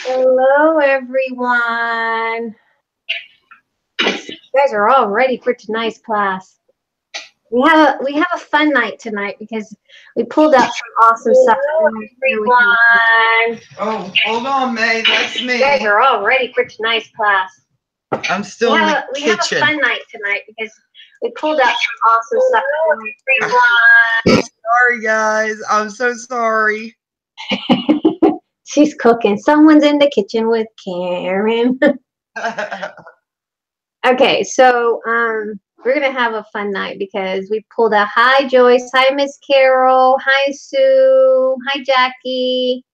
Hello, everyone. You guys are all ready for tonight's class. We have a fun night tonight because we pulled out some awesome stuff. Everyone. Oh, hold on, May. That's me. You guys are all ready for tonight's class. I'm still in the kitchen. We have a fun night tonight because we pulled out some awesome stuff. Everyone. Sorry, guys. I'm so sorry. She's cooking. Someone's in the kitchen with Karen. Okay, so we're gonna have a fun night because we pulled out. Hi, Joyce. Hi, Miss Carol. Hi, Sue. Hi, Jackie.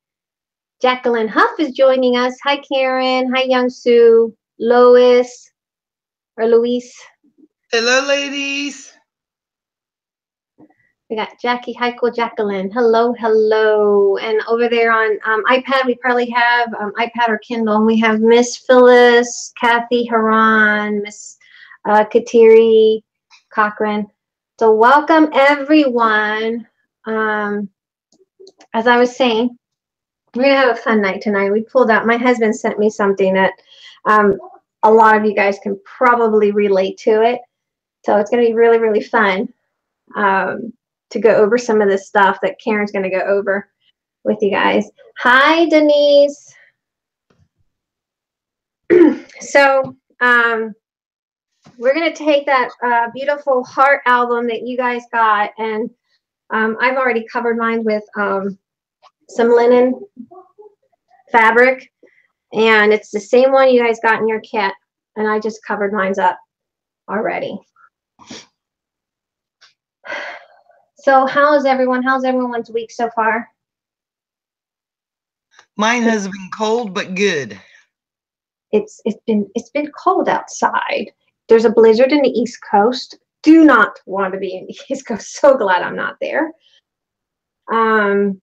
Jacqueline Huff is joining us. Hi, Karen. Hi, Young Sue. Lois or Louise. Hello, ladies. We got Jackie, Heiko, Jacqueline. Hello, hello. And over there on iPad, we probably have iPad or Kindle. And we have Miss Phyllis, Kathy Haran, Miss Kateri Cochran. So welcome, everyone. As I was saying, we're going to have a fun night tonight. We pulled out, my husband sent me something that a lot of you guys can probably relate to it. So it's going to be really, really fun. To go over some of this stuff that Karen's going to go over with you guys. Hi, Denise. So we're going to take that beautiful heart album that you guys got, and I've already covered mine with some linen fabric, and it's the same one you guys got in your kit, and I just covered mine up already. So how's everyone's week so far? Mine has been cold but good. It's been cold outside. There's a blizzard in the East Coast. Do not want to be in the East Coast. So glad I'm not there. And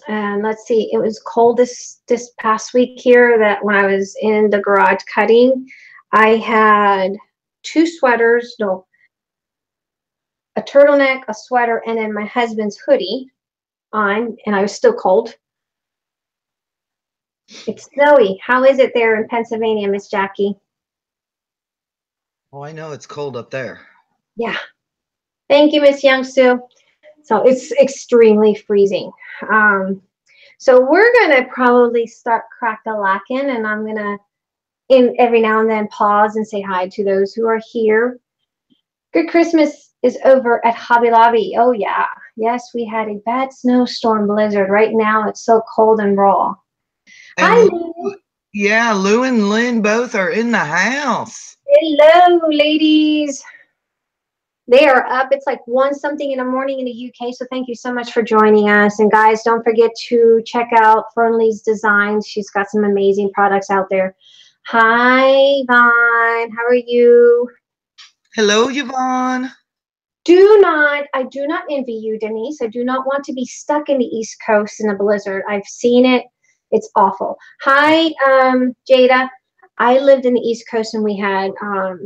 let's see, it was cold this past week here that when I was in the garage cutting, I had two sweaters, a turtleneck, a sweater, and then my husband's hoodie on, and I was still cold. It's snowy. How is it there in Pennsylvania, Miss Jackie? Oh, I know it's cold up there. Yeah. Thank you, Miss Youngsu. So it's extremely freezing. So we're going to probably start crack-a-lacking, and I'm going to, every now and then, pause and say hi to those who are here. Good Christmas is over at Hobby Lobby. Oh, yeah. Yes, we had a bad snowstorm blizzard. Right now, it's so cold and raw. And hi, Lou. Yeah, Lou and Lynn both are in the house. Hello, ladies. They are up. It's like 1-something in the morning in the UK, so thank you so much for joining us. And, guys, don't forget to check out Fernley's Designs. She's got some amazing products out there. Hi, Yvonne. How are you? Hello, Yvonne. I do not envy you, Denise. I do not want to be stuck in the East Coast in a blizzard. I've seen it. It's awful. Hi, Jada. I lived in the East Coast, and we had a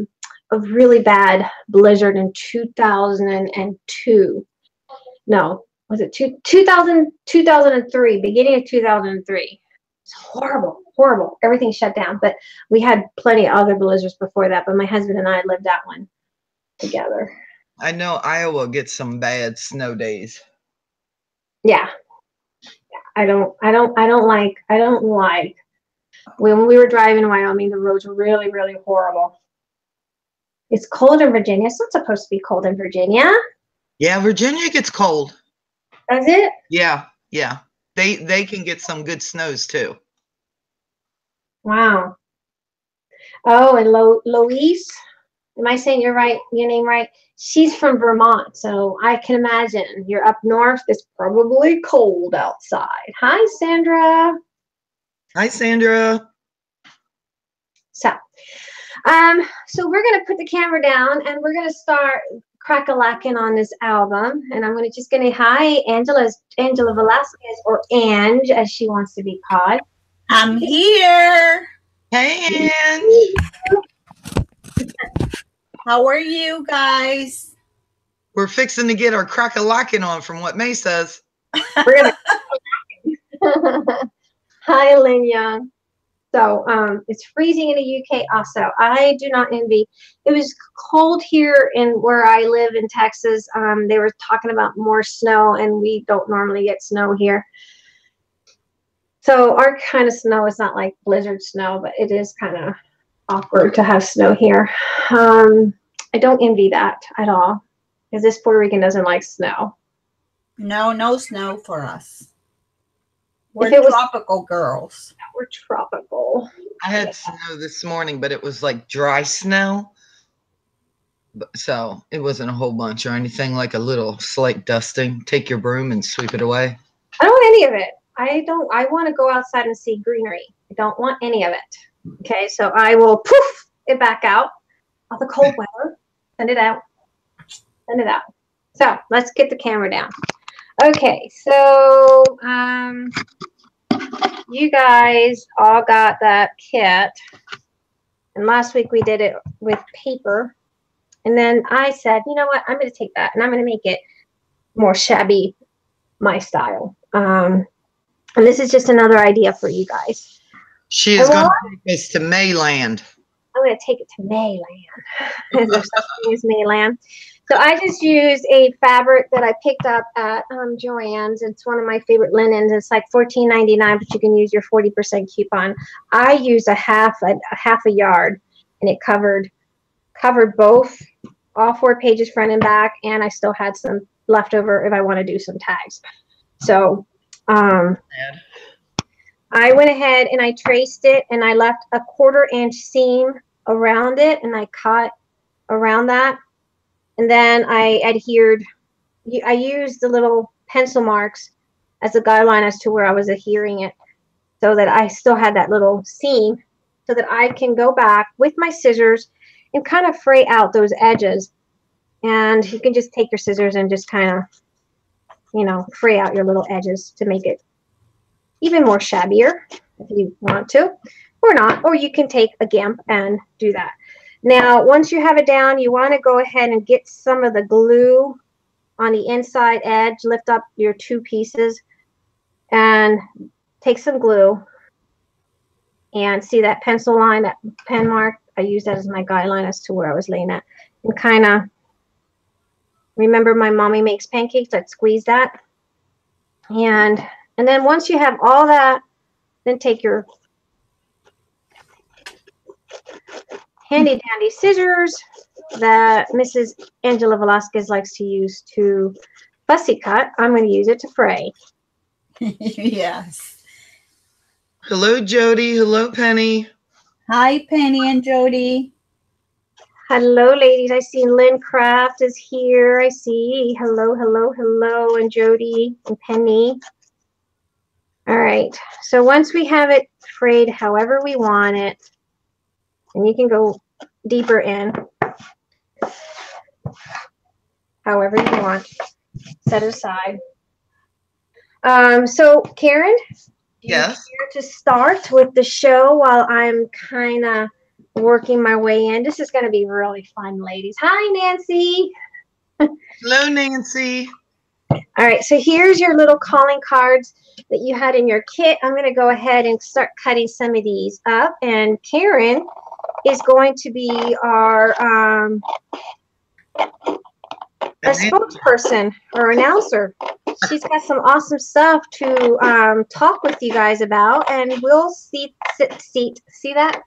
really bad blizzard in 2002. No, was it 2003, beginning of 2003. It's horrible, horrible. Everything shut down. But we had plenty of other blizzards before that, but my husband and I lived that one together. I know Iowa gets some bad snow days. Yeah. I don't like when we were driving in Wyoming, the roads were really, really horrible. It's cold in Virginia. It's not supposed to be cold in Virginia. Yeah, Virginia gets cold. Does it? Yeah, yeah. They can get some good snows too. Wow. Oh, and Louise, am I saying your name right? She's from Vermont, so I can imagine you're up north. It's probably cold outside. Hi, Sandra. Hi, Sandra. So we're gonna put the camera down and we're gonna start crack-a-lacking on this album. And I'm just gonna hi Angela Velasquez, or Ange as she wants to be called. I'm here. Hey, Ange. How are you guys? We're fixing to get our crack-a-lackin' on from what May says. We're gonna. Hi, Lynn Young. So it's freezing in the UK also. I do not envy. It was cold here in where I live in Texas. They were talking about more snow, and we don't normally get snow here. So our kind of snow is not like blizzard snow, but it is kind of awkward to have snow here. I don't envy that at all because this Puerto Rican doesn't like snow. No, no snow for us. We're If it was- tropical girls. We're tropical. I had snow this morning, but it was like dry snow. So it wasn't a whole bunch or anything, like a little slight dusting. Take your broom and sweep it away. I don't want any of it. I want to go outside and see greenery. I don't want any of it. Okay, so I will poof it back out of the cold weather. Send it out. Send it out. So let's get the camera down. Okay, so you guys all got that kit. And last week we did it with paper. And then I said, you know what? I'm going to take that and I'm going to make it more shabby, my style. And this is just another idea for you guys. She is going to take us to Mayland. I'm going to take it to Mayland. There's such thing as Mayland. So I just used a fabric that I picked up at Joann's. It's one of my favorite linens. It's like $14.99, but you can use your 40% coupon. I used a half a yard, and it covered both, all 4 pages front and back, and I still had some left over if I want to do some tags. So I went ahead and I traced it, and I left a 1/4 inch seam around it, and I cut around that. And then I used the little pencil marks as a guideline as to where I was adhering it so that I still had that little seam so that I can go back with my scissors and kind of fray out those edges. And you can just take your scissors and just kind of, you know, fray out your little edges to make it even more shabbier if you want to, or not, or you can take a GIMP and do that. Now, once you have it down, you want to go ahead and get some of the glue on the inside edge. Lift up your 2 pieces and take some glue. And see that pencil line, that pen mark? I use that as my guideline as to where I was laying at. And kind of remember my mommy makes pancakes. I'd squeeze that. And then once you have all that, then take your handy dandy scissors that Mrs. Angela Velasquez likes to use to fussy cut. I'm going to use it to fray. Yes. Hello, Jody. Hello, Penny. Hi, Penny and Jody. Hello, ladies. I see Lynn Craft is here. I see. Hello, hello, hello, and Jody and Penny. All right. So once we have it frayed however we want it, and you can go deeper in however you want, set it aside. So Karen, Yes. here to start with the show while I'm kind of working my way in. This is going to be really fun, ladies. Hi, Nancy. Hello, Nancy. All right, so here's your little calling cards that you had in your kit. I'm going to go ahead and start cutting some of these up, and Karen is going to be our a spokesperson or announcer. She's got some awesome stuff to talk with you guys about, and we'll see that?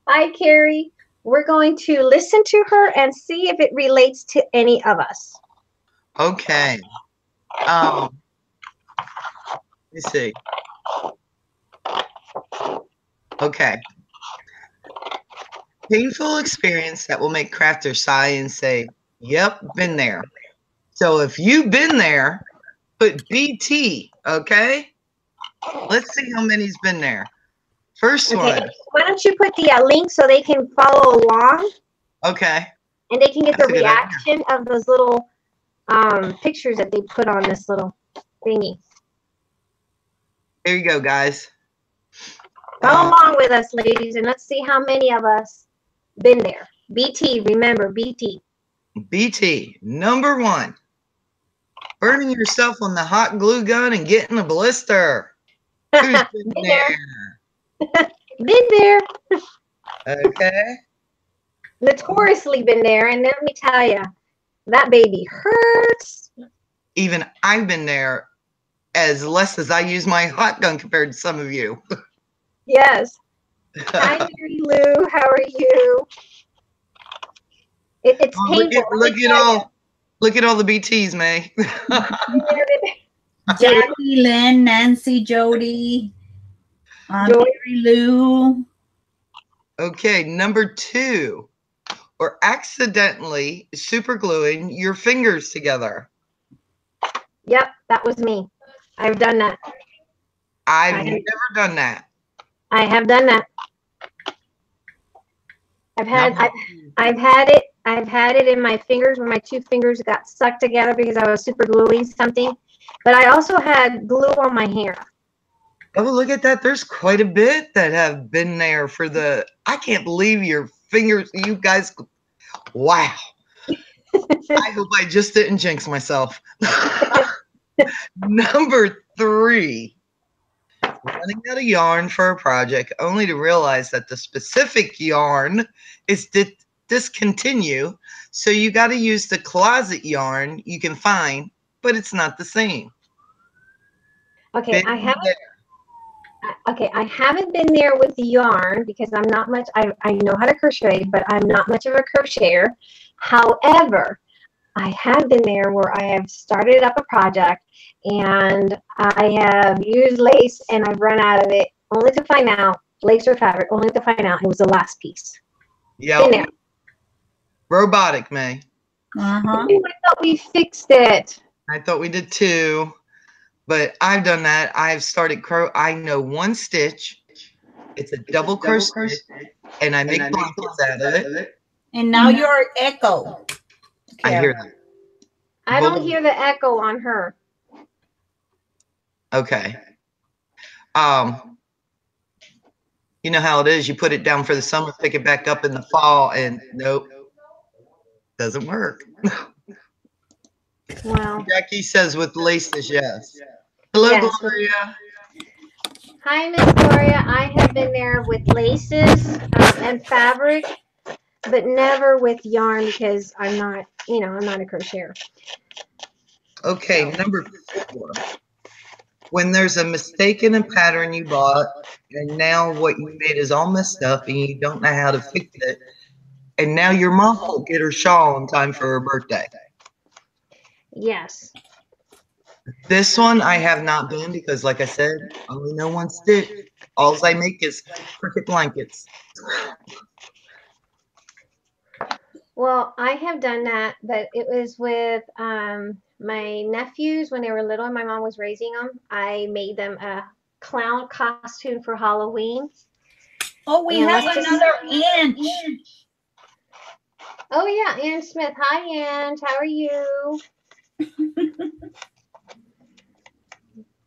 Hi, Carrie. We're going to listen to her and see if it relates to any of us. Okay. Let me see. Okay. Painful experience that will make crafters sigh and say, yep, been there. So if you've been there, put BT, okay? Let's see how many's been there. First one. Why don't you put the link so they can follow along? Okay. And they can get That's the reaction of those little pictures that they put on this little thingy. There you go, guys. Go along with us, ladies, and let's see how many of us Been there. BT, remember, BT. BT, number 1. Burning yourself on the hot glue gun and getting a blister. Who's been Been there? there. Been there. Okay. Notoriously been there. And let me tell you, that baby hurts. Even I've been there, as less as I use my hot gun compared to some of you. Yes. Hi, Mary Lou. How are you? It's Oh, painful. look at all the BTs, May. Jackie, Lynn, Nancy, Jody, Joy. Mary Lou. Okay, number 2. Or accidentally super gluing your fingers together. Yep, that was me. I've done that. I've never done that. I have done that. I've had it in my fingers when my 2 fingers got stuck together because I was super gluing something. But I also had glue on my hair. Oh, look at that. There's quite a bit that have been there for the, I can't believe your fingers, you guys. Wow. I hope I just didn't jinx myself. Number 3. Running out of yarn for a project only to realize that the specific yarn is discontinue. So you got to use the closet yarn you can find, but it's not the same. Okay, I haven't been there with the yarn because I'm not much, I know how to crochet, but I'm not much of a crocheter. However, I have been there where I have started up a project and I have used lace and I've run out of it only to find out, lace or fabric, only to find out it was the last piece. Yeah. Robotic, May. I thought we fixed it. I thought we did too, but I've done that. I've started I know 1 stitch. It's a double crochet, and I make blankets out of it. And now you're echo. I hear that. I don't hear the echo on her. Okay. You know how it is. You put it down for the summer, pick it back up in the fall, and nope, doesn't work. Wow. Jackie says with laces, yes. Hello, yes. Gloria. Hi, Miss Gloria. I have been there with laces and fabric, but never with yarn because I'm not, I'm not a crocheter. Okay, number 4. When there's a mistake in a pattern you bought, and now what you made is all messed up, and you don't know how to fix it, and now your mom won't get her shawl in time for her birthday. Yes. This one I have not been because, like I said, I only know 1 stitch. All I make is cricket blankets. Well, I have done that, but it was with my nephews when they were little and my mom was raising them. I made them a clown costume for Halloween. Oh, we have another Ange. Oh, yeah, Ange Smith. Hi, Ange. How are you?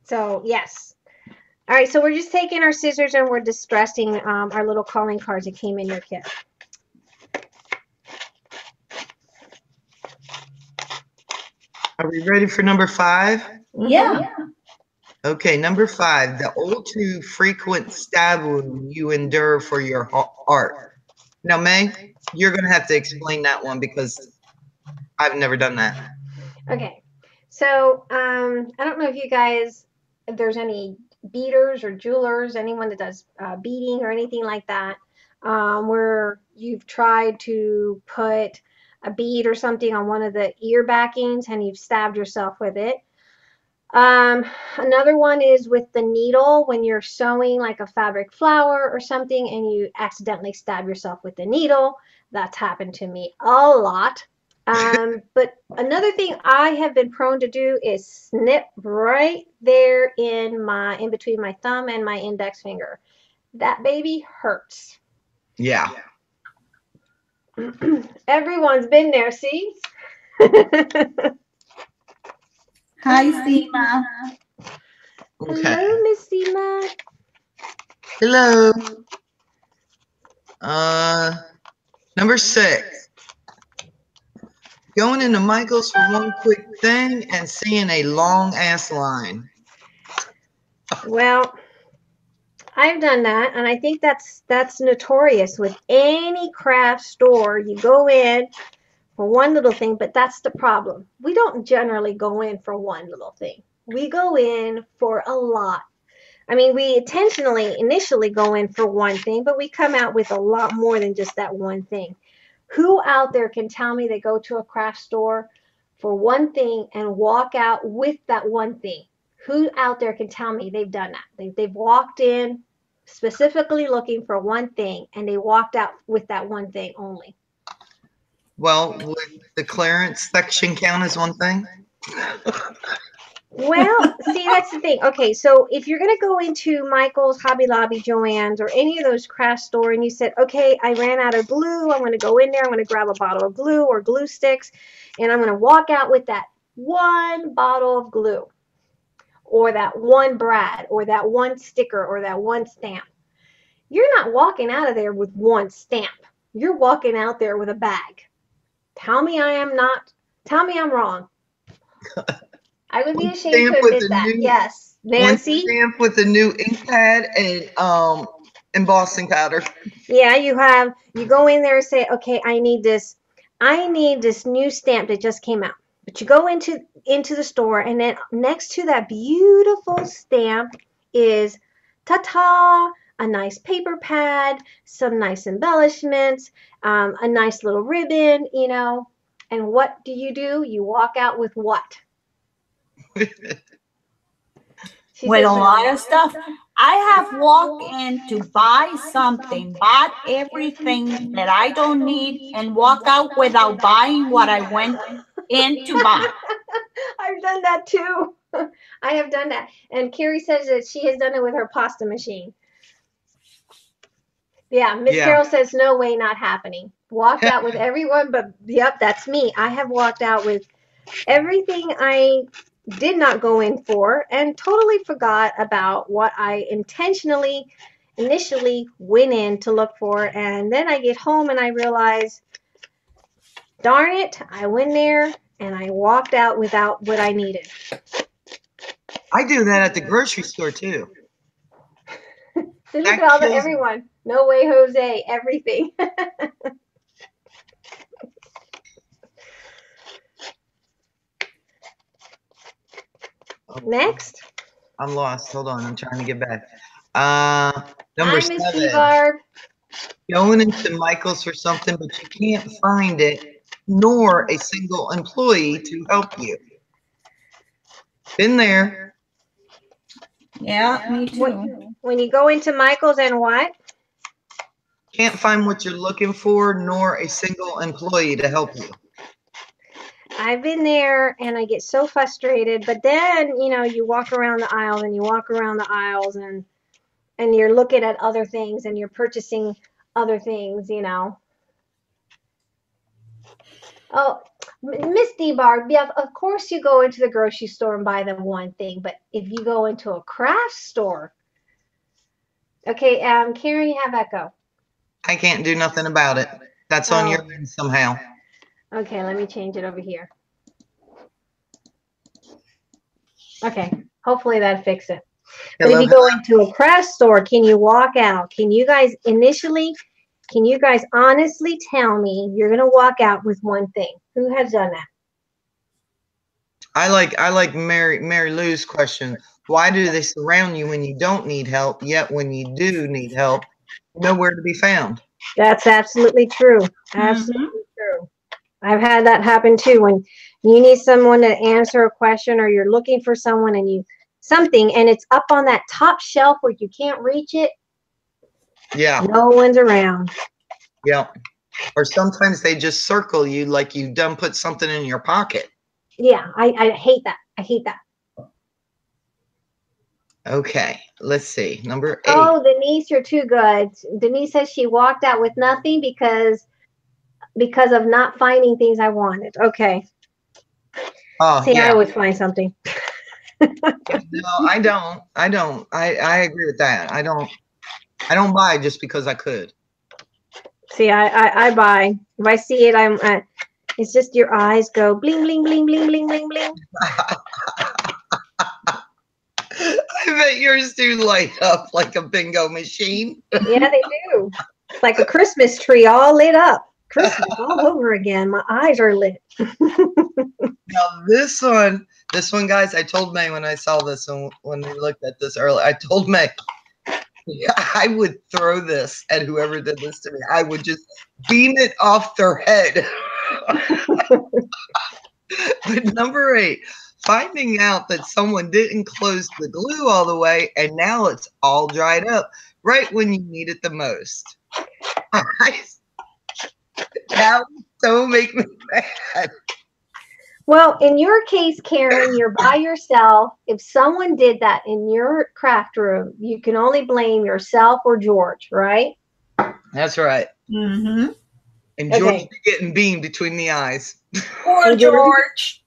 So, yes. All right, so we're just taking our scissors and we're distressing our little calling cards that came in your kit. Are we ready for number 5? Yeah. Okay, number 5, the all too frequent stab wound you endure for your art. Now, May, you're going to have to explain that one because I've never done that. Okay, so I don't know if you guys, if there's any beaters or jewelers, anyone that does beading or anything like that, where you've tried to put a bead or something on one of the ear backings and you've stabbed yourself with it. Another one is with the needle when you're sewing like a fabric flower or something and you accidentally stab yourself with the needle. That's happened to me a lot. But another thing I have been prone to do is snip right there in between my thumb and my index finger. That baby hurts. Yeah. Everyone's been there, see? Hi, Seema. Okay. Hello, Miss Seema. Hello. Number 6. Going into Michael's for one quick thing and seeing a long ass line. Well, I've done that, and I think that's notorious with any craft store. You go in for one little thing, but that's the problem. We don't generally go in for one little thing. We go in for a lot. I mean, we intentionally initially go in for one thing, but we come out with a lot more than just that one thing. Who out there can tell me they go to a craft store for one thing and walk out with that one thing? Who out there can tell me they've done that? They've walked in specifically looking for one thing and they walked out with that one thing only. Well, would the clearance section count as one thing? Well, see, that's the thing. Okay, so if you're going to go into Michael's, Hobby Lobby, Joann's, or any of those craft store and you said, okay, I ran out of glue, I'm going to go in there, I'm going to grab a bottle of glue or glue sticks, and I'm going to walk out with that one bottle of glue or that one brad or that one sticker or that one stamp. You're not walking out of there with one stamp. You're walking out there with a bag. Tell me I am not. Tell me I'm wrong. I would be ashamed to admit that. Yes, Nancy. One stamp with a new ink pad and embossing powder. Yeah, you go in there and say, okay, I need this new stamp that just came out. But you go into the store, and then next to that beautiful stamp is ta-ta, a nice paper pad, some nice embellishments, a nice little ribbon, And what do? You walk out with what? With a lot of stuff. I have walked in to buy something, bought everything that I don't need, and walk out without buying what I went in to buy. I've done that too. I have done that. And Carrie says that she has done it with her pasta machine. Yeah, Miss Carol says, no way, not happening. Walked out with everyone, but yep, that's me. I have walked out with everything I did not go in for and totally forgot about what I initially went in to look for. And then I get home and I realize, darn it, I went there and I walked out without what I needed. I do that at the grocery store too. So look at everyone. No way, Jose. Everything. Next. I'm lost. Hold on. I'm trying to get back. Number 7. Barb. Going into Michael's for something, but you can't find it, nor a single employee to help you. Been there. Yeah, me too. When you go into Michael's and what? Can't find what you're looking for, nor a single employee to help you. I've been there and I get so frustrated, but then, you walk around the aisles and you walk around the aisles and you're looking at other things and you're purchasing other things, Oh, Miss D-Barb, yeah, of course you go into the grocery store and buy the one thing, but if you go into a craft store, okay, Karen, you have echo. I can't do nothing about it. That's on your end somehow. Okay, let me change it over here. Okay, hopefully that'll fix it. But if you go into a craft store, can you walk out? Can you guys honestly tell me you're going to walk out with one thing? Who has done that? I like Mary Lou's question. Why do they surround you when you don't need help, yet when you do need help, nowhere to be found? That's absolutely true. Absolutely true. I've had that happen too. When you need someone to answer a question or you're looking for someone and it's up on that top shelf where you can't reach it. Yeah. No one's around. Yeah. Or sometimes they just circle you like you done put something in your pocket. Yeah, I hate that. I hate that. Okay, let's see. Number 8. Oh, Denise, you're too good. Denise says she walked out with nothing because of not finding things I wanted. Okay. Oh, see, yeah. I always find something. No, I don't. I agree with that. I don't buy just because I could. See, I buy. If I see it, it's just your eyes go bling, bling, bling, bling, bling, bling, bling. I bet yours do light up like a bingo machine. Yeah, they do. It's like a Christmas tree all lit up. Christmas all over again. My eyes are lit. Now this one, guys, I told May when I saw this and when we looked at this earlier, I told May, I would throw this at whoever did this to me. I would just beam it off their head. But number 8, finding out that someone didn't close the glue all the way and now it's all dried up right when you need it the most. That would so make me mad. Well, in your case, Karen, you're by yourself. If someone did that in your craft room, you can only blame yourself or George, right? That's right. Mm-hmm. And George be getting beamed between the eyes. Poor George.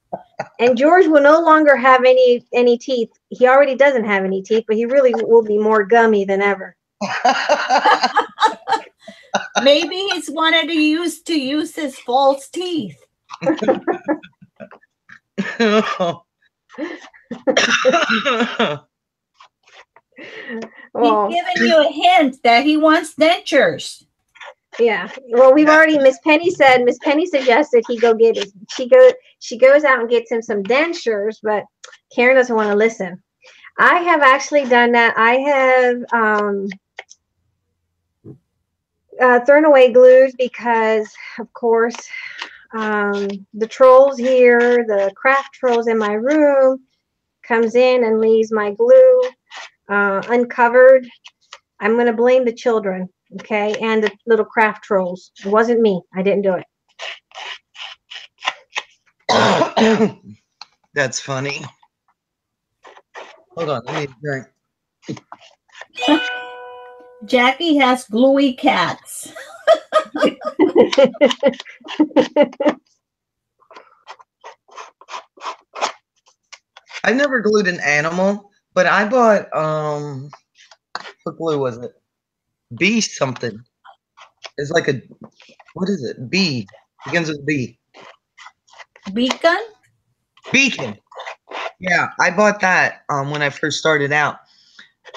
And George will no longer have any teeth. He already doesn't have any teeth, but he really will be more gummy than ever. Maybe he's wanted to use his false teeth. Well, he's giving you a hint that he wants dentures. Yeah. Well, we've already. Miss Penny suggested he go get his. She goes out and gets him some dentures, but Karen doesn't want to listen. I have actually done that. I have thrown away glues because, of course, the trolls here, the craft trolls in my room, comes in and leaves my glue uncovered. I'm going to blame the children, okay, and the little craft trolls. It wasn't me. I didn't do it. That's funny. Hold on, let me drink. Jackie has gluey cats. I've never glued an animal, but I bought what glue was it? B something. It's like a, what is it? B. Begins with B. Beacon? Beacon. Yeah, I bought that when I first started out.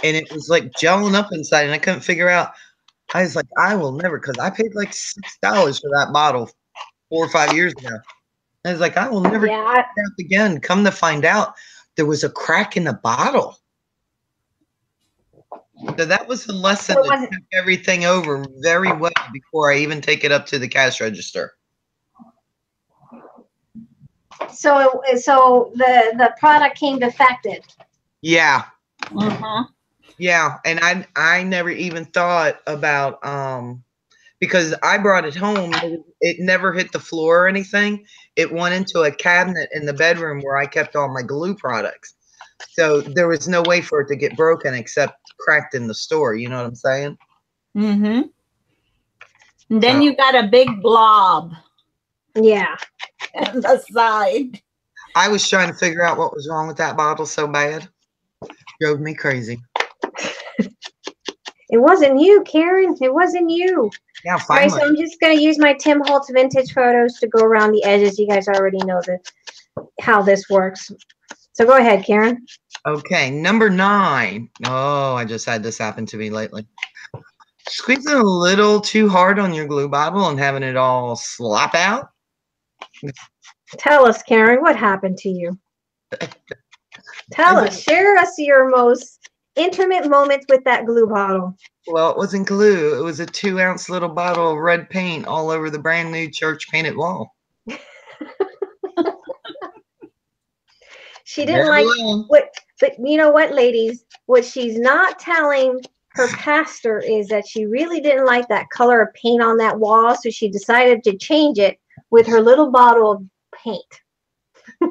And it was like gelling up inside, and I couldn't figure out. I was like, I will never, because I paid like $6 for that bottle 4 or 5 years ago. I was like, I will never do that again. Come to find out, there was a crack in the bottle. So that was a lesson to check everything over very well before I even take it up to the cash register. So the product came defective. Yeah. Uh-huh. Yeah, and I never even thought about because I brought it home. It never hit the floor or anything. It went into a cabinet in the bedroom where I kept all my glue products. So there was no way for it to get broken except cracked in the store. You know what I'm saying? Mm-hmm. And then you got a big blob. Yeah. On the side. I was trying to figure out what was wrong with that bottle so bad. Drove me crazy. It wasn't you, Karen. It wasn't you. Yeah, finally. All right, so I'm just going to use my Tim Holtz vintage photos to go around the edges. You guys already know how this works. So go ahead, Karen. Okay, number 9. Oh, I just had this happen to me lately. Squeezing a little too hard on your glue bottle and having it all slop out. Tell us, Karen, what happened to you? Tell us. Share us your most intimate moments with that glue bottle. Well, it wasn't glue. It was a 2-ounce little bottle of red paint all over the brand new church painted wall. She didn't like what, but you know what, ladies? What she's not telling her pastor is that she really didn't like that color of paint on that wall, so she decided to change it with her little bottle of paint.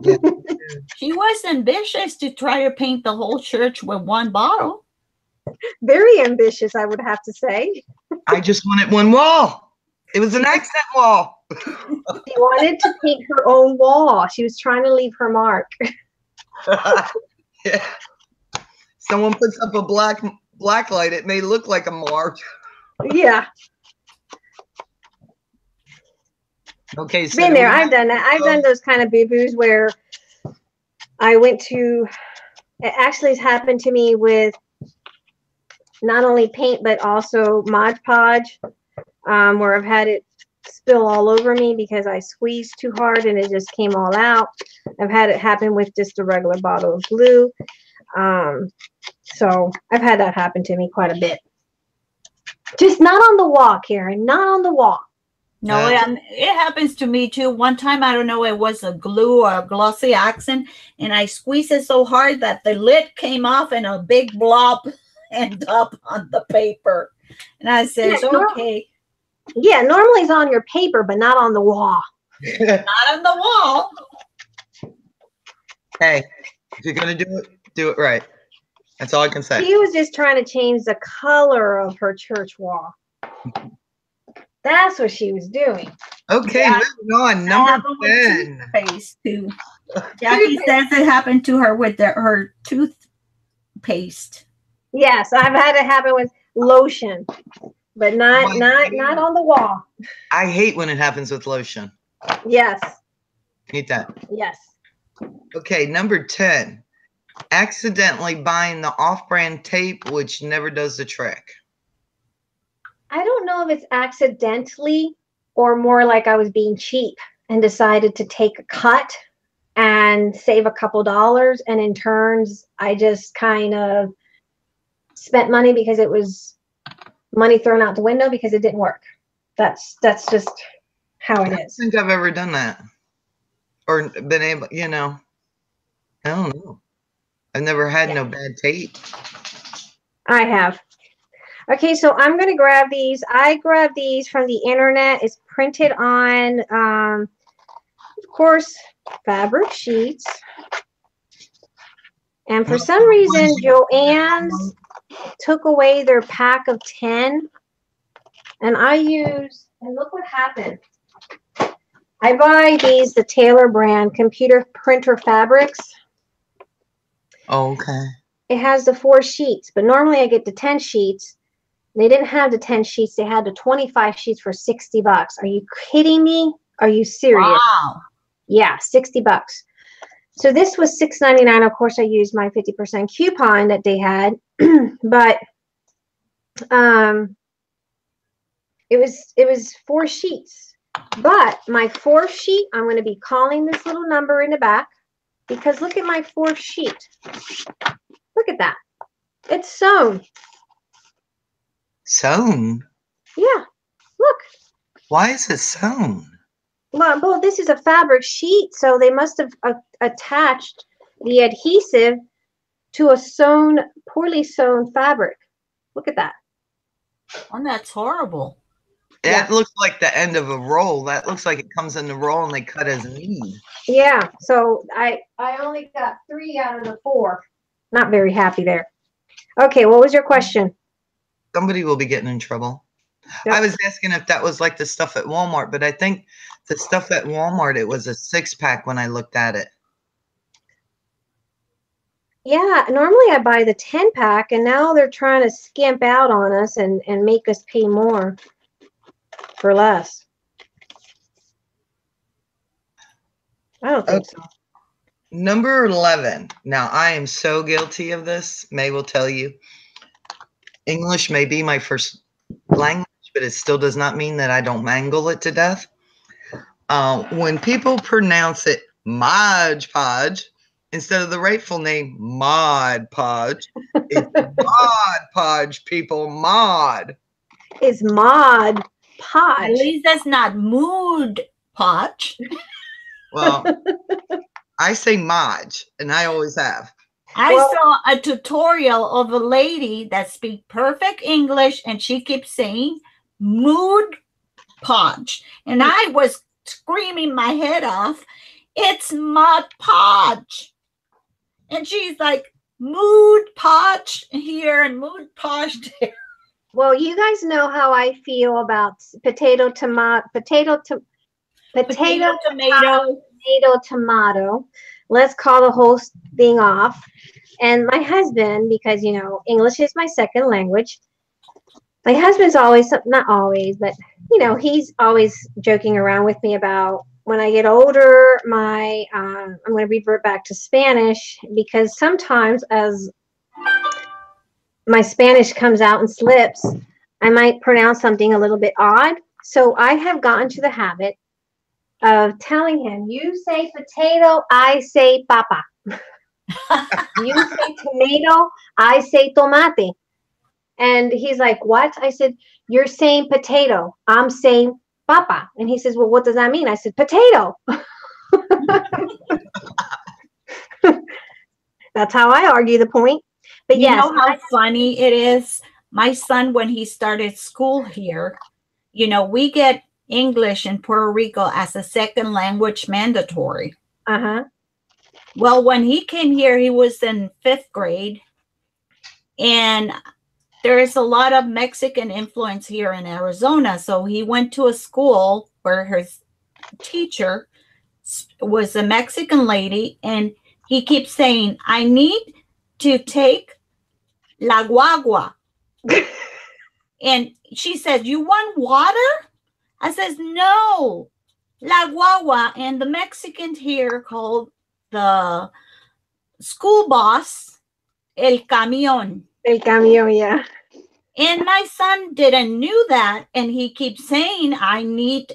Yeah. She was ambitious to try to paint the whole church with one bottle. Very ambitious, I would have to say. I just wanted one wall. It was an accent wall. She wanted to paint her own wall. She was trying to leave her mark. Yeah. Someone puts up a black light, it may look like a mark. Yeah. Okay, so been there. I've done that. I've done those kind of boo-boos where I went to, it actually has happened to me with not only paint, but also Mod Podge, where I've had it spill all over me because I squeezed too hard and it just came all out. I've had it happen with just a regular bottle of glue. So I've had that happen to me quite a bit. Just not on the wall, Karen, not on the wall. No, it happens to me too. One time, I don't know, it was a glue or a glossy accent, and I squeezed it so hard that the lid came off and a big blob ended up on the paper. And I said, okay. Yeah, normally it's on your paper, but not on the wall. Not on the wall. Hey, if you're going to do it right. That's all I can say. She was just trying to change the color of her church wall. That's what she was doing. Okay, Yeah, moving on. Number 10. Toothpaste too. Jackie says it happened to her with her toothpaste. Yes, I've had it happen with lotion, but not on the wall. I hate when it happens with lotion. Yes. Hate that. Yes. Okay, number 10. Accidentally buying the off-brand tape, which never does the trick. I don't know if it's accidentally or more like I was being cheap and decided to take a cut and save a couple dollars. And in turns, I just kind of spent money because it was money thrown out the window because it didn't work. That's just how it is. I don't think I've ever done that or been able, I don't know. I've never had no bad tape. I have. Okay, so I'm going to grab these. I grabbed these from the internet. It's printed on, of course, fabric sheets. And for some reason, Joann's took away their pack of 10. And and look what happened. I buy these, the Taylor brand, computer printer fabrics. Oh, okay. It has the 4 sheets, but normally I get the 10 sheets. They didn't have the 10 sheets. They had the 25 sheets for $60. Are you kidding me? Are you serious? Wow. Yeah, $60. So this was $6.99. Of course, I used my 50% coupon that they had, but it was 4 sheets. But my 4th sheet, I'm going to be calling this little number in the back because look at my 4th sheet. Look at that. It's sewn. Sewn? Yeah, look. Why is it sewn? Well, this is a fabric sheet, so they must have attached the adhesive to a poorly sewn fabric. Look at that. Oh, that's horrible. That looks like the end of a roll. That looks like it comes in the roll and they cut as need. Yeah, so I only got 3 out of the 4. Not very happy there. Okay, what was your question? Somebody will be getting in trouble. Yep. I was asking if that was like the stuff at Walmart, but I think the stuff at Walmart, it was a 6-pack when I looked at it. Yeah, normally I buy the 10-pack, and now they're trying to skimp out on us and make us pay more for less. I don't think so. Number 11. Now, I am so guilty of this. May will tell you. English may be my first language, but it still does not mean that I don't mangle it to death. When people pronounce it Mod Podge instead of the rightful name Mod Podge, it's Mod Podge, people. Mod. It's Mod Podge. At least that's not Mood Podge. Well, I say Modge, and I always have. I saw a tutorial of a lady that speaks perfect English, and she keeps saying Mood Podge. And I was screaming my head off, it's Mod Podge. And she's like, Mood Podge here and Mood Podge there. Well, you guys know how I feel about potato, tomato. Let's call the whole thing off. And my husband, because, English is my second language, My husband's always, not always, but you know, he's always joking around with me about when I get older, I'm going to revert back to Spanish, because sometimes as my Spanish comes out and slips, I might pronounce something a little bit odd. So I have gotten to the habit of telling him, you say potato, I say papa. You say tomato, I say tomate. And he's like, what? I said, you're saying potato, I'm saying papa. And he says, well, what does that mean? I said, potato. That's how I argue the point. But you yes, know how funny it is? My son, when he started school here, you know, we get English in Puerto Rico as a second language mandatory. Uh-huh. Well, when he came here, he was in 5th grade. And there is a lot of Mexican influence here in Arizona. So he went to a school where his teacher was a Mexican lady. And he keeps saying, I need to take la guagua. And she said, you want water? I says, no, la guagua. And the Mexicans here called the school bus el camión. El camión, yeah. And my son didn't knew that. And he keeps saying, I need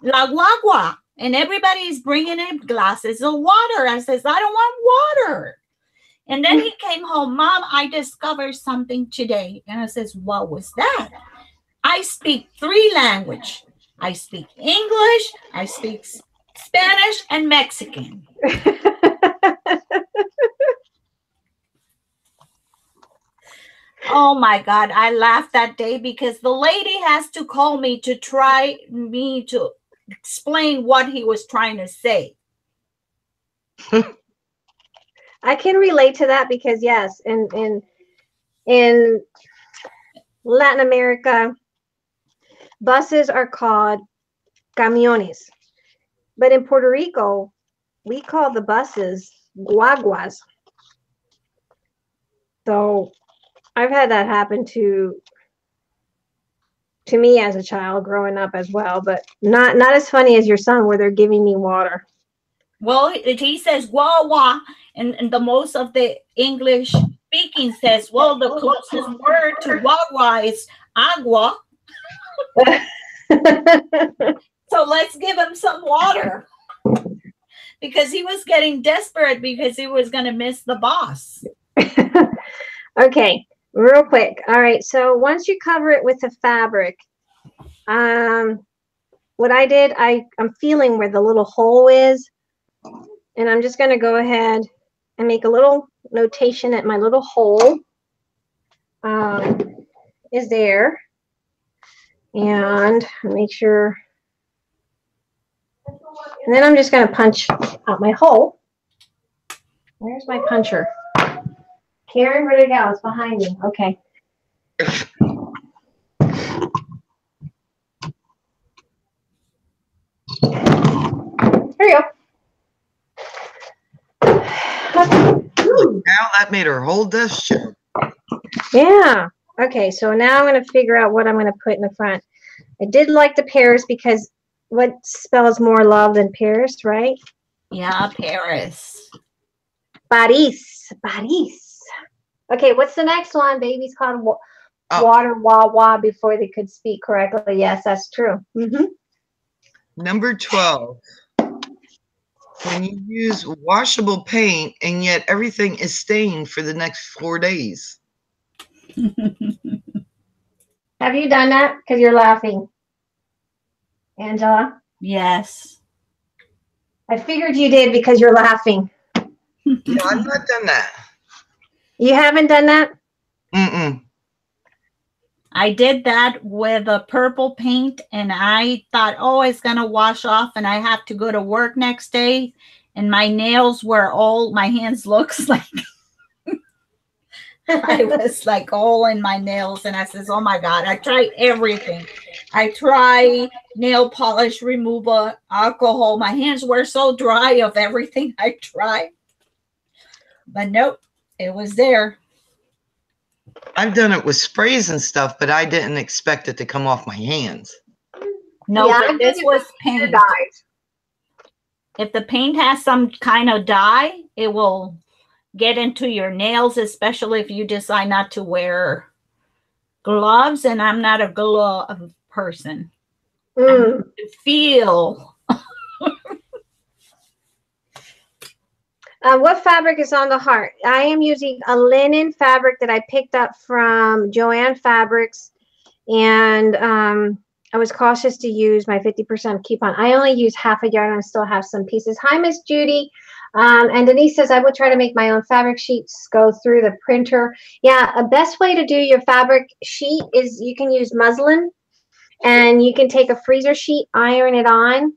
la guagua. And everybody's bringing in glasses of water. I says, I don't want water. And then he came home, Mom, I discovered something today. And I says, what was that? I speak 3 languages. I speak English, I speak Spanish, and Mexican. Oh my God, I laughed that day because the lady has to call me to try me to explain what he was trying to say. I can relate to that because yes, in Latin America, buses are called camiones, but in Puerto Rico, we call the buses guaguas. So I've had that happen to me as a child growing up as well, but not as funny as your son where they're giving me water. Well, he says guagua, and the most of the English speaking says, well, the closest word to guagua is agua. So let's give him some water. Because he was getting desperate because he was going to miss the bus. Okay, real quick. All right, so once you cover it with the fabric, what I did, I'm feeling where the little hole is, and I'm just going to go ahead and make a little notation at my little hole is there, and make sure. And then I'm just going to punch out my hole. Where's my puncher? Karen, where'd it go? It's behind me. Okay. There you go. Now that made her whole desk show. Yeah. Okay, so now I'm going to figure out what I'm going to put in the front. I did like the Paris because what spells more love than Paris, right? Yeah, Paris. Paris. Paris. Okay, what's the next one? Baby's called water, wah, wah, before they could speak correctly. Yes, that's true. Mm-hmm. Number 12. When you use washable paint and yet everything is stained for the next 4 days. Have you done that? Because you're laughing. Angela? Yes. I figured you did because you're laughing. No, I've not done that. You haven't done that? Mm-mm. I did that with a purple paint, and I thought, oh, it's going to wash off, and I have to go to work next day, and my nails were all, my hands looks like, I was like all in my nails, and I says, oh my God, I tried everything. I tried nail polish remover, alcohol. My hands were so dry of everything I tried. But nope, it was there. I've done it with sprays and stuff, but I didn't expect it to come off my hands. No, Yeah, but this was paint. dyes. If the paint has some kind of dye, it will get into your nails, especially if you decide not to wear gloves. And I'm not a glove person. I feel. What fabric is on the heart? I am using a linen fabric that I picked up from Joann Fabrics, and I was cautious to use my 50% coupon. I only use half a yard and I still have some pieces. Hi, Miss Judy. And Denise says, I would try to make my own fabric sheets go through the printer. Yeah, a best way to do your fabric sheet is you can use muslin, and you can take a freezer sheet, iron it on,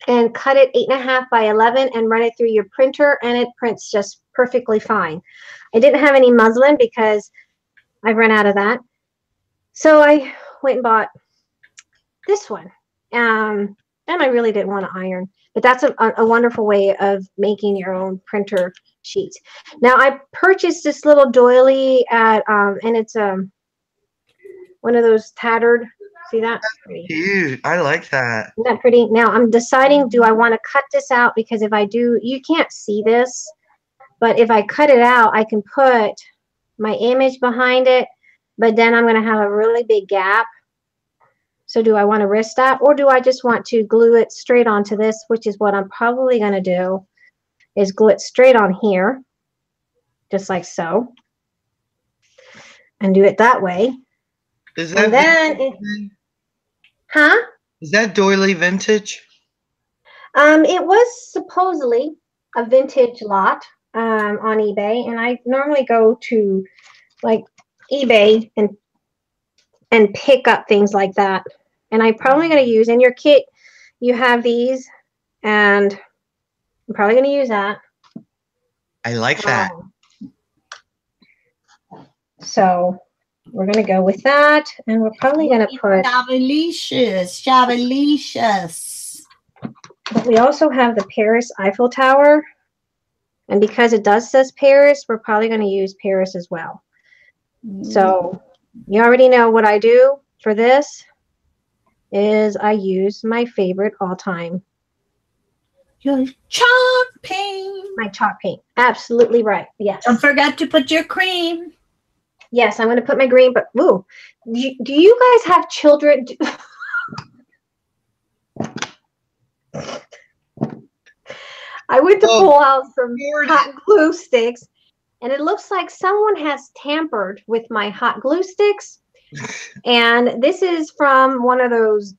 and cut it 8.5 by 11 and run it through your printer, and it prints just perfectly fine. I didn't have any muslin because I've run out of that. So I went and bought this one. And I really didn't want to iron, but that's a wonderful way of making your own printer sheets. Now I purchased this little doily at, and it's one of those tattered. See that? Pretty. Cute. I like that. Isn't that pretty? Now I'm deciding, do I want to cut this out? Because if I do, you can't see this, but if I cut it out, I can put my image behind it, but then I'm going to have a really big gap. So do I want to risk that, or do I just want to glue it straight onto this, which is what I'm probably going to do, is glue it straight on here, just like so, and do it that way. Is that huh? Is that doily vintage? It was supposedly a vintage lot on eBay, and I normally go to like eBay and pick up things like that. And I'm probably going to use, in your kit, you have these, and I'm probably going to use that. I like that. So we're going to go with that, and we're probably going to put... Shabalicious, shabalicious. But we also have the Paris Eiffel Tower, and because it does says Paris, we're probably going to use Paris as well. So you already know what I do for this is I use my favorite all-time. Your chalk paint. My chalk paint. Absolutely right. Yes. Don't forget to put your cream. Yes, I'm going to put my green, but ooh, do you guys have children? I went to pull out some hot glue sticks, and it looks like someone has tampered with my hot glue sticks. And this is from one of those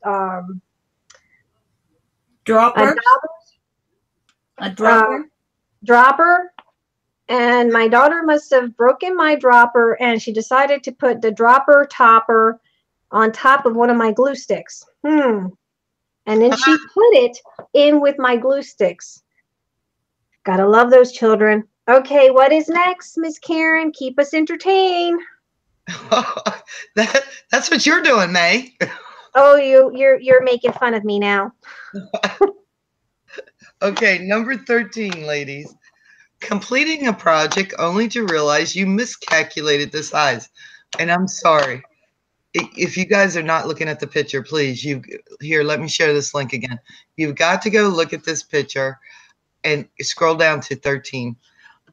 droppers. A dropper? Dropper. And my daughter must have broken my dropper, and she decided to put the dropper topper on top of one of my glue sticks. And then she put it in with my glue sticks. Gotta love those children. Okay, what is next, Miss Karen? Keep us entertained. That's what you're doing, May. Oh, you're making fun of me now. Okay, number 13, ladies. Completing a project only to realize you miscalculated the size. And I'm sorry. If you guys are not looking at the picture, please, here, let me share this link again. You've got to go look at this picture and scroll down to 13.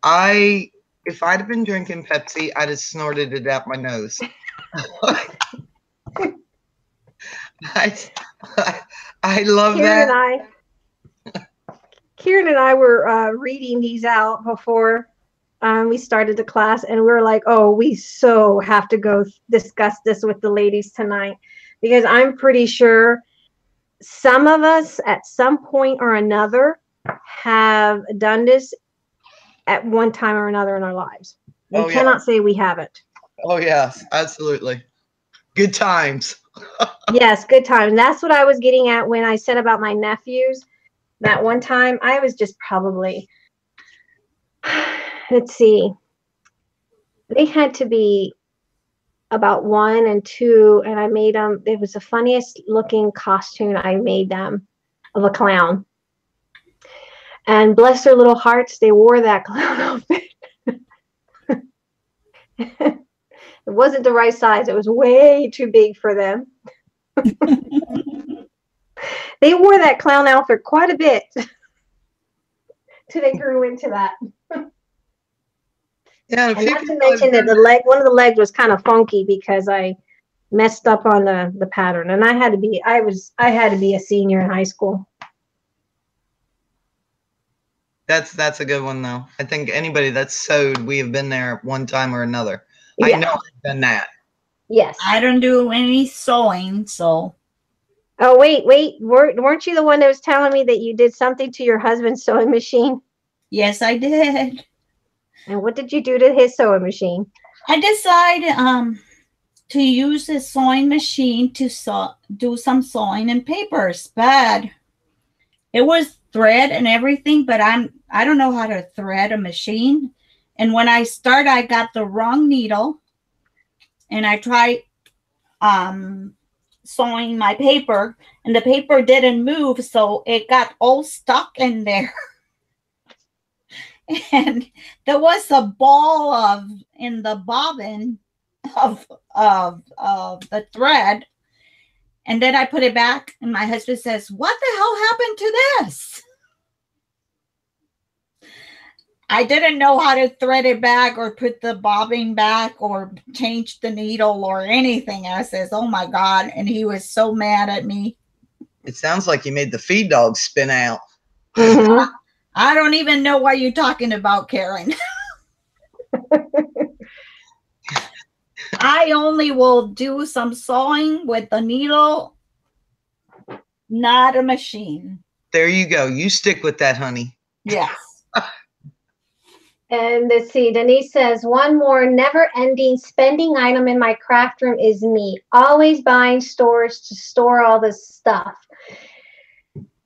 If I'd have been drinking Pepsi, I'd have snorted it out my nose. I love that. Kieran and I were reading these out before we started the class, and we were like, oh, we so have to go discuss this with the ladies tonight, because I'm pretty sure some of us at some point or another have done this at one time or another in our lives. We cannot say we haven't. Oh, yes, absolutely. Good times. Yes, good times. And that's what I was getting at when I said about my nephews. That one time, I was just probably, let's see, they had to be about 1 and 2, and I made them, it was the funniest looking costume I made them of a clown. And bless their little hearts, they wore that clown outfit. It wasn't the right size. It was way too big for them. They wore that clown outfit quite a bit till they grew into that. Yeah, and not to mention that one of the legs was kind of funky because I messed up on the pattern, and I had to be a senior in high school. That's a good one though. I think anybody that's sewed, we have been there one time or another. Yeah. I know I've done that. Yes. I don't do any sewing, so. Oh, wait. Weren't you the one that was telling me that you did something to your husband's sewing machine? Yes, I did. And what did you do to his sewing machine? I decided to use the sewing machine to do some sewing in papers, but it was thread and everything, but I don't know how to thread a machine. And when I started, I got the wrong needle, and I tried sewing my paper, and the paper didn't move, so it got all stuck in there. And there was a ball in the bobbin of the thread, and then I put it back, and my husband says, "What the hell happened to this?" I didn't know how to thread it back or put the bobbin back or change the needle or anything. I says, "Oh my God." And he was so mad at me. It sounds like you made the feed dog spin out. Mm-hmm. I don't even know what you're talking about, Karen. I only will do some sewing with the needle, not a machine. There you go. You stick with that, honey. Yes. And let's see, Denise says, one more never-ending spending item in my craft room is me. Always buying storage to store all this stuff.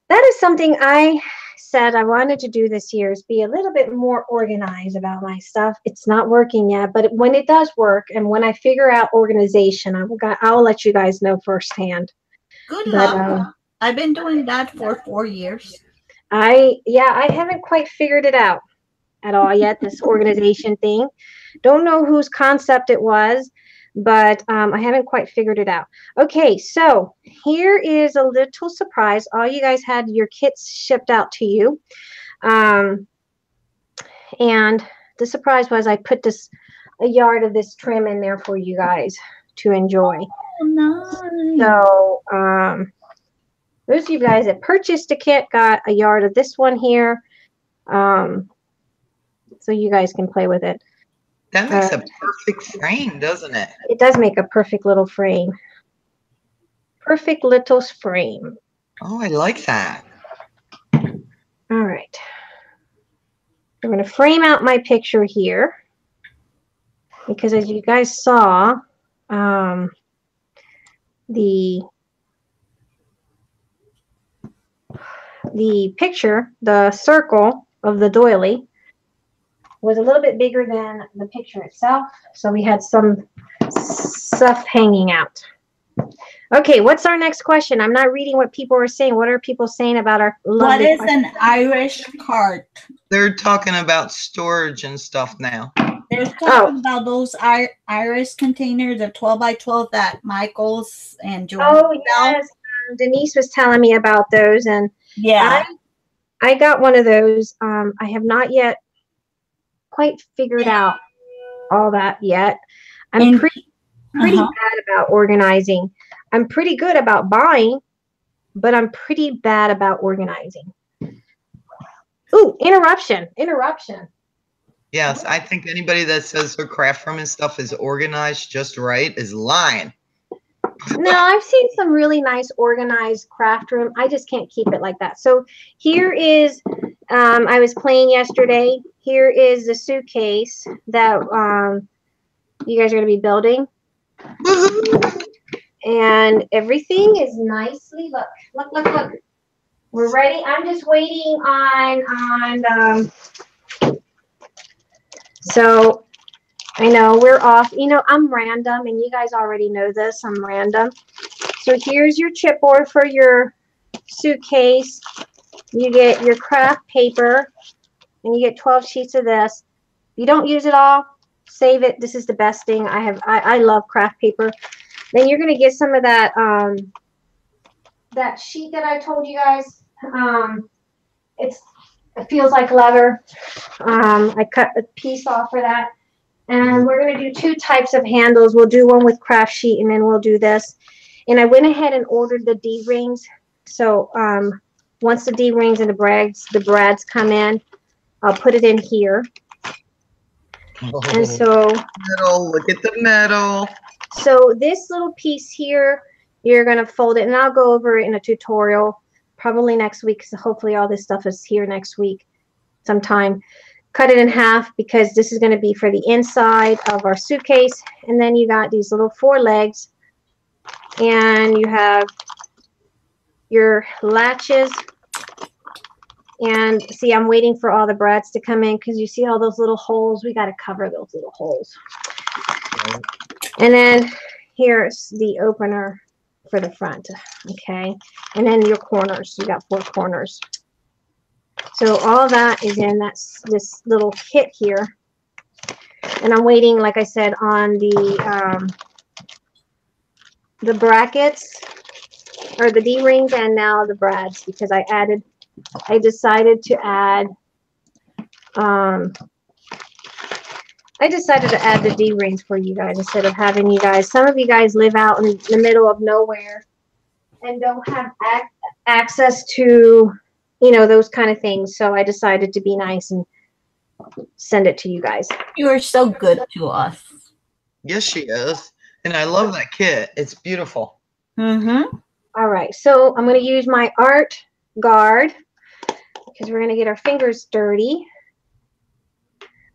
That is something I said I wanted to do this year, is be a little bit more organized about my stuff. It's not working yet, but when it does work and when I figure out organization, I'll let you guys know firsthand. Good luck. I've been doing that for 4 years. I haven't quite figured it out at all yet, this organization thing. Don't know whose concept it was, but I haven't quite figured it out. Okay, so here is a little surprise. All you guys had your kits shipped out to you. And the surprise was I put a yard of this trim in there for you guys to enjoy. Oh, nice. So those of you guys that purchased a kit got a yard of this one here. So you guys can play with it. That makes a perfect frame, doesn't it? It does make a perfect little frame. Perfect little frame. Oh, I like that. All right. I'm going to frame out my picture here because as you guys saw, the picture, the circle of the doily, was a little bit bigger than the picture itself. So we had some stuff hanging out. Okay, what's our next question? I'm not reading what people are saying. What are people saying about our lovely What is an Irish cart? They're talking about storage and stuff now. They're talking about those Irish containers, the 12 by 12 that Michael's and Joanne. Oh, yes. Denise was telling me about those. And yeah, I got one of those. I have not yet quite figured out all that yet. I'm pretty bad about organizing. I'm pretty good about buying, but I'm pretty bad about organizing. Ooh, interruption. Yes, I think anybody that says their craft room and stuff is organized just right is lying. No, I've seen some really nice organized craft room. I just can't keep it like that. So here is, I was playing yesterday. Here is the suitcase that you guys are going to be building. And everything is nicely, look. We're ready. I'm just waiting on so I know we're off. You know, I'm random, and you guys already know this. I'm random. So here's your chipboard for your suitcase. You get your craft paper, and you get 12 sheets of this. If you don't use it all, save it. This is the best thing I have. I love craft paper. Then you're going to get some of that that sheet that I told you guys. It feels like leather. I cut a piece off for that. And we're going to do 2 types of handles. We'll do one with craft sheet, and then we'll do this. And I went ahead and ordered the D-rings. So once the D-rings and the brads come in, I'll put it in here. Oh, and so metal, look at the metal. So this little piece here, you're going to fold it, and I'll go over it in a tutorial probably next week. So hopefully all this stuff is here next week sometime. Cut it in half because this is going to be for the inside of our suitcase. And then you got these little 4 legs, and you have your latches. And see, I'm waiting for all the brads to come in because you see all those little holes. We got to cover those little holes. And then here's the opener for the front. Okay. And then your corners. You got 4 corners. So all that is in this little kit here. And I'm waiting, like I said, on the brackets or the D-rings and now the brads because I decided to add the D-rings for you guys instead of having you guys. Some of you guys live out in the middle of nowhere and don't have access to, you know, those kind of things. So I decided to be nice and send it to you guys. You are so good to us. Yes, she is. And I love that kit. It's beautiful. Mm-hmm. All right. So I'm going to use my art guard because we're going to get our fingers dirty.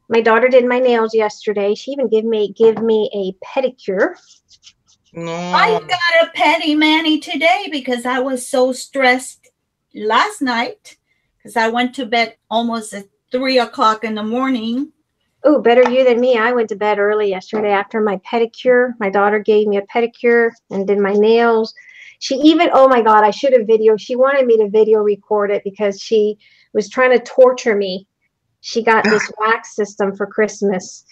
My daughter did my nails yesterday. She even gave me a pedicure. No. I got a petty mani today because I was so stressed last night because I went to bed almost at 3 o'clock in the morning. Oh, better you than me. I went to bed early yesterday after my pedicure. My daughter gave me a pedicure and did my nails. She even, oh my God, I should have she wanted me to video record it because she was trying to torture me. She got this wax system for Christmas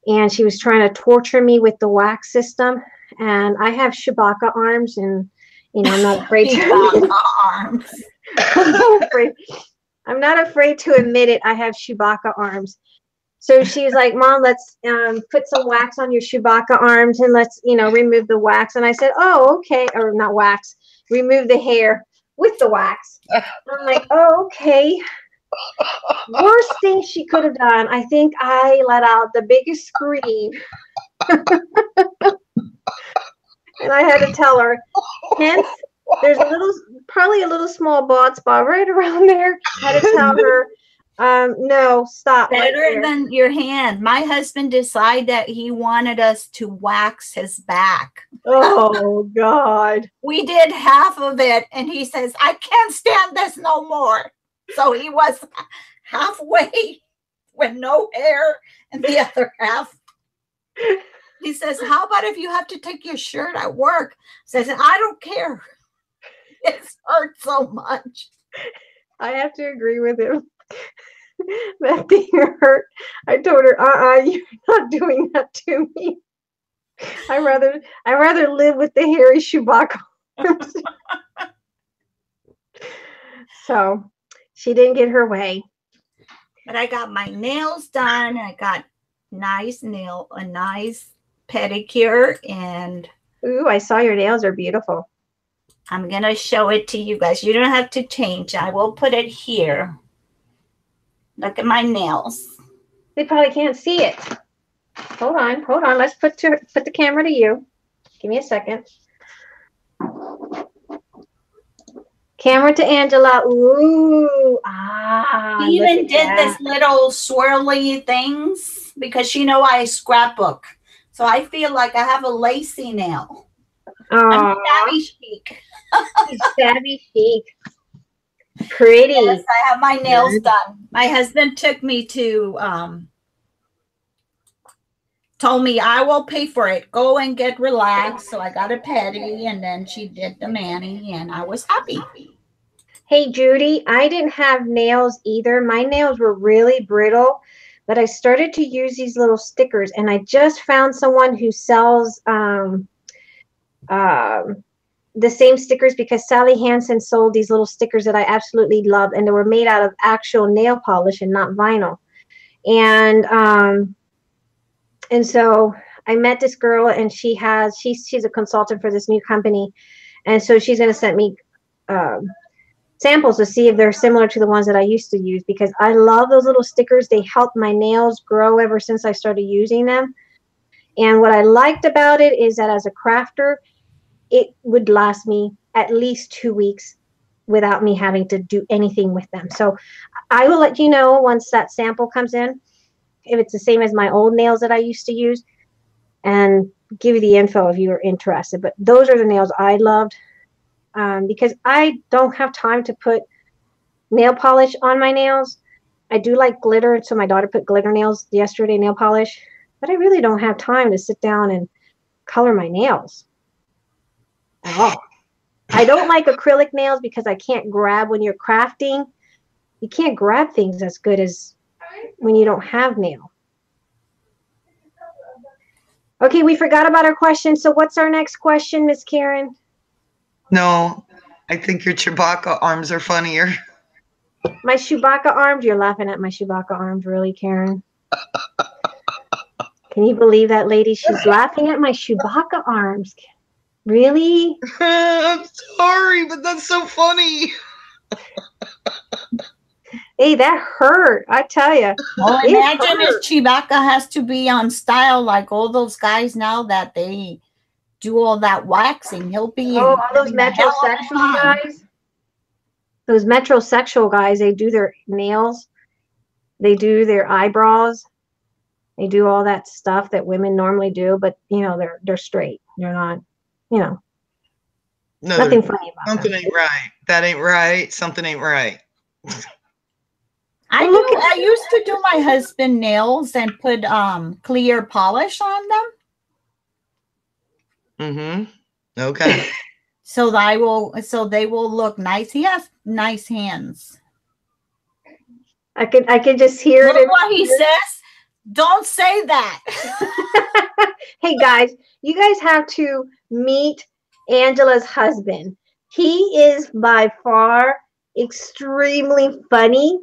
and she was trying to torture me with the wax system. And I have Chewbacca arms and, you know, I'm not afraid to. Arms. I'm not afraid to admit it. I have Chewbacca arms. So she was like, Mom, let's put some wax on your Chewbacca arms and let's, you know, remove the wax. And I said, oh, okay. Or not wax, remove the hair with the wax. I'm like, oh, okay. Worst thing she could have done. I think I let out the biggest scream. And I had to tell her, hence, there's probably a little small bald spot right around there. I had to tell her, no, stop. Better right than your hand. My husband decided that he wanted us to wax his back. Oh, God. We did half of it, and he says, I can't stand this no more. So he was halfway with no hair, and the other half. He says, how about if you have to take your shirt at work? Says, I don't care. It hurts so much. I have to agree with him. That thing hurt. I told her, you're not doing that to me. I rather live with the hairy Chewbacca. So she didn't get her way. But I got my nails done. I got a nice pedicure, and ooh, I saw your nails are beautiful. I'm gonna show it to you guys. You don't have to change. I will put it here. Look at my nails. They probably can't see it. Hold on. Let's put the camera to you. Give me a second. Camera to Angela. Ooh, He even did this little swirly things because I scrapbook. So I feel like I have a lacy nail. I'm Shabby Chic. Shabby Chic. Pretty. Yes, I have my nails done. My husband took me to, told me I will pay for it. Go and get relaxed. So I got a pedi, and then she did the mani, and I was happy. Hey, Judy, I didn't have nails either. My nails were really brittle, but I started to use these little stickers, and I just found someone who sells the same stickers, because Sally Hansen sold these little stickers that I absolutely love, and they were made out of actual nail polish and not vinyl. And so I met this girl, and she's a consultant for this new company, and so she's going to send me samples to see if they're similar to the ones that I used to use, because I love those little stickers. They helped my nails grow ever since I started using them. And what I liked about it is that as a crafter, it would last me at least 2 weeks without me having to do anything with them. So I will let you know once that sample comes in, if it's the same as my old nails that I used to use, and give you the info if you're interested. But those are the nails I loved, because I don't have time to put nail polish on my nails. I do like glitter, so my daughter put glitter nails yesterday, nail polish, but I really don't have time to sit down and color my nails. Oh, I don't like acrylic nails because I can't grab when you're crafting. You can't grab things as good as when you don't have nail. Okay, we forgot about our question. So what's our next question, Miss Karen? No, I think your Chewbacca arms are funnier. My Chewbacca arms? You're laughing at my Chewbacca arms, really, Karen? Can you believe that, lady? She's laughing at my Chewbacca arms. Really? I'm sorry, but that's so funny. Hey, that hurt. I tell you. Well, imagine if Chewbacca has to be on style like all those guys now that they do all that waxing. He'll be all those metrosexual guys. Those metrosexual guys, they do their nails. They do their eyebrows. They do all that stuff that women normally do, but you know, they're straight. They're not, you know, nothing funny about something them. Ain't right. That ain't right. Something ain't right. I used to do my husband nails and put clear polish on them. Mm-hmm. Okay. So they will look nice. He has nice hands. I could just hear Look what he says. Don't say that. Hey guys, you guys have to meet Angela's husband. He is by far extremely funny.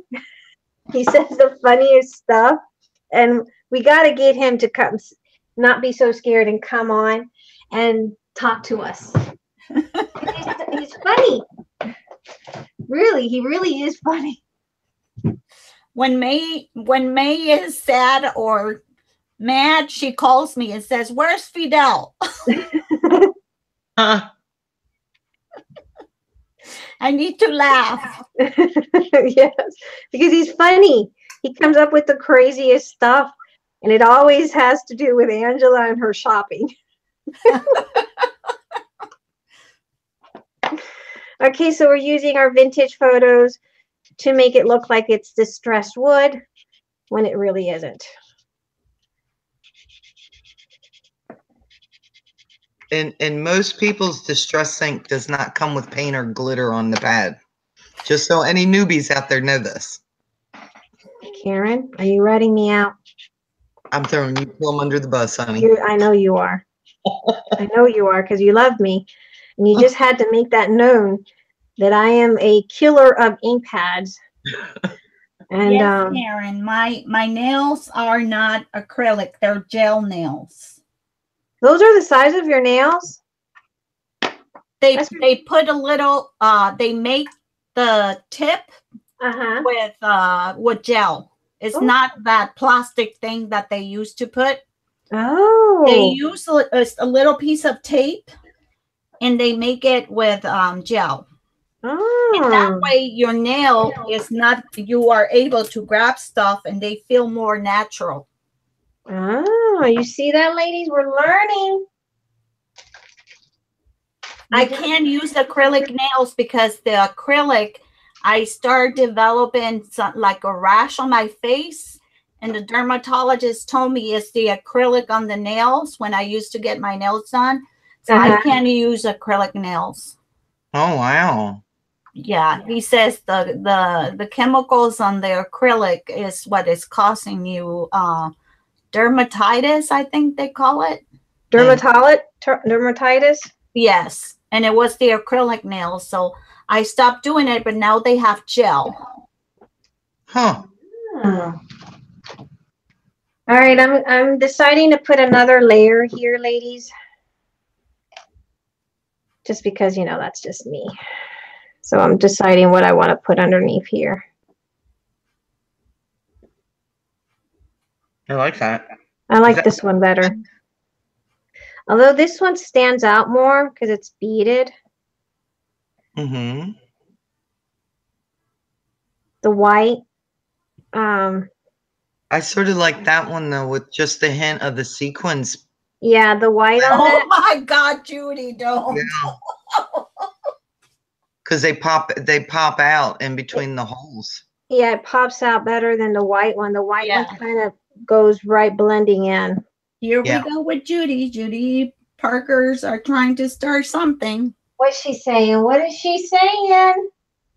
He says the funniest stuff, and we got to get him to come, not be so scared, and come on and talk to us. He's funny. Really, he really is funny. When May is sad or mad, she calls me and says, "Where's Fidel?" I need to laugh. Yes, because he's funny. He comes up with the craziest stuff, and it always has to do with Angela and her shopping. Okay, so we're using our vintage photos to make it look like it's distressed wood when it really isn't. And most people's distress ink does not come with paint or glitter on the pad. Just so any newbies out there know this. Karen, are you ratting me out? I'm throwing you plumb under the bus, honey. I know you are. I know you are, because you love me. And you just had to make that known that I am a killer of ink pads. And yes, Karen, my nails are not acrylic. They're gel nails. Those are the size of your nails? They put a little, they make the tip with gel. It's not that plastic thing that they used to put. Oh. They use a little piece of tape, and they make it with gel. Oh. And that way your nail is not, you are able to grab stuff and they feel more natural. Oh, you see that, ladies? We're learning. I can't use acrylic nails because the acrylic, I start developing like a rash on my face, and the dermatologist told me it's the acrylic on the nails when I used to get my nails done. So I can't use acrylic nails. Oh, wow. Yeah, he says the chemicals on the acrylic is what is causing you dermatitis, I think they call it. Dermatitis? Yes, and it was the acrylic nails, so I stopped doing it, but now they have gel. Huh. Oh. All right, I'm deciding to put another layer here, ladies. Just because, you know, that's just me. So I'm deciding what I want to put underneath here. I like that. I like this one better. Although this one stands out more because it's beaded. Mm-hmm. The white. I sort of like that one though, with just the hint of the sequins. Yeah, the white on that. Oh my God, Judy, don't. Yeah. Because they pop out in between the holes. Yeah, it pops out better than the white one. The white Yeah. one kind of goes right blending in. Here we go with Judy. Judy Parkers are trying to start something. What's she saying? What is she saying?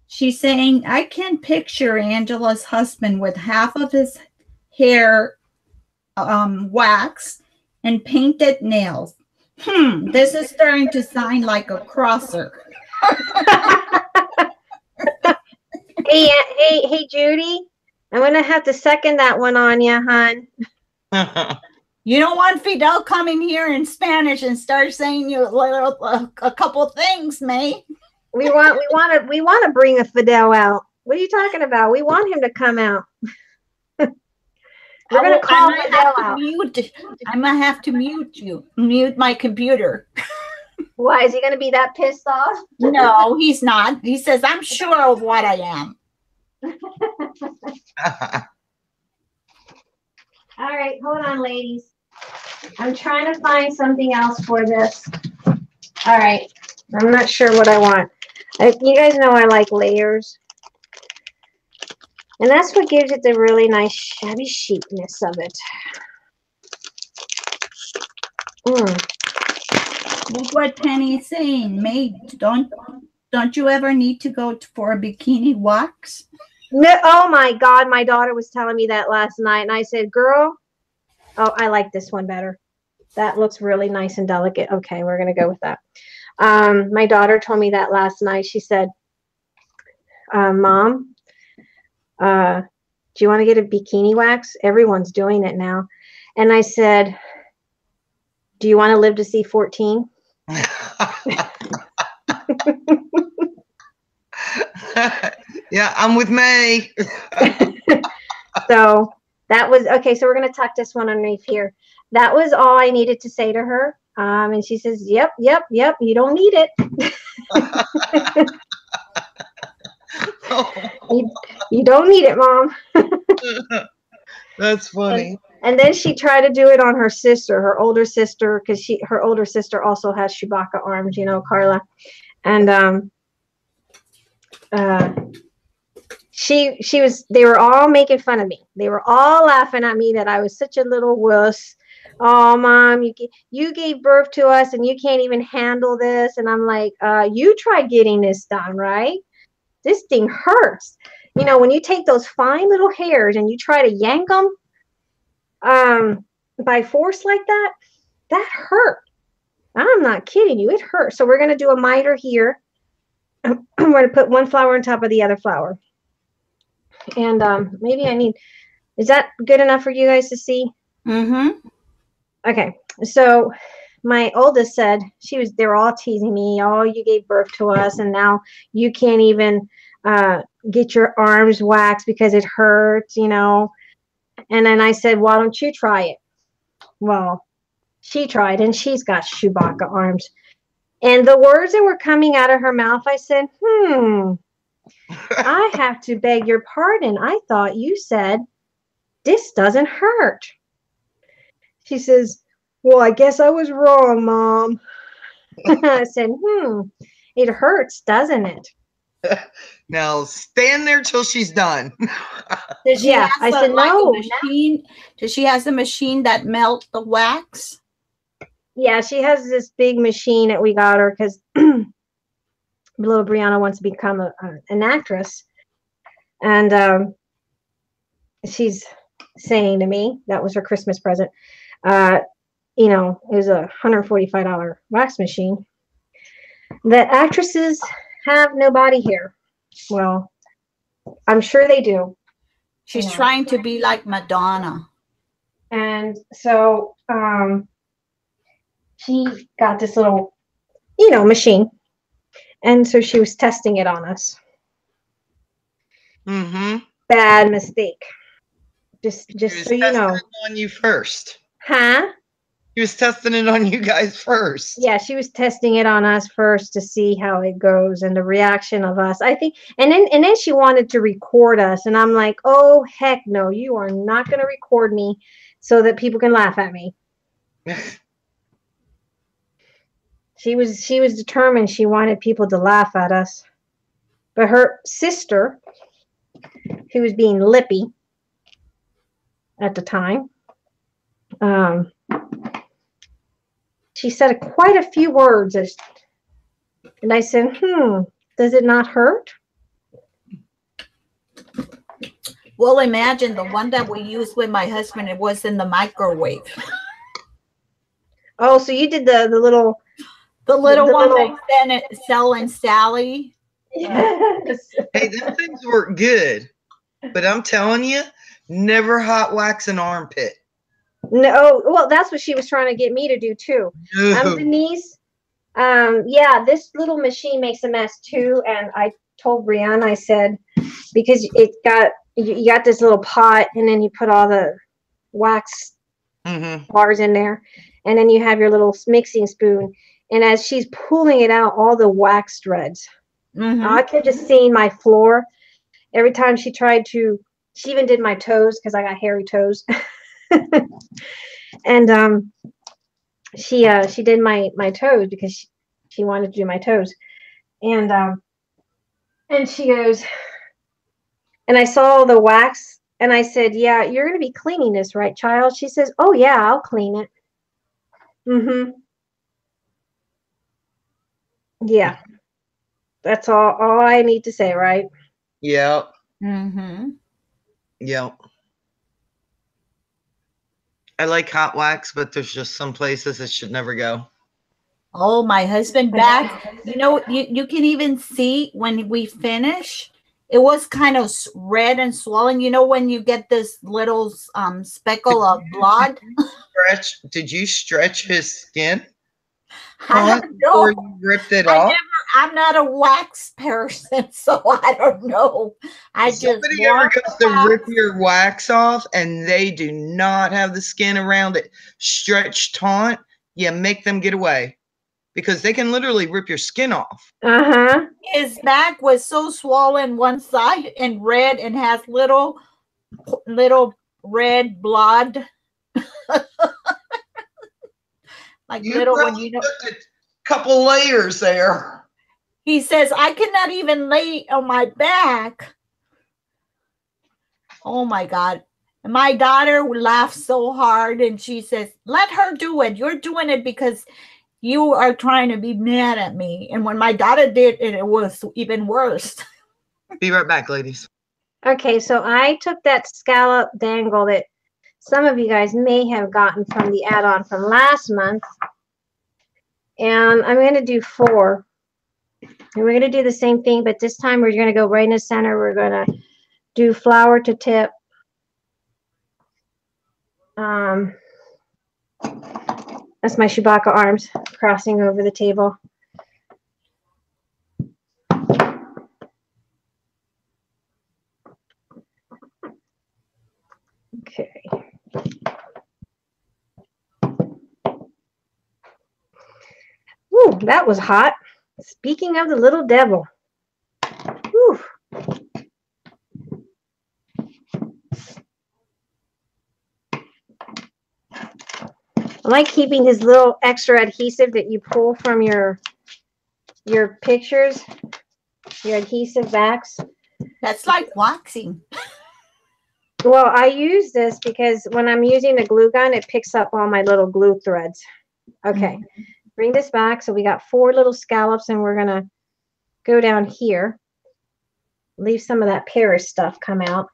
She's saying, I can picture Angela's husband with half of his hair wax and painted nails. This is starting to sound like a crosser. Hey, Judy. I'm going to have to second that one on you, hon. You don't want Fidel coming here in Spanish and start saying you a couple things, May. We want to bring a Fidel out. What are you talking about? We want him to come out. We're going to call Fidel out. I might have to mute my computer. Why, is he going to be that pissed off? No, he's not. He says, I'm sure of what I am. All right, hold on, ladies. I'm trying to find something else for this. All right, I'm not sure what I want. You guys know I like layers. And that's what gives it the really nice shabby chicness of it. Look what Penny's saying. May, don't you ever need to go for a bikini wax? No, oh my God, my daughter was telling me that last night, and I said, girl, oh, I like this one better. That looks really nice and delicate. Okay, we're going to go with that. My daughter told me that last night. She said, Mom, do you want to get a bikini wax? Everyone's doing it now. And I said, do you want to live to see 14? Yeah, I'm with May. So that was okay. So we're going to tuck this one underneath here. That was all I needed to say to her. And she says, yep. You don't need it. You don't need it, Mom. That's funny. And then she tried to do it on her sister, her older sister, because her older sister also has Chewbacca arms, you know, Carla. And they were all making fun of me. They were all laughing at me that I was such a little wuss. Oh, Mom, you gave birth to us and you can't even handle this. And I'm like, you tried getting this done, right? This thing hurts. You know, when you take those fine little hairs and you try to yank them by force like that, that hurt. I'm not kidding you. It hurts. So we're going to do a miter here. We're going to put one flower on top of the other flower. And maybe is that good enough for you guys to see? Mm-hmm. Okay. So my oldest said, they were all teasing me. Oh, you gave birth to us and now you can't even get your arms waxed because it hurts, you know. And then I said, why don't you try it? Well, she tried and she's got Chewbacca arms. And the words that were coming out of her mouth, I said, I have to beg your pardon. I thought you said this doesn't hurt. She says, well, I guess I was wrong, Mom. I said, it hurts, doesn't it? Now stand there till she's done. Does she have machine? Does she has the machine that melts the wax? Yeah, she has this big machine that we got her because little Brianna wants to become an actress. And she's saying to me, that was her Christmas present, you know, it was a $145 wax machine, that actresses have no body hair. Well, I'm sure they do. She's trying to be like Madonna. And so she got this little, you know, machine. And so she was testing it on us. Mm-hmm. Bad mistake. Just so you know. It on you first. Huh? She was testing it on you guys first. Yeah, she was testing it on us first to see how it goes and the reaction of us. I think, and then she wanted to record us, and I'm like, oh heck no, you are not going to record me so that people can laugh at me. She was determined. She wanted people to laugh at us. But her sister, who was being lippy at the time, she said quite a few words, and I said, does it not hurt? Well, imagine the one that we used with my husband, it was in the microwave. Oh, so you did the little... The little one that Sell and Sally. Yes. Hey, them things work good. But I'm telling you, never hot wax an armpit. No, well, that's what she was trying to get me to do too. No. Denise, yeah, this little machine makes a mess too. And I told Brianna, I said, because you got this little pot, and then you put all the wax bars in there, and then you have your little mixing spoon. And as she's pulling it out, all the wax threads. I kept just seeing my floor. Every time she tried to, she even did my toes because I got hairy toes. And she did my toes because she wanted to do my toes. And she goes, and I saw the wax, and I said, yeah, you're going to be cleaning this, right, child? She says, oh, yeah, I'll clean it. Yeah. That's all I need to say, right? Yep. Mm-hmm. Yep. I like hot wax, but there's just some places it should never go. Oh, my husband back. You know, you can even see when we finish, it was kind of red and swollen. You know, when you get this little speckle of blood. Did you stretch his skin? I don't know. Or you ripped it off? I'm not a wax person, so I don't know. Somebody ever goes to rip your wax off and they do not have the skin around it stretched taut, you make them get away because they can literally rip your skin off. His back was so swollen one side and red and has little red blood. Like you little when you know a couple layers there. He says, I cannot even lay on my back. Oh my God. And my daughter laughed so hard and she says, let her do it. You're doing it because you are trying to be mad at me. And when my daughter did it, it was even worse. Be right back, ladies. Okay, so I took that scallop dangle that some of you guys may have gotten from the add-on from last month. And I'm going to do 4. And we're going to do the same thing, but this time we're going to go right in the center. We're going to do flower to tip. That's my Chewbacca arms crossing over the table. Okay. Ooh, that was hot. Speaking of the little devil. Whew. I like keeping his little extra adhesive that you pull from your pictures, your adhesive backs. That's like waxing. Well, I use this because when I'm using the glue gun, it picks up all my little glue threads. Okay. Bring this back. So we got 4 little scallops, and we're going to go down here. Leave some of that Paris stuff come out.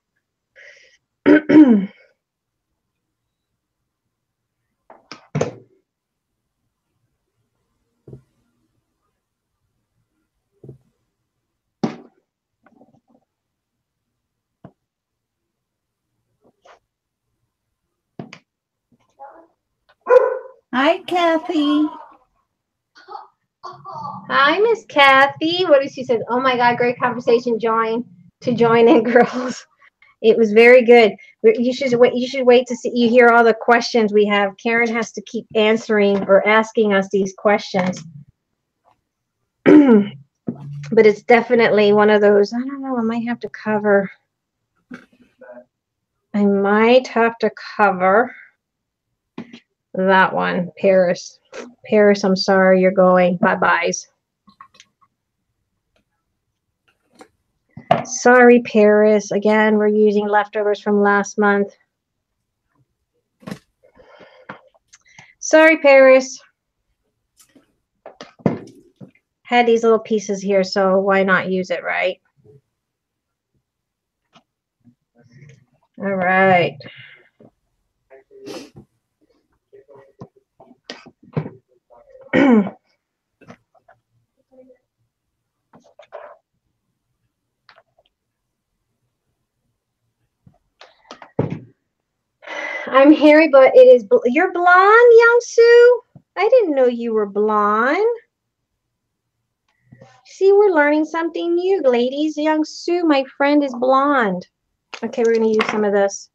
Hi, Kathy. Hi, Miss Kathy. What did she say? Oh my God, great conversation. Join in, girls. It was very good. You should wait. You should wait to see. You hear all the questions we have. Karen has to keep answering or asking us these questions. But it's definitely one of those. I don't know. I might have to cover. I might have to cover that one. Paris. Paris, I'm sorry you're going. Bye-byes. Sorry, Paris. Again, we're using leftovers from last month. Sorry, Paris. Had these little pieces here, so why not use it, right? All right. I'm hairy, but it is. You're blonde, Young Sue? I didn't know you were blonde. See, we're learning something new, ladies. Young Sue, my friend, is blonde. Okay, we're going to use some of this.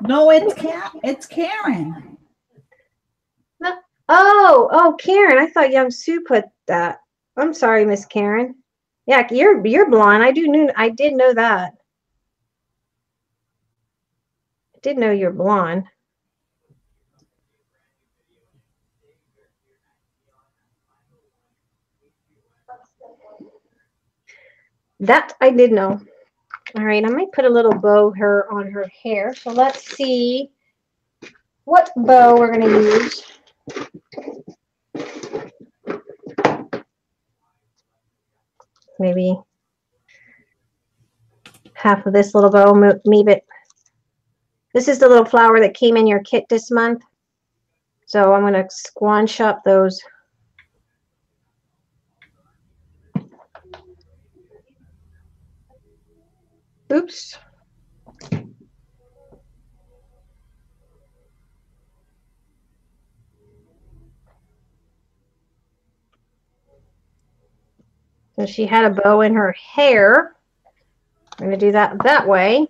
No, it's Karen. No. Oh, Karen. I thought Young Sue put that. I'm sorry, Miss Karen. Yeah, you're blonde. I did know that. I did know you're blonde. That I did know. All right, I might put a little bow on her hair. So let's see what bow we're going to use. Maybe half of this little bow, maybe. This is the little flower that came in your kit this month. So I'm going to squanch up those. Oops. So she had a bow in her hair. I'm going to do that way.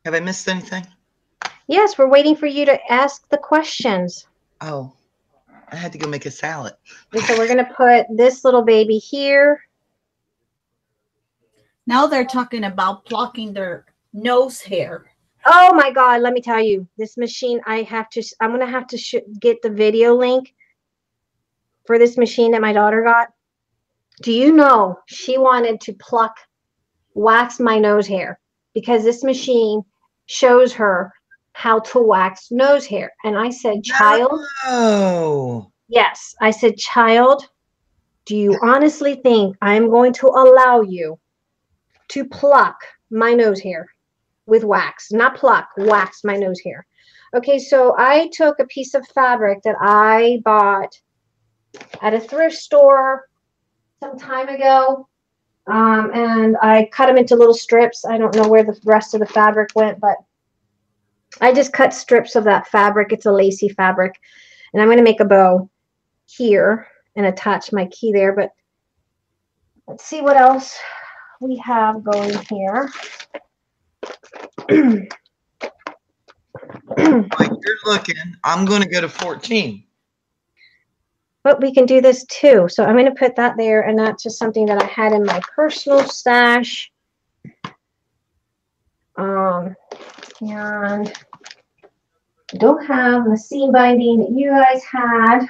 Have I missed anything? Yes, we're waiting for you to ask the questions. Oh, I had to go make a salad. So we're going to put this little baby here. Now they're talking about plucking their nose hair. Oh my God, let me tell you, this machine, I'm going to have to get the video link for this machine that my daughter got. Do you know she wanted to wax my nose hair because this machine shows her how to wax nose hair. And I said, child. Oh. Yes. I said, child, do you honestly think I'm going to allow you to pluck my nose hair with wax? Not pluck, wax my nose hair. Okay, so I took a piece of fabric that I bought at a thrift store some time ago, and I cut them into little strips. I don't know where the rest of the fabric went, but I just cut strips of that fabric. It's a lacy fabric, and I'm going to make a bow here and attach my key there, but let's see what else we have going here. While you're looking, I'm going to go to 14. But we can do this too. So I'm going to put that there, and that's just something that I had in my personal stash. And I don't have the seam binding that you guys had.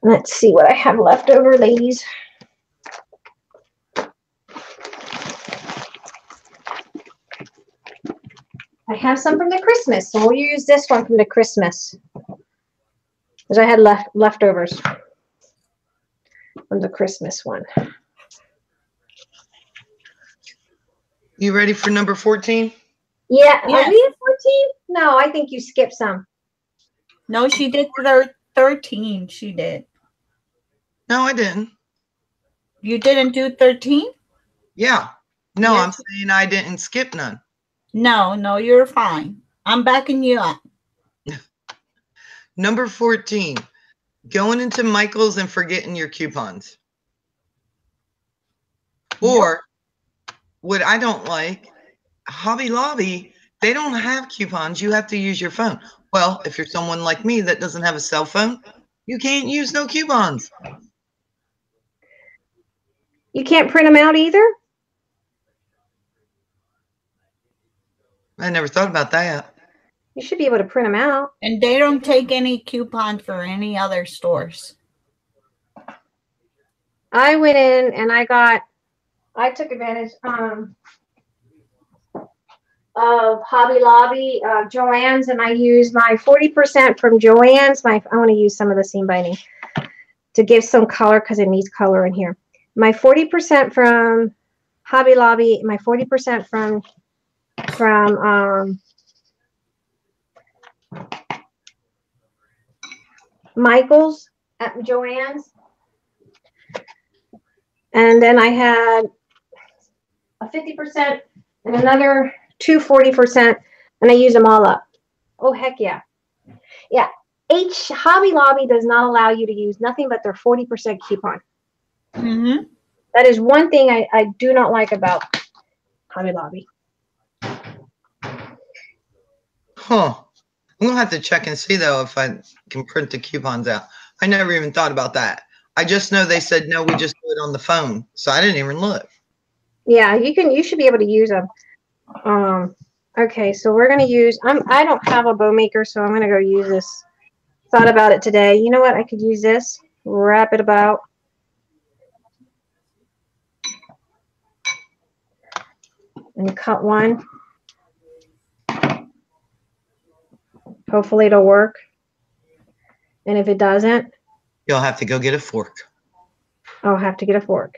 Let's see what I have left over, ladies. I have some from the Christmas, so we'll use this one from the Christmas. Because I had leftovers from the Christmas one. You ready for number 14? Yeah, Yes. are we at 14? No, I think you skipped some. No, she did 13. She did. No, I didn't. You didn't do 13? Yeah. No, Yes. I'm saying I didn't skip none. No, you're fine. I'm backing you up. Number 14, going into Michael's and forgetting your coupons. Or what I don't like, Hobby Lobby, they don't have coupons. You have to use your phone. Well, if you're someone like me that doesn't have a cell phone, you can't use no coupons. You can't print them out either? I never thought about that. You should be able to print them out. And they don't take any coupons for any other stores. I went in and I took advantage of Hobby Lobby, Joann's, and I used my 40% from Joann's. I want to use some of the seam binding to give some color because it needs color in here. My 40% from Hobby Lobby, my 40% from Michael's at Joann's. And then I had a 50% and another 40%, and I use them all up. Oh, heck yeah. Yeah. Hobby Lobby does not allow you to use nothing but their 40% coupon. Mm-hmm. That is one thing I do not like about Hobby Lobby. Huh. I'm going to have to check and see, though, if I can print the coupons out. I never even thought about that. I just know they said, no, we just do it on the phone. So I didn't even look. Yeah, you should be able to use them. Okay, so we're going to use, I don't have a bow maker, so I'm going to go use this. Thought about it today. You know what? I could use this, wrap it about. And cut one. Hopefully it'll work. And if it doesn't, you'll have to go get a fork. I'll have to get a fork.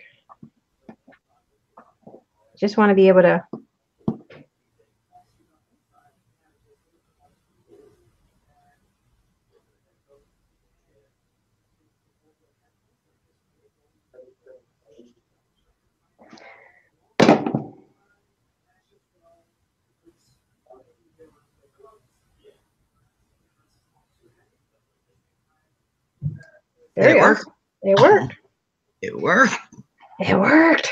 Just want to be able to. There you go. It worked. It worked. It worked.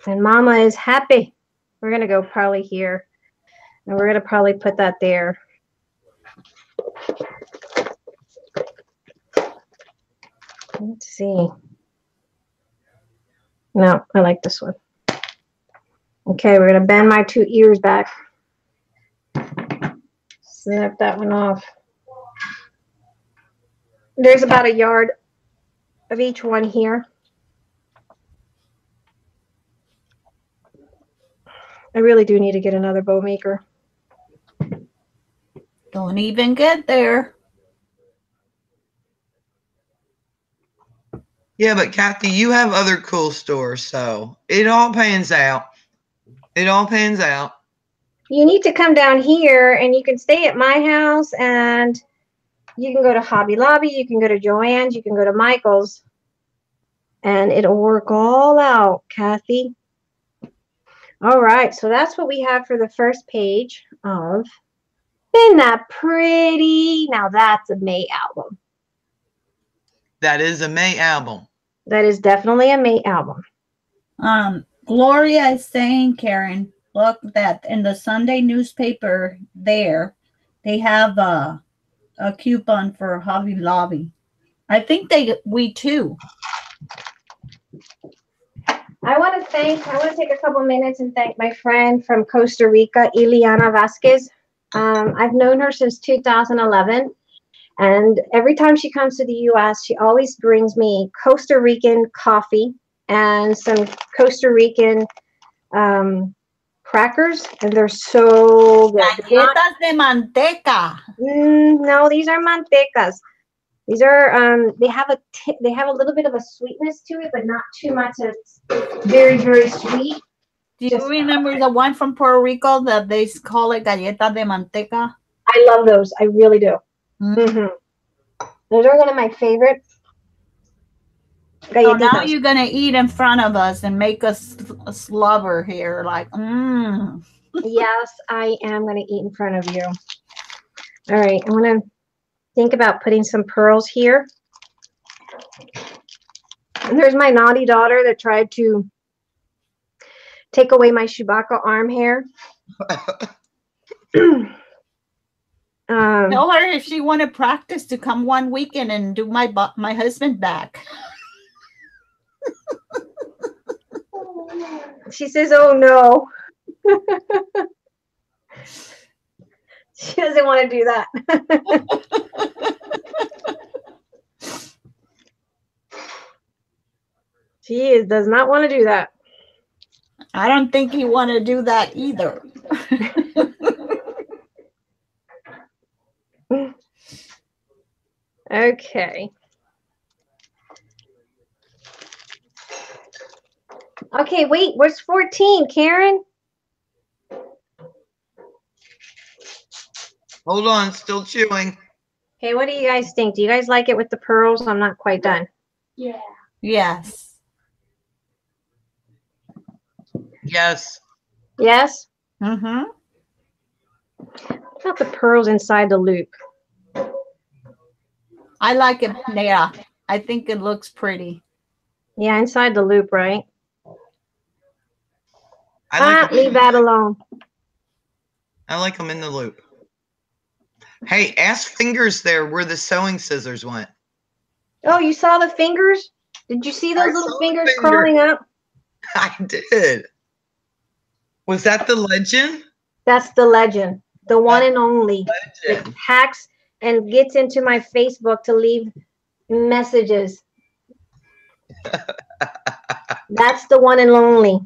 And Mama is happy. We're going to go probably here. And we're going to probably put that there. Let's see. No, I like this one. Okay, we're going to bend my 2 ears back. Snip that one off. There's about a yard of each one here. I really do need to get another bow maker. Don't even get there. Yeah, but Kathy, you have other cool stores, so it all pans out. It all pans out. You need to come down here, and you can stay at my house, and you can go to Hobby Lobby, you can go to Joann's, you can go to Michael's, and it'll work all out, Kathy. All right, so that's what we have for the first page of Isn't That Pretty? Now that's a May album. That is a May album. That is definitely a May album. Gloria is saying, Karen, look, that in the Sunday newspaper there, they have a coupon for Hobby Lobby. I think we too. I want to take a couple minutes and thank my friend from Costa Rica, Ileana Vasquez. I've known her since 2011. And every time she comes to the U.S., she always brings me Costa Rican coffee and some Costa Rican crackers, and they're so good. Galletas de manteca. No, these are mantecas. These are they have a little bit of a sweetness to it, but not too much. It's very, very sweet. Do you remember the one from Puerto Rico that they call it galleta de manteca? I love those. I really do. Mm-hmm. Those are one of my favorite. So now you're gonna eat in front of us and make us a slobber here, like, Yes, I am gonna eat in front of you. All right, I'm gonna think about putting some pearls here. And there's my naughty daughter that tried to take away my Chewbacca arm hair. Tell her if she want to practice to come one weekend and do my husband back. She says, "Oh no." She doesn't want to do that. She does not want to do that. I don't think he want to do that either. Okay. Okay, wait, where's 14, Karen? Hold on, still chewing. Okay, what do you guys think? Do you guys like it with the pearls? I'm not quite done. Yeah. Yes. Yes. Yes? Mm-hmm. What about the pearls inside the loop? I like it. Yeah, I think it looks pretty. Yeah, inside the loop, right? Leave that alone. I like them in the loop. Hey, ask Fingers there where the sewing scissors went. Oh, you saw the fingers? Did you see those little fingers crawling up? I did. Was that the legend? That's the legend. The one and only. That hacks and gets into my Facebook to leave messages. That's the one and only.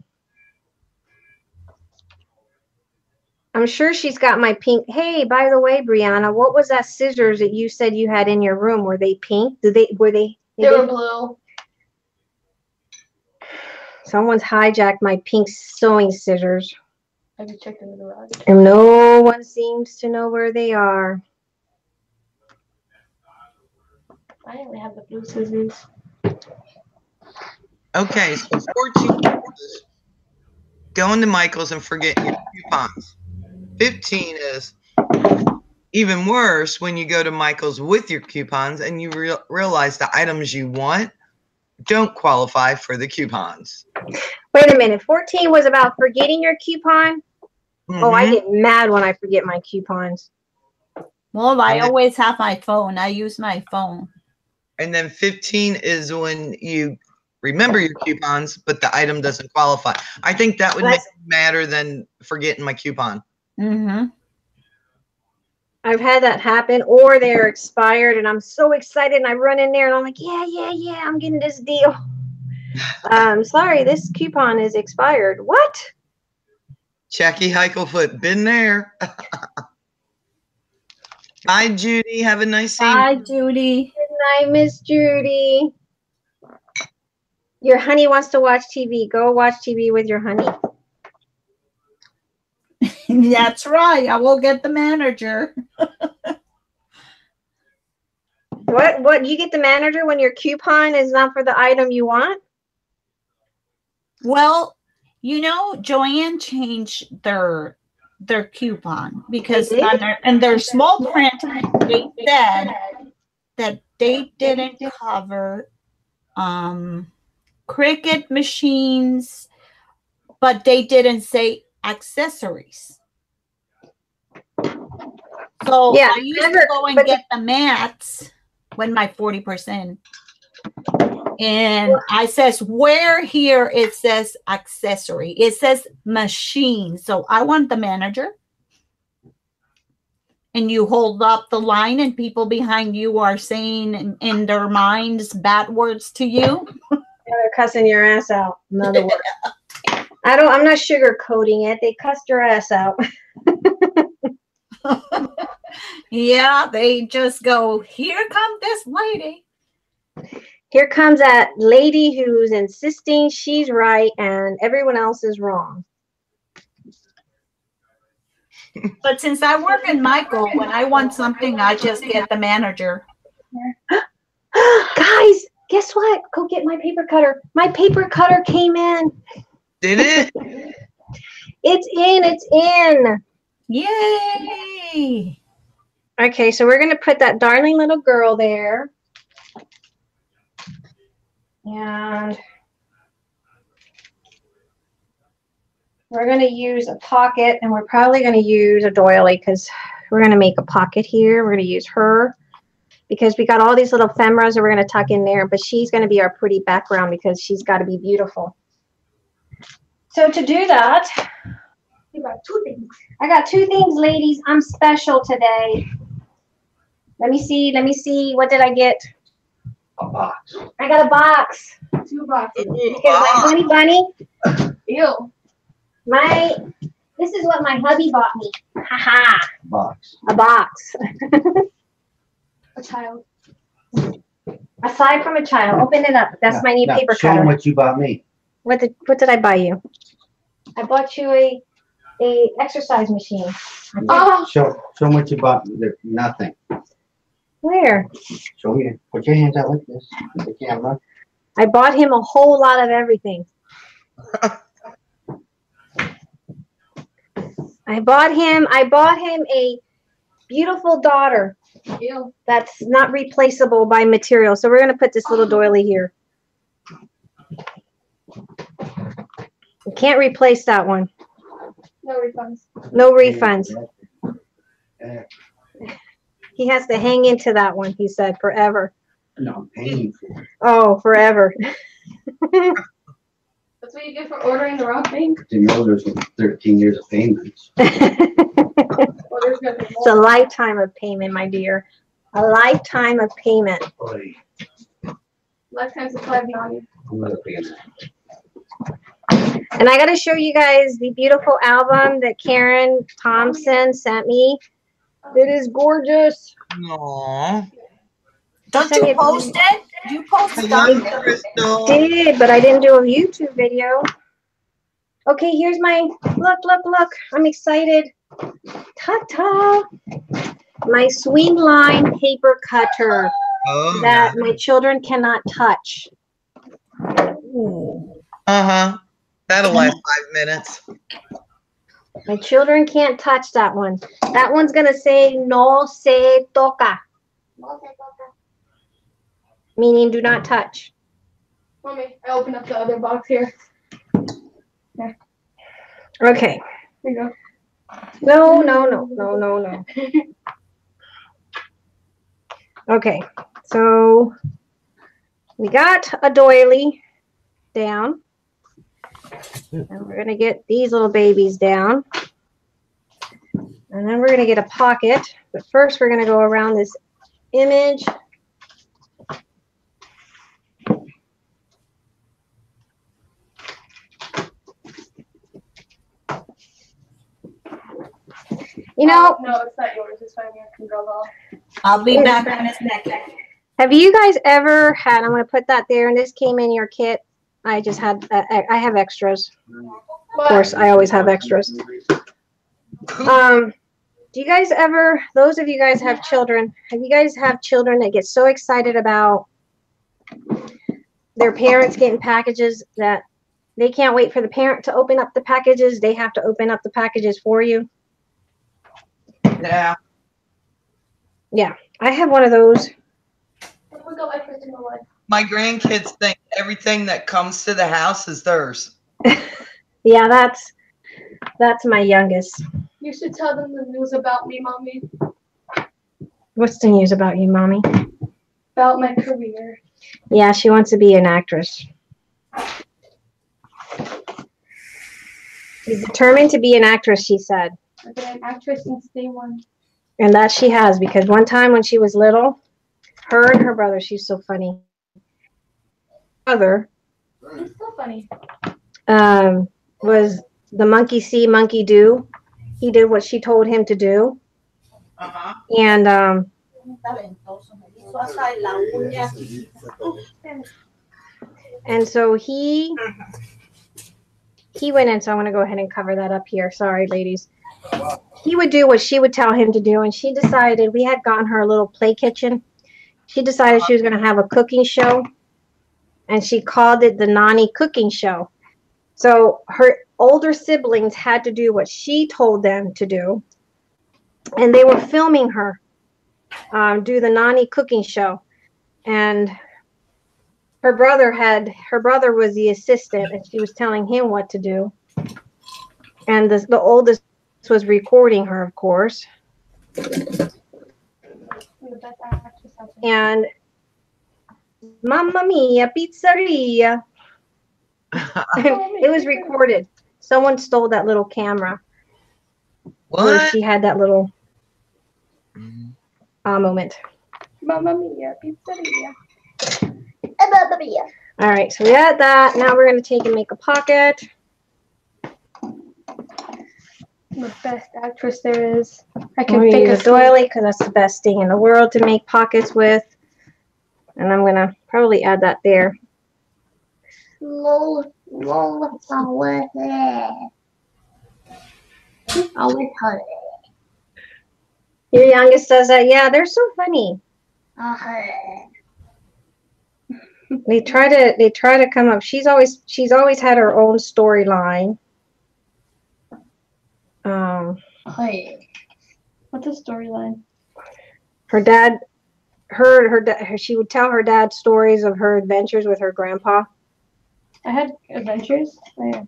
I'm sure she's got my pink. Hey, by the way, Brianna, what was that scissors that you said you had in your room? Were they pink? They were blue. Someone's hijacked my pink sewing scissors. Have you checked in the garage? And no one seems to know where they are. I only have the blue scissors. Okay, so 14 is going to Michael's and forgetting your coupons. 15 is even worse when you go to Michael's with your coupons and you realize the items you want don't qualify for the coupons. Wait a minute. 14 was about forgetting your coupon? Mm-hmm. Oh, I get mad when I forget my coupons. Well, I always have my phone. I use my phone. And then 15 is when you remember your coupons, but the item doesn't qualify. I think that would make it madder than forgetting my coupon. Mm-hmm. I've had that happen, or they're expired, and I'm so excited, and I run in there, and I'm like, yeah, I'm getting this deal. Sorry, this coupon is expired. What? Jackie Heichelfoot, been there. Bye, Judy. Have a nice evening. Bye, Judy. Good night, Miss Judy. Your honey wants to watch TV. Go watch TV with your honey. That's right. I will get the manager. What? You get the manager when your coupon is not for the item you want? Well, you know, Joanne changed their coupon because in their small print they said that they didn't cover Cricut machines, but they didn't say accessories. So yeah, I used to go and get the mats when my 40%. And I says, where here it says accessory. It says machine. So I want the manager. And you hold up the line and people behind you are saying in their minds bad words to you. They're cussing your ass out, in other words. I'm not sugarcoating it. They cussed her ass out. Yeah, they just go, here comes this lady. Here comes that lady who's insisting she's right and everyone else is wrong. But since I work in Michael, when I want something, I just get the manager. Guys, guess what? Go get my paper cutter. My paper cutter came in. Did it? It's in. It's in. Yay! Okay, so we're going to put that darling little girl there. And we're going to use a pocket, and we're probably going to use a doily because we're going to make a pocket here. We're going to use her because we got all these little ephemeras that we're going to tuck in there, but she's going to be our pretty background because she's got to be beautiful. So to do that, I got two things. I got two things, ladies. I'm special today. Let me see. Let me see. What did I get? A box. I got a box. 2 boxes. Because my honey bunny. Ew. This is what my hubby bought me. Haha. Box. A box. A child. Aside from a child, open it up. That's my new paper Show them cutter. what you bought me. What did I buy you? I bought you a exercise machine. Oh. Show them what you bought me. There's nothing. Where? Show me. Put your hands out like this. The camera. I bought him a whole lot of everything. I bought him a beautiful daughter. Ew. That's not replaceable by material. So we're going to put this little doily here. We can't replace that one. No refunds. No refunds. He has to hang into that one, he said, forever. No, I'm paying for it. Oh, forever. That's what you get for ordering the wrong thing. You know there's 13 years of payments. Well, there's gonna be It's a more. lifetime of payment, my dear. A lifetime of payment. Boy, Lifetime supply of money. I'm not paying that. And I got to show you guys the beautiful album that Karen Thompson sent me. It is gorgeous. Aww. Don't you post it? You post I it. love Crystal. Did, but I didn't do a YouTube video. Okay, here's my, look. I'm excited. Ta-ta. My swing line paper cutter Oh, that my children cannot touch. uh-huh. That'll last 5 minutes. My children can't touch that one. That one's going to say no se toca, meaning do not touch. Mommy, I opened up the other box here. Okay. Here you go. No. Okay, so we got a doily down. And we're going to get these little babies down. And then we're going to get a pocket. But first, we're going to go around this image. You know, No, it's not yours. It's fine. I can draw it off. I'll be back in a second. have you guys ever had, I'm going to put that there, and this came in your kit. I just had, I have extras. Of course, I always have extras. Do you guys ever, those of you guys have children, have you guys have children that get so excited about their parents getting packages that they can't wait for the parent to open up the packages? They have to open up the packages for you. Yeah. Yeah, I have one of those. We got my first in my life. My grandkids think everything that comes to the house is theirs. Yeah, that's my youngest. You should tell them the news about me, Mommy. What's the news about you, Mommy? About my career. Yeah, she wants to be an actress. She's determined to be an actress, she said. I've been an actress since day one. And that she has, because one time when she was little, her and her brother, she's so funny. Brother, It's so funny. was the monkey see, monkey do. He did what she told him to do. And so he went in. So I'm going to go ahead and cover that up here. Sorry, ladies. He would do what she would tell him to do. And she decided, we had gotten her a little play kitchen. She decided she was going to have a cooking show. And she called it the Nani Cooking Show. So her older siblings had to do what she told them to do. And they were filming her do the Nani Cooking Show. And her brother was the assistant, and she was telling him what to do. And the oldest was recording her, of course. And Mamma Mia Pizzeria. It was recorded. Someone stole that little camera. What? Where she had that little moment. Mamma Mia Pizzeria. All right, so we had that. Now we're going to take and make a pocket. The best actress there is. I can I'm pick use a a doily because that's the best thing in the world to make pockets with. And I'm going to probably add that there. Your youngest does that. Yeah, they're so funny. They try to come up. She's always had her own storyline. What's a storyline? Her dad, she would tell her dad stories of her adventures with her grandpa. I had adventures. Oh, yeah.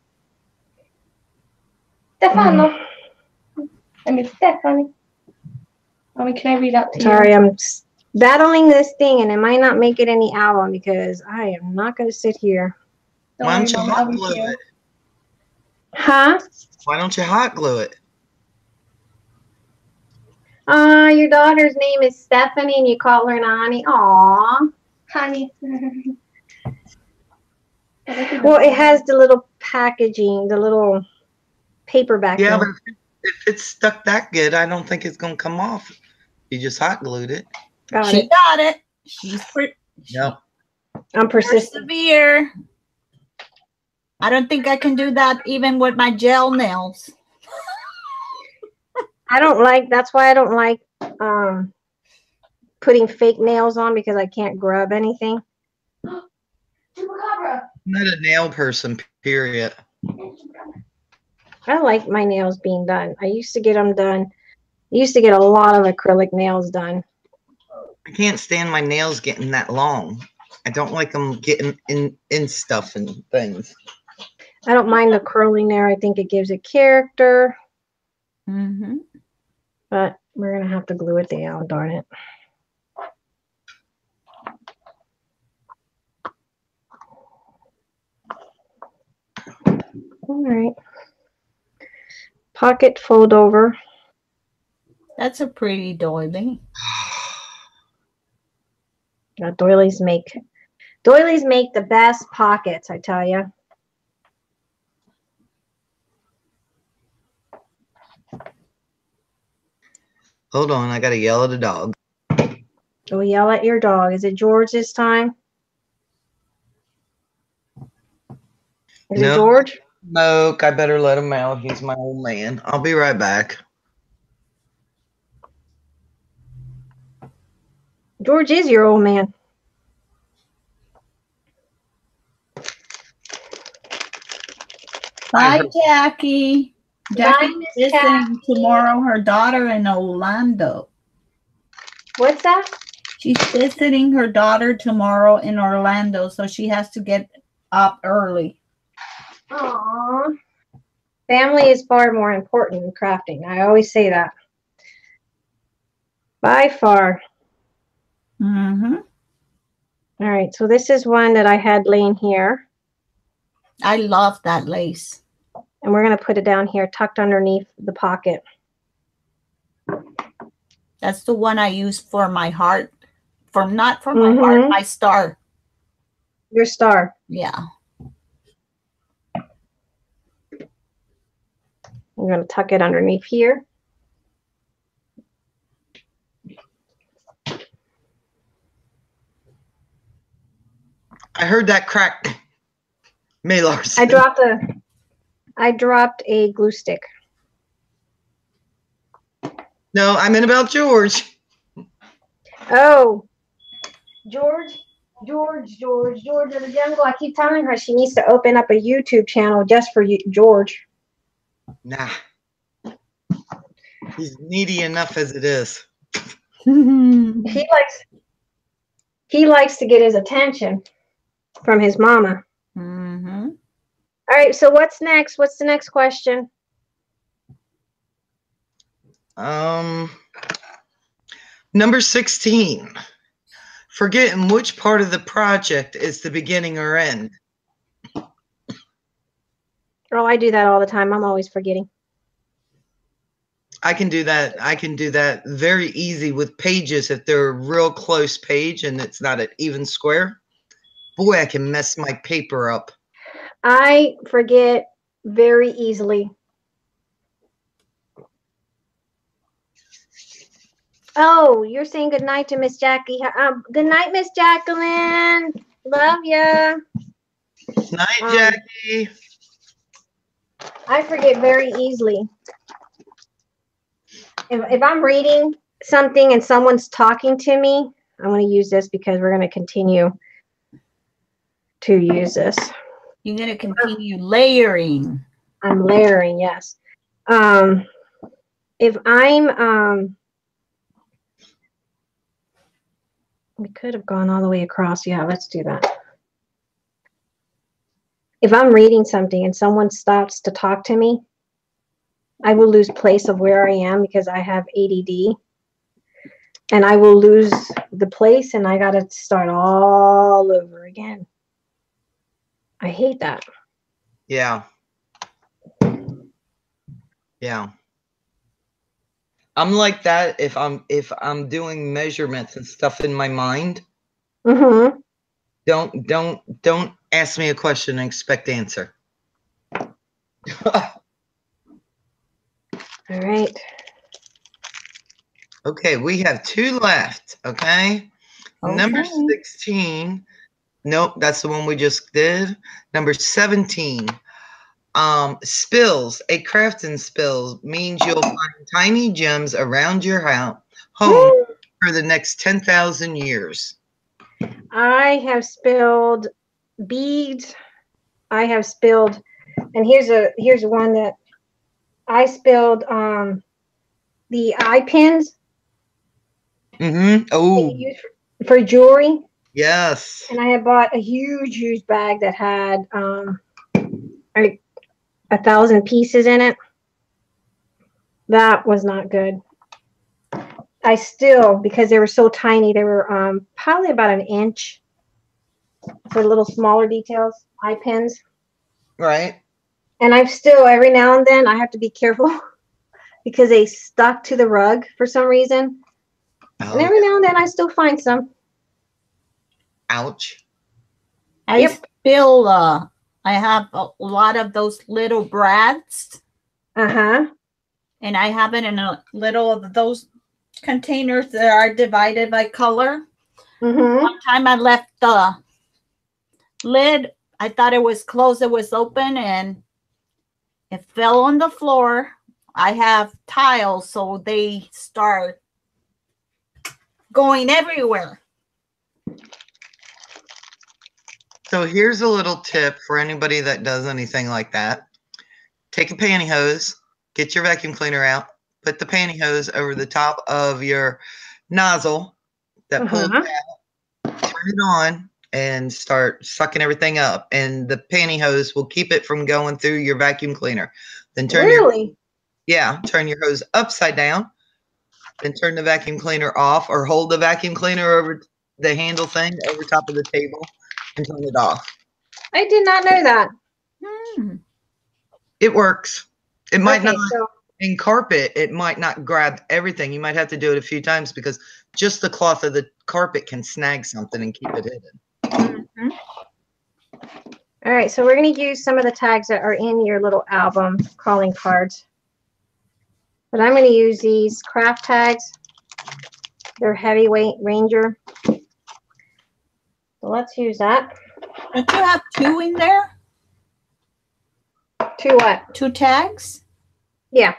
Stefano. I mean Stephanie. Mommy, can I read out to you? Sorry, I'm battling this thing, and it might not make it in the album because I am not going to sit here. Why don't you hot glue it? Huh? Why don't you hot glue it? Your daughter's name is Stephanie, and you call her Nani. Aw. Honey. Well, it has the little packaging, the little paperback. Yeah, but if it's stuck that good, I don't think it's going to come off. You just hot glued it. Got it. She's Yep. I'm persistent. Persevere. I don't think I can do that even with my gel nails. That's why I don't like putting fake nails on because I can't grab anything. I'm not a nail person, period. I like my nails being done. I used to get them done. I used to get a lot of acrylic nails done. I can't stand my nails getting that long. I don't like them getting in stuff and things. I don't mind the curling there. I think it gives it character. Mm-hmm. But we're going to have to glue it down, darn it. All right. Pocket fold over. That's a pretty doily. Doilies make the best pockets, I tell you. Hold on, I gotta yell at a dog. Oh, yell at your dog. Is it George this time? Is it George? Smoke, I better let him out. He's my old man. I'll be right back. George is your old man. Bye, Jackie. Jackie's visiting tomorrow her daughter in Orlando. What's that? She's visiting her daughter tomorrow in Orlando, so she has to get up early. Aww. Family is far more important in crafting. I always say that. By far. Mm-hmm. All right, so this is one that I had laying here. I love that lace. And we're going to put it down here, tucked underneath the pocket. That's the one I use for my heart. Not for my heart, my star. Your star. Yeah. I'm going to tuck it underneath here. I heard that crack. May Larson. I dropped a glue stick. No, I meant about George. Oh, George of the Jungle. I keep telling her she needs to open up a YouTube channel just for you, George. Nah. He's needy enough as it is. He likes to get his attention from his mama. Mm-hmm. All right, so what's next? What's the next question? Number 16. Forgetting which part of the project is the beginning or end. Oh, I do that all the time. I'm always forgetting. I can do that. I can do that very easy with pages if they're a real close page and it's not an even square. Boy, I can mess my paper up. I forget very easily. Oh, you're saying good night to Miss Jackie. Good night, Miss Jacqueline. Love ya. Night, Jackie. I forget very easily. If I'm reading something and someone's talking to me, I'm going to use this because we're going to continue to use this. You're going to continue layering. I'm layering, yes. If I'm, we could have gone all the way across. Yeah, let's do that. If I'm reading something and someone stops to talk to me, I will lose place of where I am because I have ADD. And I will lose the place and I got to start all over again. I hate that. Yeah. Yeah. I'm like that if I'm doing measurements and stuff in my mind. Mm-hmm. Don't ask me a question and expect answer. All right. Okay, we have 2 left. Okay. Number 16. Nope, that's the one we just did. Number 17. Spills. A crafting spill means you'll find tiny gems around your home for the next 10,000 years. I have spilled beads. I have spilled, and here's one that I spilled the eye pins. Mm-hmm. Oh, for jewelry. Yes. And I had bought a huge bag that had 1,000 pieces in it. That was not good. I still, because they were so tiny, they were probably about an inch for little smaller details, eye pins. Right. And I've still, every now and then, I have to be careful because they stuck to the rug for some reason. Oh, and every now and then, I still find some. Ouch. I spill, I have a lot of those little brads. Uh-huh. And I have it in a little of those containers that are divided by color. Mm-hmm. One time I left the lid. I thought it was closed. It was open and it fell on the floor. I have tiles, so they start going everywhere. So here's a little tip for anybody that does anything like that. Take a pantyhose, get your vacuum cleaner out, put the pantyhose over the top of your nozzle that pulls out, turn it on, and start sucking everything up. And the pantyhose will keep it from going through your vacuum cleaner. Then turn turn your hose upside down. Then turn the vacuum cleaner off, or hold the vacuum cleaner over the handle thing over top of the table and turn it off. I did not know that. It works. It might not, in carpet, it might not grab everything. You might have to do it a few times because just the cloth of the carpet can snag something and keep it hidden. All right, so we're going to use some of the tags that are in your little album calling cards. But I'm going to use these craft tags. They're heavyweight Ranger. So let's use that. Don't you have 2 in there? 2 what? 2 tags? Yeah.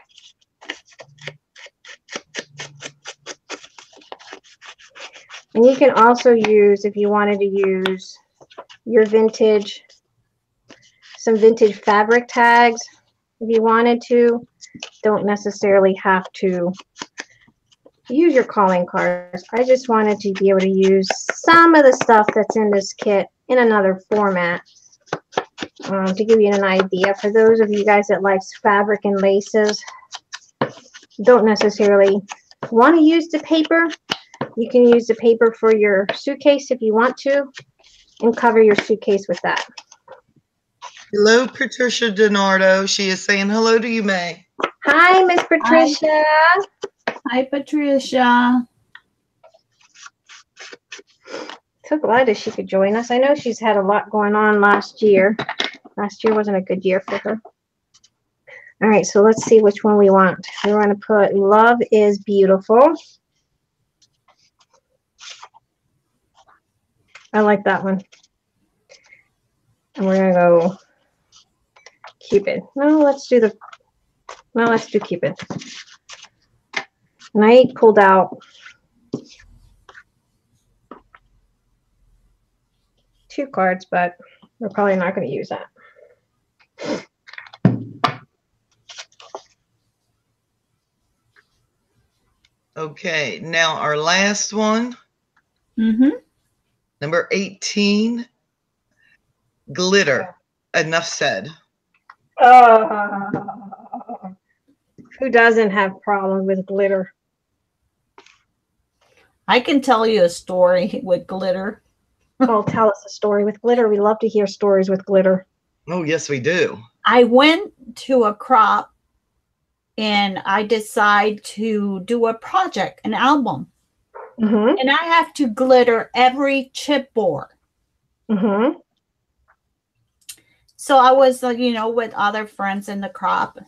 And you can also use, if you wanted to use your vintage, some vintage fabric tags, if you wanted to. Don't necessarily have to use your calling cards. I just wanted to be able to use some of the stuff that's in this kit in another format to give you an idea. For those of you guys that like fabric and laces, don't necessarily want to use the paper. You can use the paper for your suitcase if you want to, and cover your suitcase with that. Hello, Patricia DiNardo. She is saying hello to you, May. Hi, Miss Patricia. Hi, Patricia. So glad that she could join us. I know she's had a lot going on last year. Last year wasn't a good year for her. All right, so let's see which one we want. We want to put Love is Beautiful. I like that one. And we're going to go Cupid. No, let's do Cupid. And I pulled out 2 cards, but we're probably not going to use that. Okay, now our last one. Mm-hmm. Number 18, glitter. Enough said. Who doesn't have problems with glitter? I can tell you a story with glitter. Oh, tell us a story with glitter. We love to hear stories with glitter. Oh, yes, we do. I went to a crop and I decide to do a project, an album. Mm-hmm. And I have to glitter every chipboard. Mm-hmm. So I was, with other friends in the crop.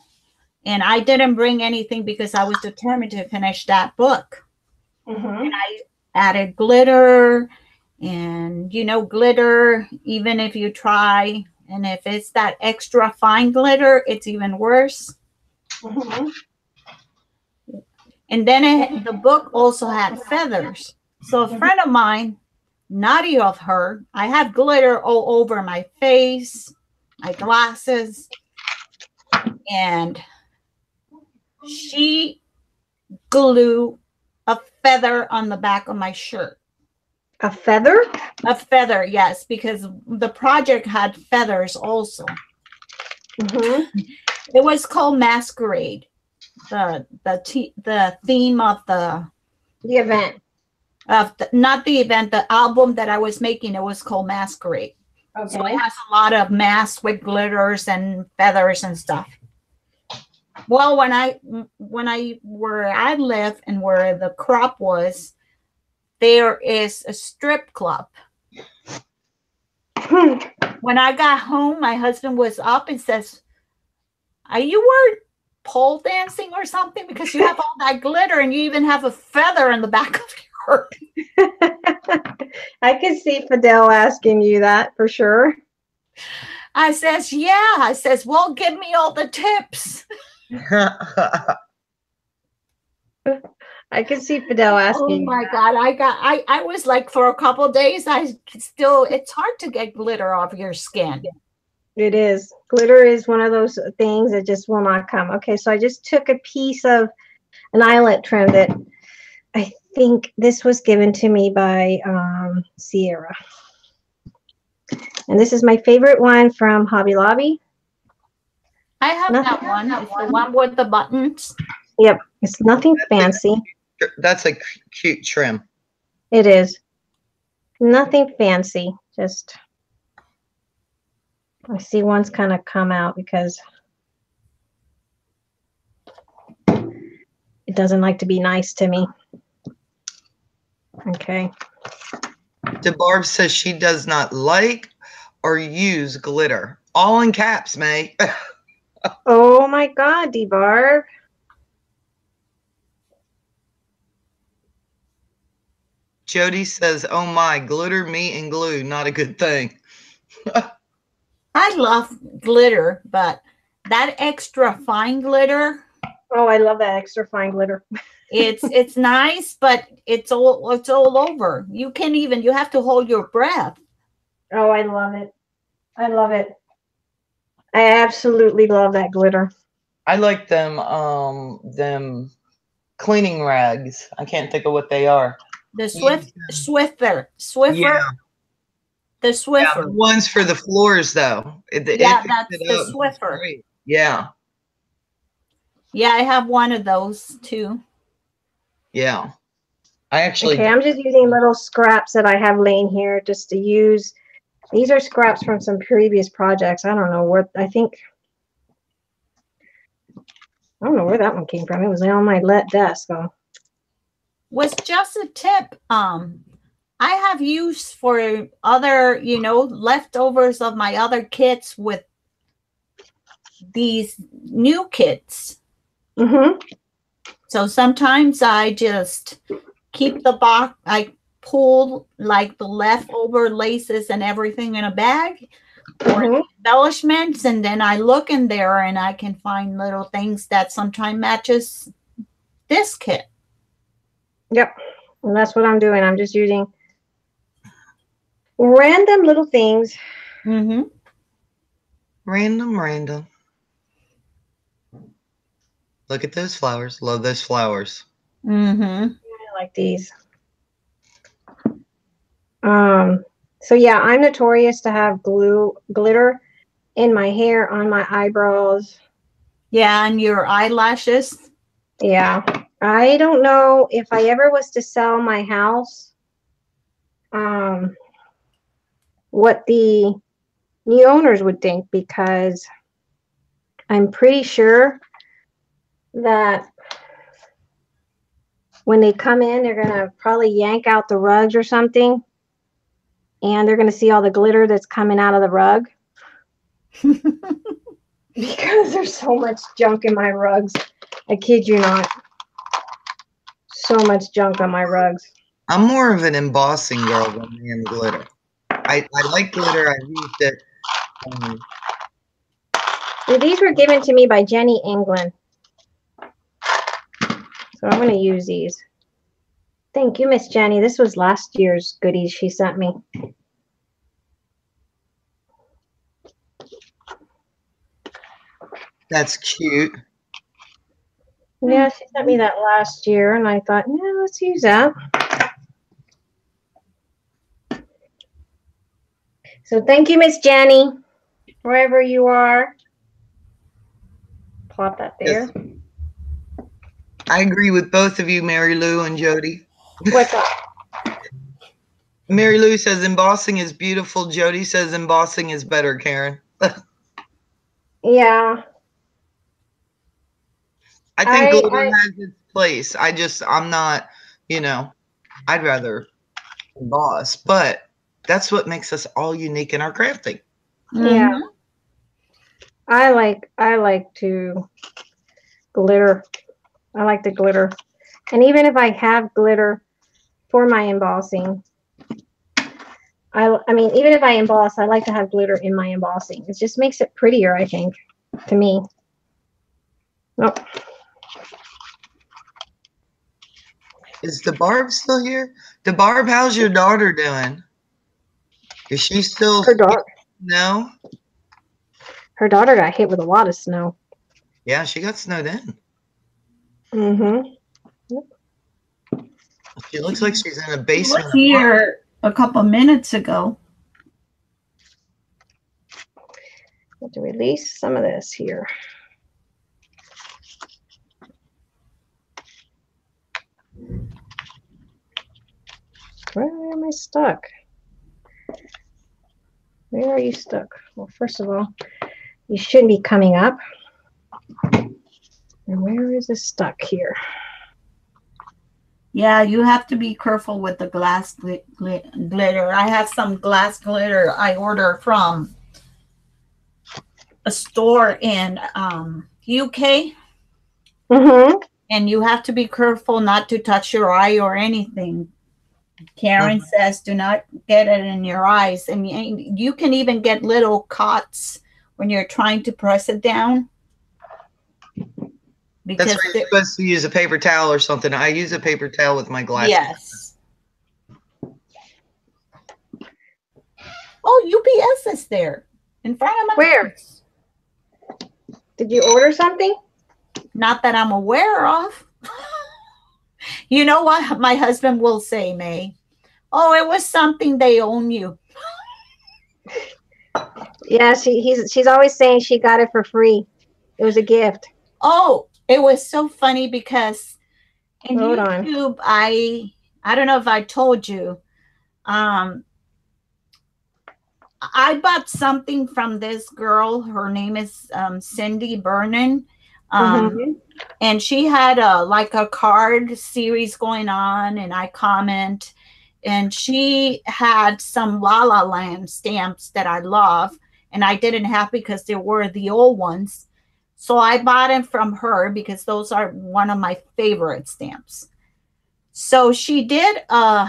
And I didn't bring anything because I was determined to finish that book. Mm-hmm. And I added glitter. And, glitter, even if you try, and if it's that extra fine glitter, it's even worse. Mm-hmm. And then the book also had feathers. So a friend of mine, naughty of her, I had glitter all over my face, my glasses, and she glued a feather on the back of my shirt. A feather? A feather, yes, because the project had feathers also. Mm-hmm. It was called Masquerade. The theme of the event. Not the event, the album that I was making, it was called Masquerade. Okay. So it has a lot of masks with glitters and feathers and stuff. Well, when I where I live and where the crop was, there is a strip club. When I got home, my husband was up and says, "Are you pole dancing or something? Because you have all that glitter and you even have a feather in the back of your." I could see Fidel asking you that for sure. I says, "Yeah." I says, "Well, give me all the tips." I could see Fidel asking. Oh my God. I was like, for a couple of days, it's hard to get glitter off your skin. It is. Glitter is one of those things that just will not come. Okay, so I just took a piece of an eyelet trim that I think this was given to me by Sierra. And this is my favorite one from Hobby Lobby. I have that one. It's the one with the buttons. Yep. It's nothing fancy. That's a cute trim. It is. Nothing fancy. Just, I see one's kind of come out because it doesn't like to be nice to me. Okay. DeBarb says she does not like or use glitter. All in caps, May. Oh my God, DeBarb. Jody says, oh my, glitter, meat, and glue, not a good thing. I love glitter, but that extra fine glitter, Oh, I love that extra fine glitter. it's nice, but it's all over. You have to hold your breath. Oh, I love it. I love it. I absolutely love that glitter. I like them cleaning rags. I can't think of what they are. The Yeah. The Yeah, Swiffer. the ones for the floors, though. It That's picks it the up. It's Swiffer. great. Yeah. Yeah, I have one of those too. Yeah. I actually. Okay, I'm just using little scraps that I have laying here just to use. These are scraps from some previous projects. I don't know what, I don't know where that one came from. It was on my desk. So. Was just a tip. I have used for other, leftovers of my other kits with these new kits. Mm-hmm. So sometimes I just keep the box. I pull like the leftover laces and everything in a bag for embellishments, and then I look in there and I can find little things that sometimes matches this kit. Yep, and that's what I'm doing. I'm just using random little things. Mm-hmm. Random. Look at those flowers. Love those flowers. Mm-hmm. I like these. So yeah, I'm notorious to have glitter in my hair, on my eyebrows. Yeah, and your eyelashes. Yeah. I don't know if I ever was to sell my house, what the new owners would think, because I'm pretty sure that when they come in, they're going to probably yank out the rugs or something, and they're going to see all the glitter that's coming out of the rug. Because there's so much junk in my rugs. I kid you not. So much junk on my rugs. I'm more of an embossing girl than I am glitter. I like glitter. I've used it. Well, these were given to me by Jenny England. So I'm going to use these. Thank you, Miss Jenny. This was last year's goodies she sent me. That's cute. Yeah, she sent me that last year, and I thought, yeah, let's use that. So thank you, Miss Jenny, wherever you are. Plop that there. Yes. I agree with both of you, Mary Lou and Jody. What's up? Mary Lou says embossing is beautiful. Jody says embossing is better, Karen. Yeah. I think glitter has its place. I'm not, I'd rather emboss, but that's what makes us all unique in our crafting. Yeah. Mm-hmm. I like to glitter. I like the glitter. And even if I have glitter for my embossing, I mean, even if I emboss, I like to have glitter in my embossing. It just makes it prettier, I think, to me. Oh. Is DeBarb still here? DeBarb, how's your daughter doing? Is she still? Her daughter. No. Her daughter got hit with a lot of snow. Yeah, she got snowed in. Mm-hmm. Yep. She looks like she's in a basement. She was here a couple minutes ago. I have to release some of this here. Where am I stuck? Where are you stuck? Well, first of all, you shouldn't be coming up. And where is it stuck here? Yeah, you have to be careful with the glass glitter. I have some glass glitter I ordered from a store in UK. Mm-hmm. And you have to be careful not to touch your eye or anything. Karen says, do not get it in your eyes. And you can even get little cuts when you're trying to press it down. Because that's why you're supposed to use a paper towel or something. I use a paper towel with my glasses. Yes. Oh, UPS is there in front of my Where? house. Did you order something? Not that I'm aware of. You know what my husband will say, May? Oh, it was something they own you. Yeah, she's always saying she got it for free. It was a gift. Oh, it was so funny because in Hold YouTube, I don't know if I told you, I bought something from this girl. Her name is Cindy Vernon. And she had a card series going on, and I comment, and she had some La La Land stamps that I love, and I didn't have because they were the old ones. So I bought them from her because those are one of my favorite stamps. So she did a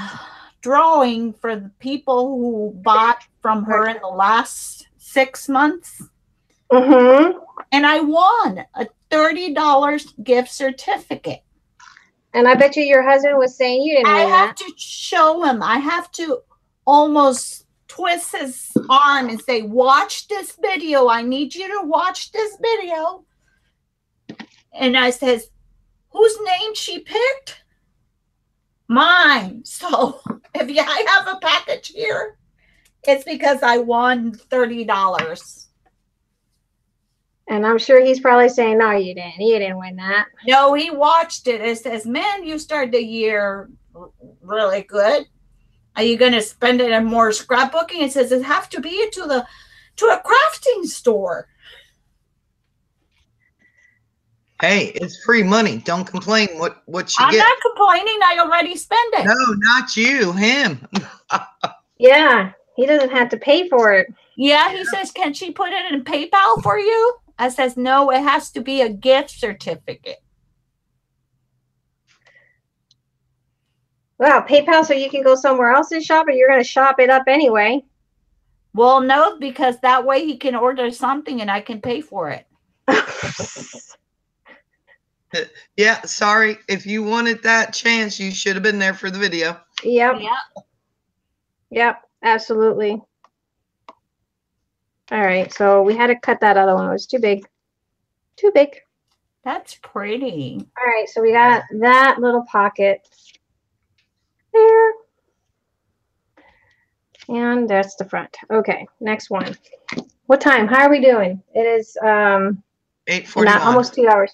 drawing for the people who bought from her in the last 6 months. And I won a $30 gift certificate. And I bet you your husband was saying you didn't win that. I have to show him. I have to almost twist his arm and say, watch this video. I need you to watch this video. And I says, whose name she picked? Mine. So if I have a package here, it's because I won $30. And I'm sure he's probably saying, no, you didn't. You didn't win that. No, he watched it. It says, man, you started the year really good. Are you going to spend it on more scrapbooking? It says it have to be to a crafting store. Hey, it's free money. Don't complain what you I'm get. not complaining. I already spent it. No, not you. Him. Yeah, he doesn't have to pay for it. Yeah, he says, can she put it in PayPal for you? I says, no, it has to be a gift certificate. Wow, PayPal so you can go somewhere else and shop, or you're going to shop it up anyway? Well, no, because that way he can order something and I can pay for it. Yeah, sorry. If you wanted that chance, you should have been there for the video. Yep. Yep, absolutely. All right, so we had to cut that other one. It was too big. Too big. That's pretty. All right, so we got that little pocket there. And that's the front. Okay, next one. What time? How are we doing? It is 8:41. Almost 2 hours.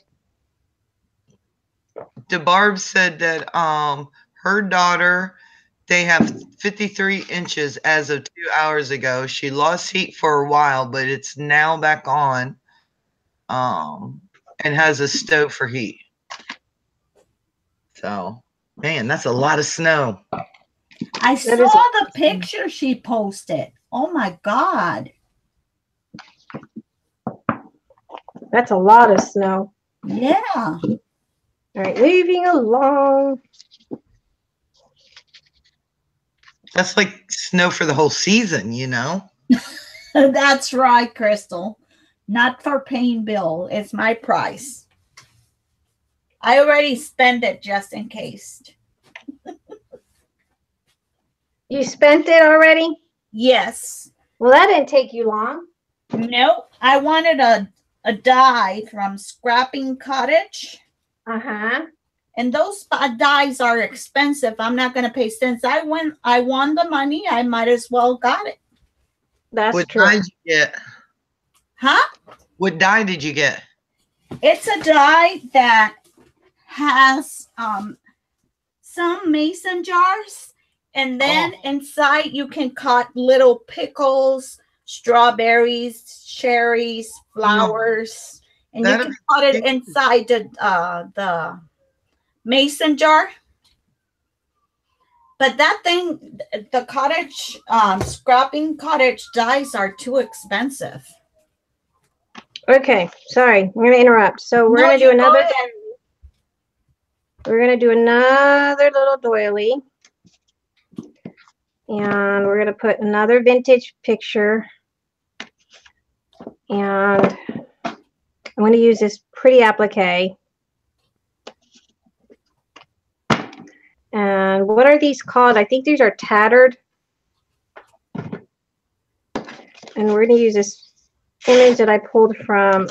DeBarb said that her daughter, they have 53 inches as of 2 hours ago. She lost heat for a while, but it's now back on, and has a stove for heat. So, man, that's a lot of snow. I saw the picture she posted. Oh my God. That's a lot of snow. Yeah. All right, moving along. That's like snow for the whole season, you know? That's right, Crystal. Not for paying bill. It's my price. I already spent it just in case. You spent it already? Yes. Well, that didn't take you long. Nope. I wanted a die from Scrapping Cottage. Uh-huh. And those dies are expensive. I'm not going to pay. Since I won the money, I might as well got it. That's what true. What dye did you get? Huh? What dye did you get? It's a die that has some mason jars. And then inside you can cut little pickles, strawberries, cherries, flowers. And you can put it inside the mason jar. But that thing, the cottage, Scrapping Cottage dies are too expensive. Okay, sorry. I'm going to interrupt. So we're going to do another. We're going to do another little doily. And we're going to put another vintage picture. And I'm going to use this pretty applique. And what are these called? I think these are tattered. And we're going to use this image that I pulled from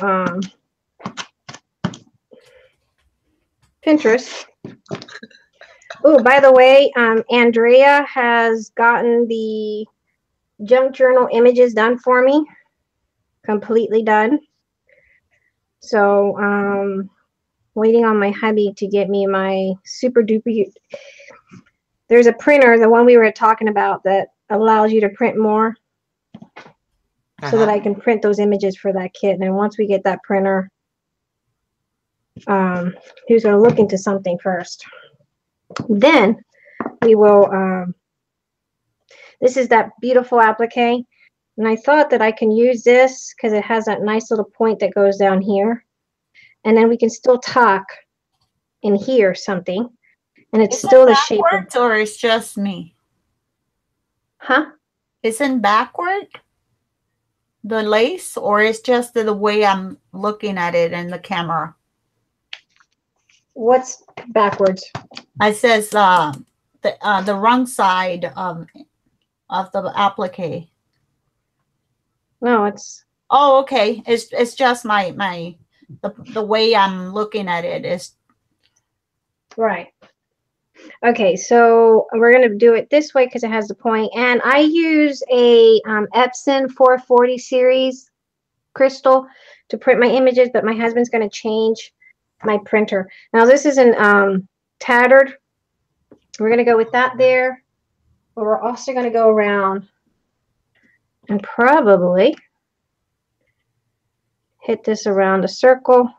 Pinterest. Oh, by the way, Andrea has gotten the junk journal images done for me. Completely done. So, waiting on my hubby to get me my super duper. There's a printer, the one we were talking about, that allows you to print more. So that I can print those images for that kid. And once we get that printer, he was going to look into something first. Then we will, this is that beautiful applique. And I thought that I can use this because it has that nice little point that goes down here. And then we can still tuck in here something. And it's still the shape. Backwards, or it's just me? Huh? Isn't backward the lace, or it's just the way I'm looking at it in the camera? What's backwards? It says the wrong side of the applique. No, it's. Oh, okay. It's just the way I'm looking at it is. Right. Okay, so we're going to do it this way because it has the point. And I use a Epson 440 series crystal to print my images, but my husband's going to change my printer. Now, this is an tattered. We're going to go with that there. But we're also going to go around and probably hit this around a circle.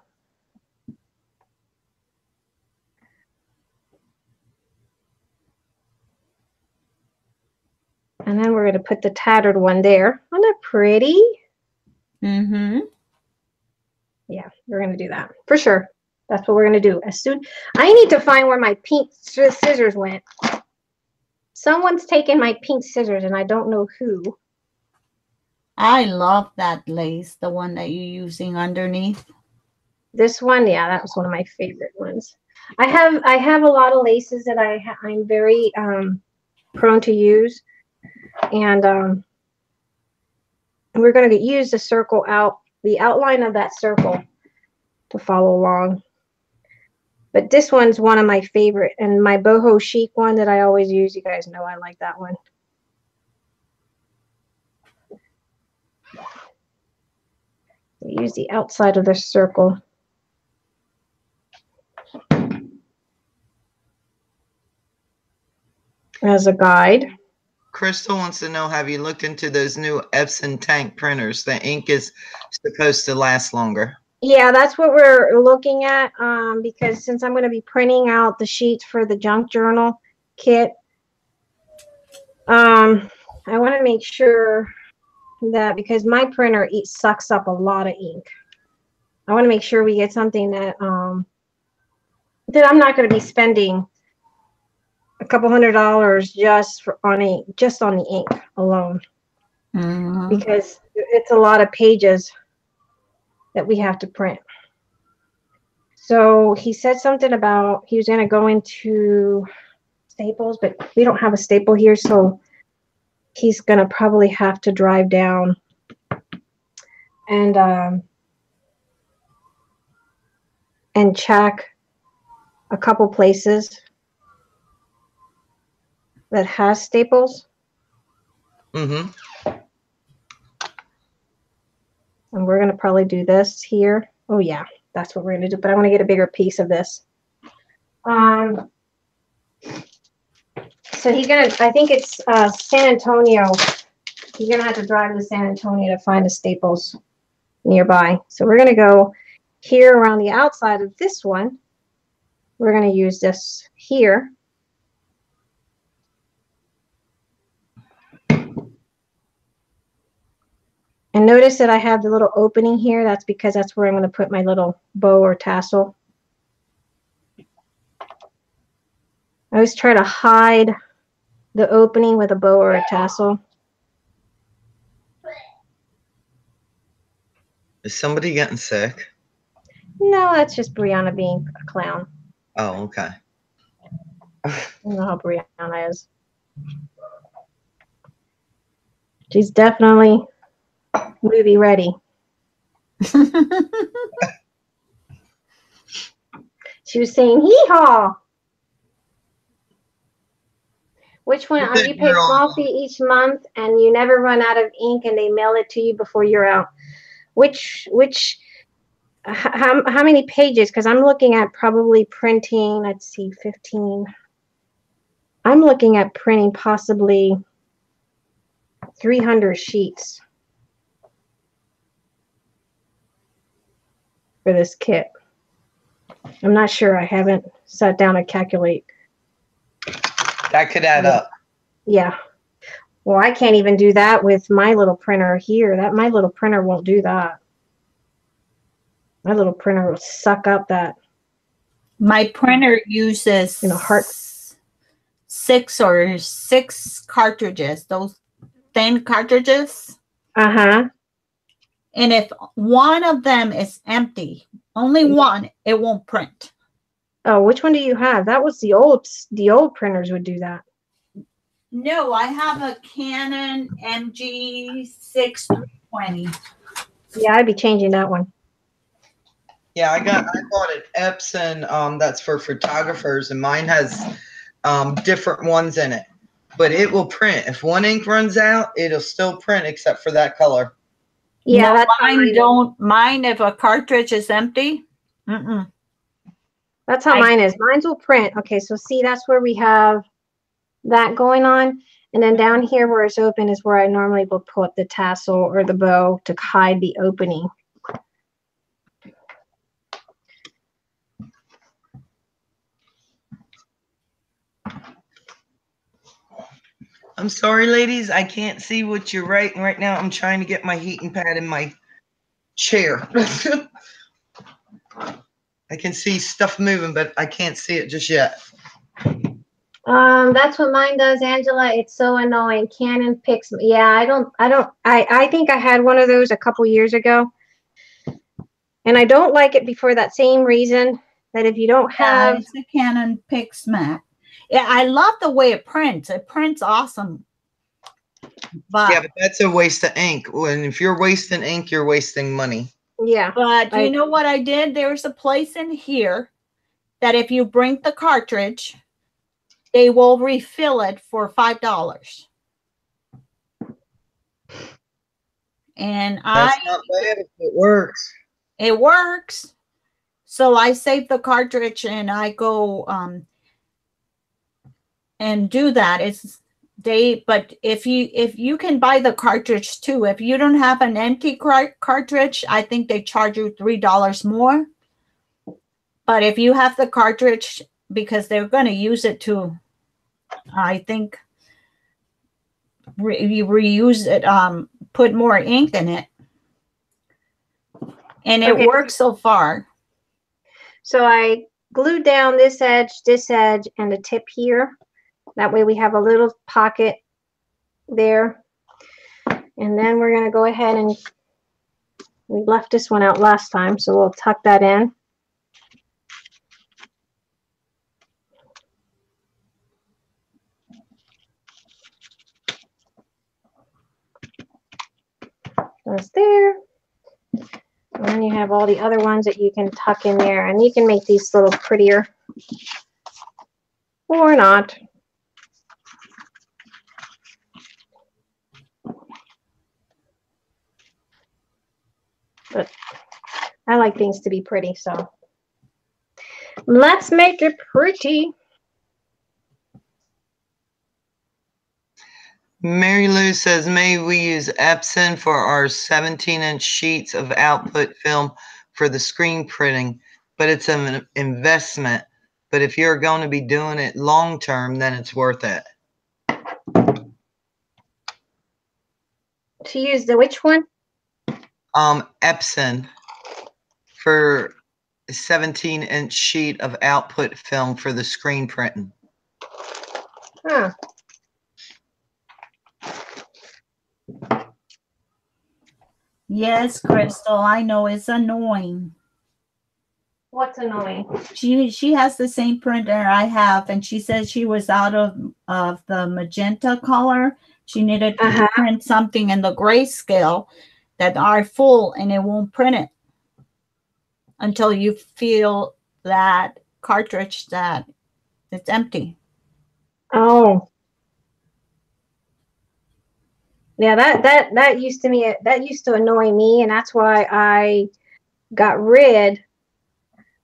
And then we're going to put the tattered one there. Isn't that pretty? Mm-hmm. Yeah, we're going to do that for sure. That's what we're going to do. As soon, I need to find where my pink scissors went. Someone's taken my pink scissors and I don't know who. I love that lace, the one that you're using underneath. This one, yeah, that was one of my favorite ones. I have a lot of laces that I'm very prone to use. And we're going to use the circle out, the outline of that circle to follow along. But this one's one of my favorite, and my boho chic one that I always use. You guys know I like that one. Use the outside of the circle. As a guide. Crystal wants to know, have you looked into those new Epson tank printers? The ink is supposed to last longer. Yeah, that's what we're looking at, because since I'm going to be printing out the sheets for the junk journal kit, I want to make sure that, because my printer sucks up a lot of ink, I want to make sure we get something that that I'm not going to be spending a couple $100 just on the ink alone. Mm-hmm. Because it's a lot of pages that we have to print. So he said something about he was going to go into Staples, but we don't have a Staple here, so he's going to probably have to drive down and check a couple places that has Staples. Mm-hmm. And we're going to probably do this here. Oh, yeah, that's what we're going to do. But I want to get a bigger piece of this. So he's going to, I think it's San Antonio. He's going to have to drive to San Antonio to find a Staples nearby. So we're going to go here around the outside of this one. We're going to use this here. And notice that I have the little opening here. That's because that's where I'm going to put my little bow or tassel. I always try to hide The opening with a bow or a tassel. Is somebody getting sick? No, that's just Brianna being a clown. Oh, okay. You know how Brianna is. She's definitely movie ready. She was saying, hee-haw. Which one? Good You pay girl. small fee each month and you never run out of ink and they mail it to you before you're out. How many pages? Because I'm looking at probably printing, let's see, 15. I'm looking at printing possibly 300 sheets for this kit. I'm not sure. I haven't sat down to calculate. That could add up. Yeah. Well, I can't even do that with my little printer here. My little printer won't do that. My little printer will suck up that. My printer uses 6 cartridges, those thin cartridges. Uh-huh. And if one of them is empty, only one, it won't print. Oh, which one do you have? That was the old printers would do that. No, I have a Canon MG6320. Yeah, I'd be changing that one. Yeah, I bought an Epson that's for photographers, and mine has different ones in it. But it will print. If one ink runs out, it'll still print except for that color. Yeah, no, that's mine don't. Mine, if a cartridge is empty, that's how mine is. Mine's will print. Okay, so see, that's where we have that going on. And then down here where it's open is where I normally will put the tassel or the bow to hide the opening. I'm sorry, ladies. I can't see what you're writing right now. I'm trying to get my heating pad in my chair. I can see stuff moving, but I can't see it just yet. That's what mine does, Angela. It's so annoying. Canon picks. Yeah, I think I had one of those a couple years ago. And I don't like it for that same reason that if you don't have. It's a Canon PixMat. Yeah, I love the way it prints. It prints awesome. But that's a waste of ink. When if you're wasting ink, you're wasting money. Yeah. But you know what I did? There's a place in here that if you bring the cartridge, they will refill it for $5. And that's not bad if it works. It works. So I save the cartridge and I go and do that. But if you can buy the cartridge too, if you don't have an empty cartridge, I think they charge you $3 more. But if you have the cartridge, because they're going to use it to, I think, you reuse it, put more ink in it. And it works so far. So I glued down this edge, and the tip here. That way we have a little pocket there. And then we're going to go ahead and we left this one out last time, so we'll tuck that in. That's there. And then you have all the other ones that you can tuck in there, and you can make these a little prettier or not. But I like things to be pretty, so let's make it pretty. Mary Lou says, may we use Epson for our 17-inch sheets of output film for the screen printing, but it's an investment. But if you're going to be doing it long term, then it's worth it. To use the which one? Epson for a 17-inch sheet of output film for the screen printing. Huh. Yes, Crystal, I know it's annoying. What's annoying? She has the same printer I have, and she said she was out of the magenta color. She needed to print something in the grayscale that are full, and it won't print it until you feel that cartridge that it's empty. Oh. Yeah, that used to annoy me, and that's why I got rid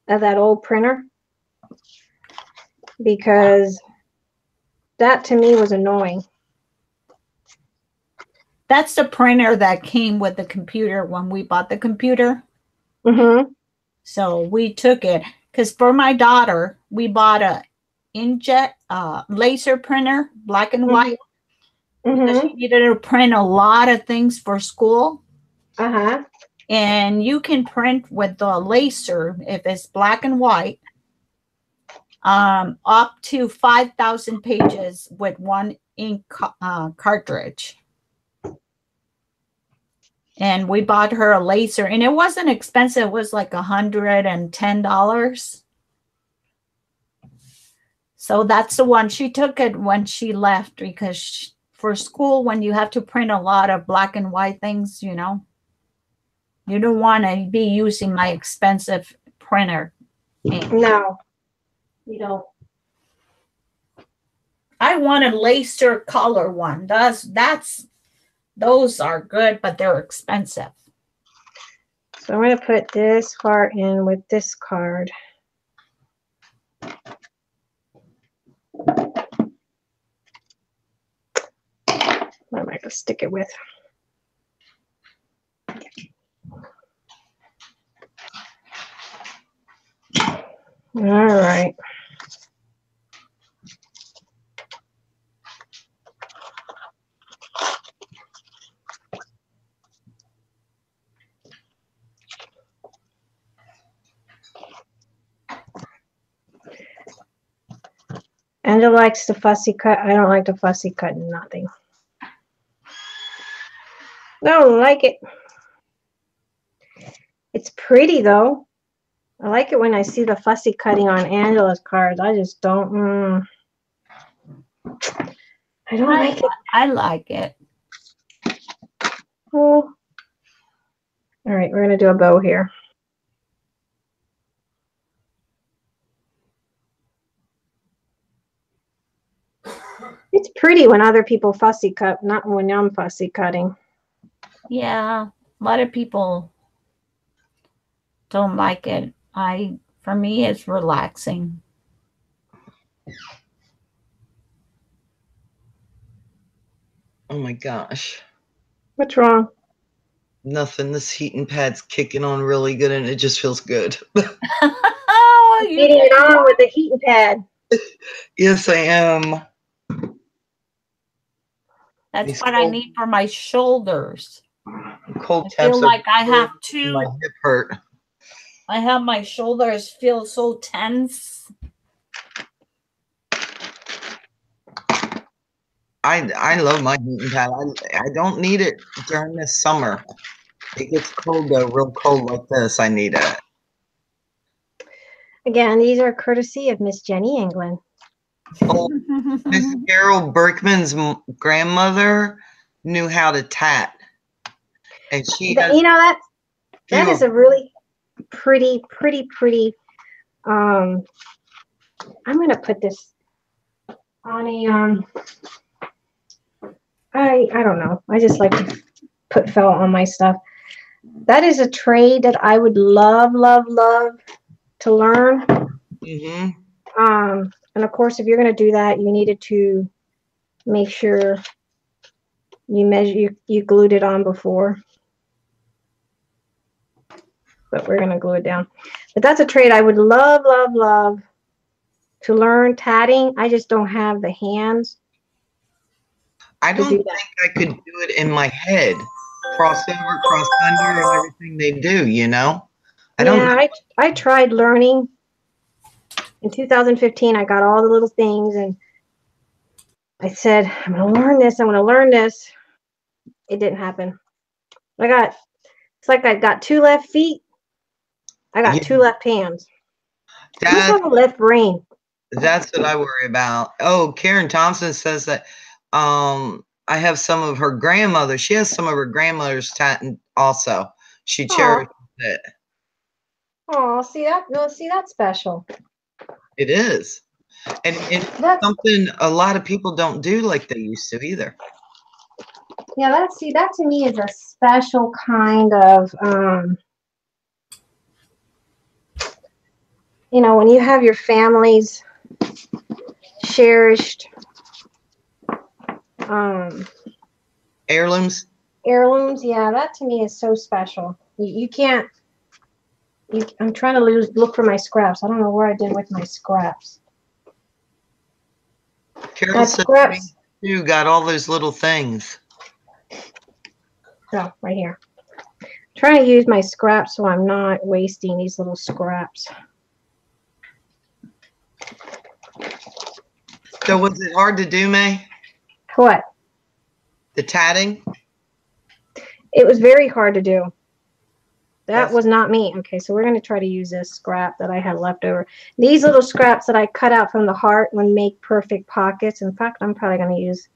of that old printer, because that to me was annoying. That's the printer that came with the computer when we bought the computer. Mm-hmm. So we took it because for my daughter, we bought a inkjet laser printer, black and white. Because she needed to print a lot of things for school. And you can print with the laser, if it's black and white, up to 5,000 pages with one ink cartridge. And we bought her a laser, and it wasn't expensive. It was like $110. So that's the one. She took it when she left because for school, when you have to print a lot of black and white things, you know, you don't want to be using my expensive printer ink. No, you don't. I want a laser color one. Those are good, but they're expensive. So I'm going to put this card in with this card. What am I going to stick it with? All right. Angela likes the fussy cut. I don't like the fussy cut. Nothing. Don't like it. It's pretty though. I like it when I see the fussy cutting on Angela's cards. I just don't. I don't like it. I like it. Oh. All right, we're going to do a bow here. It's pretty when other people fussy cut, not when I'm fussy cutting. Yeah, a lot of people don't like it. For me, it's relaxing. Oh my gosh. What's wrong? Nothing. This heating pad's kicking on really good, and it just feels good. Oh, you're getting it on with the heating pad. Yes, I am. That's what I need for my shoulders. Cold I feel like I have my hip hurt. I have my shoulders feel so tense. I love my heating pad. I don't need it during this summer. It gets cold though, real cold like this. I need it. Again, these are courtesy of Miss Jenny England. Oh, Miss Carol Berkman's grandmother knew how to tat, and she has, you know, that is a really pretty. I'm gonna put this on a I don't know. I just like to put felt on my stuff. That is a trade that I would love to learn. And of course, if you're going to do that, you needed to make sure you glued it on before. But we're going to glue it down. But that's a trade I would love to learn. Tatting. I just don't have the hands. I don't think I could do it in my head. Crossover, cross under, and everything they do, you know? I tried learning. In 2015, I got all the little things, and I said, I'm going to learn this. I'm going to learn this. It didn't happen. I got It's like I got 2 left feet. I got 2 left hands. I just have a left brain. That's what I worry about. Oh, Karen Thompson says that I have some of her grandmother. She has some of her grandmother's tatting also. She cherishes it. Oh, see that? No, see that's special. It is. And it's something a lot of people don't do like they used to either. Yeah, that to me is a special kind of you know, when you have your family's cherished heirlooms. Yeah, that to me is so special. You can't. I'm trying to look for my scraps. I don't know where I did with my scraps. Carol said you got all those little things. Oh, right here. I'm trying to use my scraps so I'm not wasting these little scraps. So was it hard to do, May? What? The tatting? It was very hard to do. That was not me. Okay, so we're going to try to use this scrap that I had left over. These little scraps that I cut out from the heart would make perfect pockets. In fact, I'm probably going to use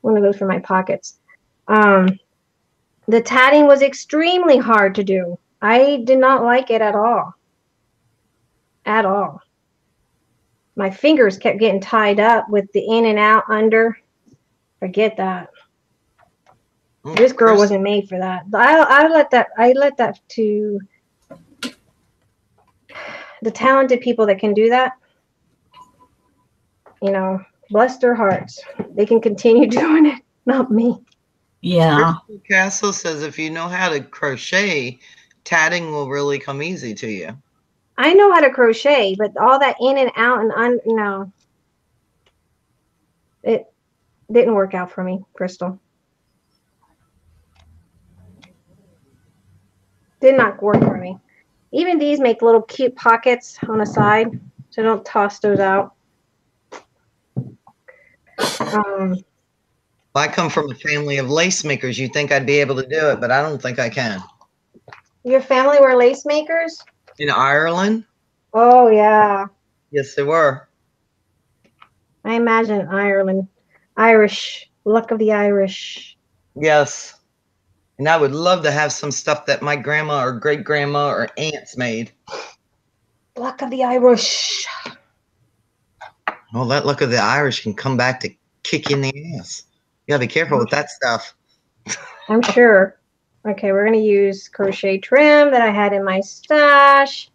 one of those for my pockets. The tatting was extremely hard to do. I did not like it at all. At all. My fingers kept getting tied up with the in and out under. Forget that. This girl wasn't made for that. I let that to the talented people that can do that. You know, bless their hearts. They can continue doing it, not me. Yeah. Crystal Castle says if you know how to crochet, tatting will really come easy to you. I know how to crochet, but all that in and out and no. It didn't work out for me, Crystal. Did not work for me. Even these make little cute pockets on the side, so don't toss those out. I come from a family of lace makers. You think I'd be able to do it, but I don't think I can. Your family were lace makers? In Ireland? Oh, yeah. Yes, they were. I imagine Ireland. Irish. Luck of the Irish. Yes. And I would love to have some stuff that my grandma or great-grandma or aunts made. Luck of the Irish. Well, that luck of the Irish can come back to kick you in the ass. You gotta be careful with that stuff. I'm sure. Okay, we're going to use crochet trim that I had in my stash.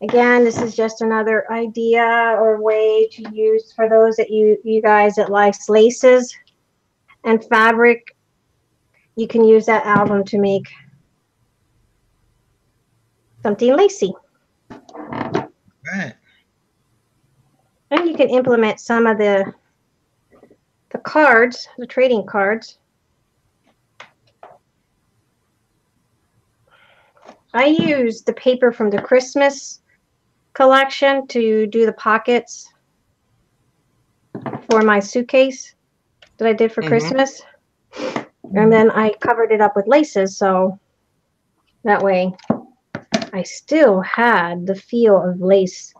Again, this is just another idea or way to use for those that you guys that likes laces and fabric. You can use that album to make something lacy. Right. And you can implement some of the cards, the trading cards. I use the paper from the Christmas collection to do the pockets for my suitcase that I did for Christmas. And then I covered it up with laces, so that way I still had the feel of lace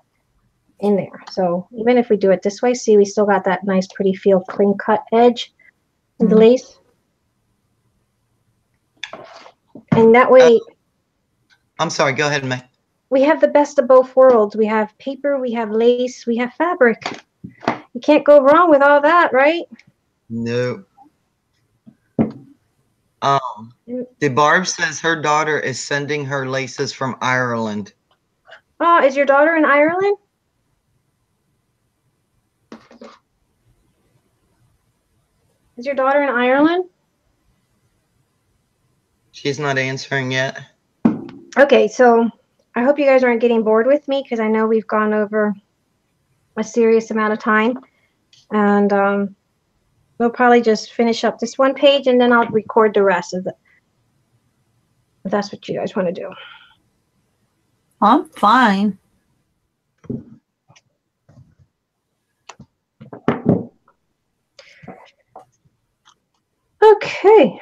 in there. So even if we do it this way, see, we still got that nice, pretty feel, clean cut edge in the lace. And that way... I'm sorry, go ahead, May. We have the best of both worlds. We have paper, we have lace, we have fabric. You can't go wrong with all that, right? No. DeBarb says her daughter is sending her laces from Ireland. Oh, is your daughter in Ireland? Is your daughter in Ireland? She's not answering yet. Okay, so I hope you guys aren't getting bored with me because I know we've gone over a serious amount of time. And we'll probably just finish up this one page and then I'll record the rest of it. If that's what you guys want to do. I'm fine. Okay.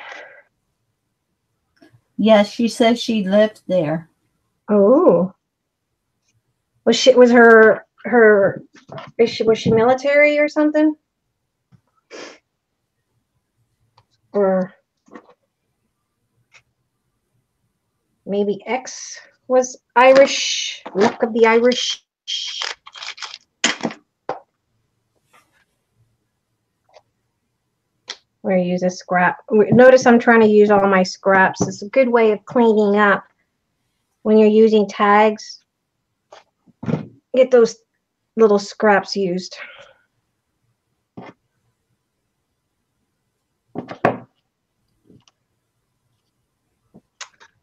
Yes, she says she lived there. Oh. Was she military or something? Or maybe X was Irish. Luck of the Irish. We're going to use a scrap. Notice I'm trying to use all my scraps. It's a good way of cleaning up when you're using tags. Get those little scraps used.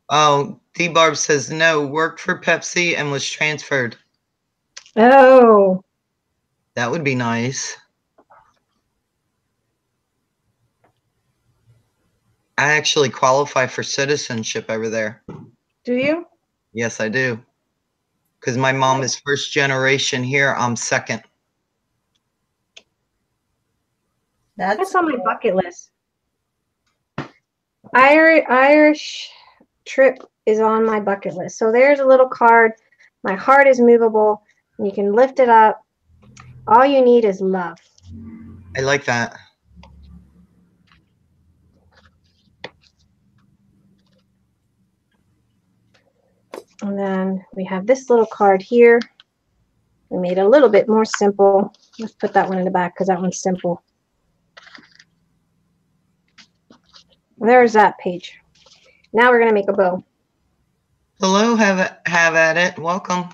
Oh, D-Barb says no, worked for Pepsi and was transferred. Oh. That would be nice. I actually qualify for citizenship over there. Do you? Yes, I do. Because my mom is first generation here. I'm second. That's on my bucket list. Irish trip is on my bucket list. So there's a little card. My heart is movable. You can lift it up. All you need is love. I like that. And then we have this little card here. We made it a little bit more simple. Let's put that one in the back because that one's simple. There's that page. Now we're going to make a bow. Hello, have at it. Welcome.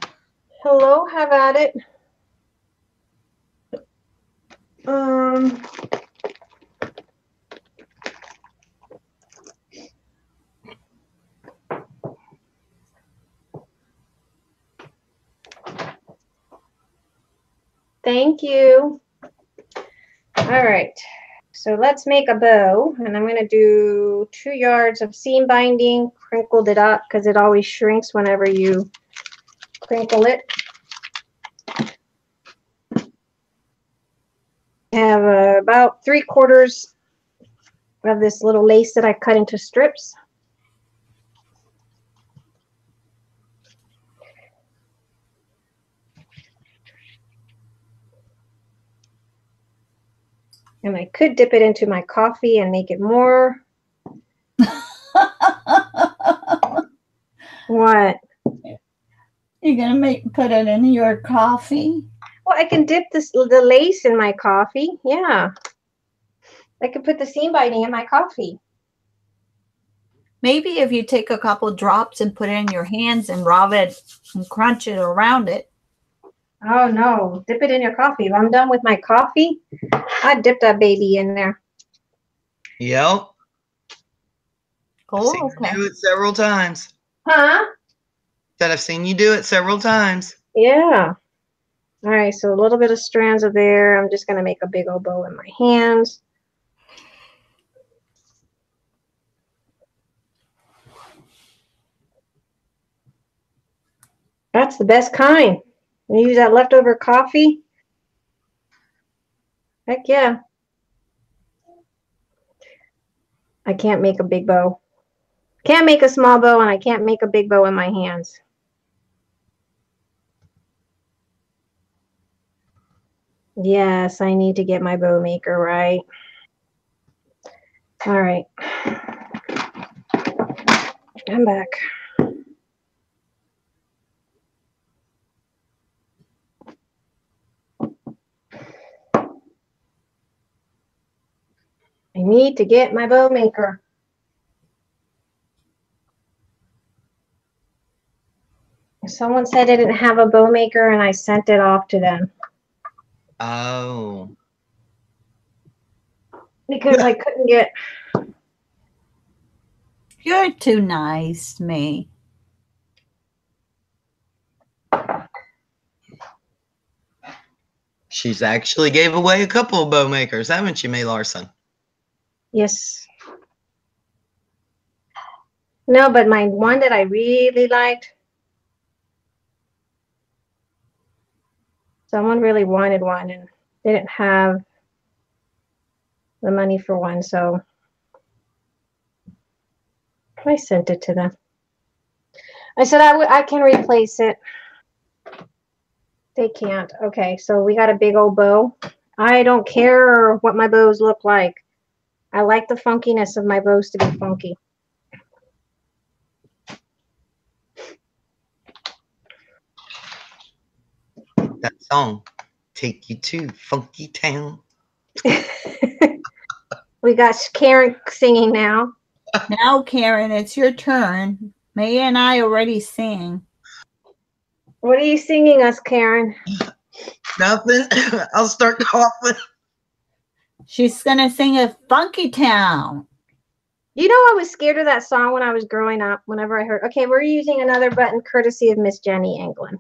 Hello, have at it. Thank you. All right. So let's make a bow, and I'm going to do 2 yards of seam binding, crinkled it up because it always shrinks whenever you crinkle it. I have about 3/4 of this little lace that I cut into strips. And I could dip it into my coffee and make it more. What? You're gonna put it in your coffee? Well, I can dip the lace in my coffee. Yeah. I could put the seam binding in my coffee. Maybe if you take a couple drops and put it in your hands and rub it and crunch it around it. Oh no, dip it in your coffee. If I'm done with my coffee, I'd dip that baby in there. Yep. Oh, I've seen you do it several times. Huh? Said I've seen you do it several times. Yeah. All right, so a little bit of strands of there. I'm just going to make a big old bow in my hands. That's the best kind. You use that leftover coffee. Heck yeah. I can't make a big bow. Can't make a small bow, and I can't make a big bow in my hands. Yes, I need to get my bow maker right. All right. I'm back. I need to get my bow maker. Someone said I didn't have a bow maker and I sent it off to them. Oh. Because I couldn't get. You're too nice to me. She's actually gave away a couple of bow makers, haven't you, May Larson? Yes. No, but my one that I really liked, someone really wanted one and didn't have the money for one, so I sent it to them. I said I can replace it. They can't. Okay, so we got a big old bow. I don't care what my bows look like. I like the funkiness of my bows to be funky. That song, Take You to Funky Town. We got Karen singing now. Now, Karen, it's your turn. May and I already sang. What are you singing us, Karen? Nothing. I'll start coughing. She's going to sing a Funky Town. You know, I was scared of that song when I was growing up, whenever I heard, okay, we're using another button courtesy of Miss Jenny Anglin.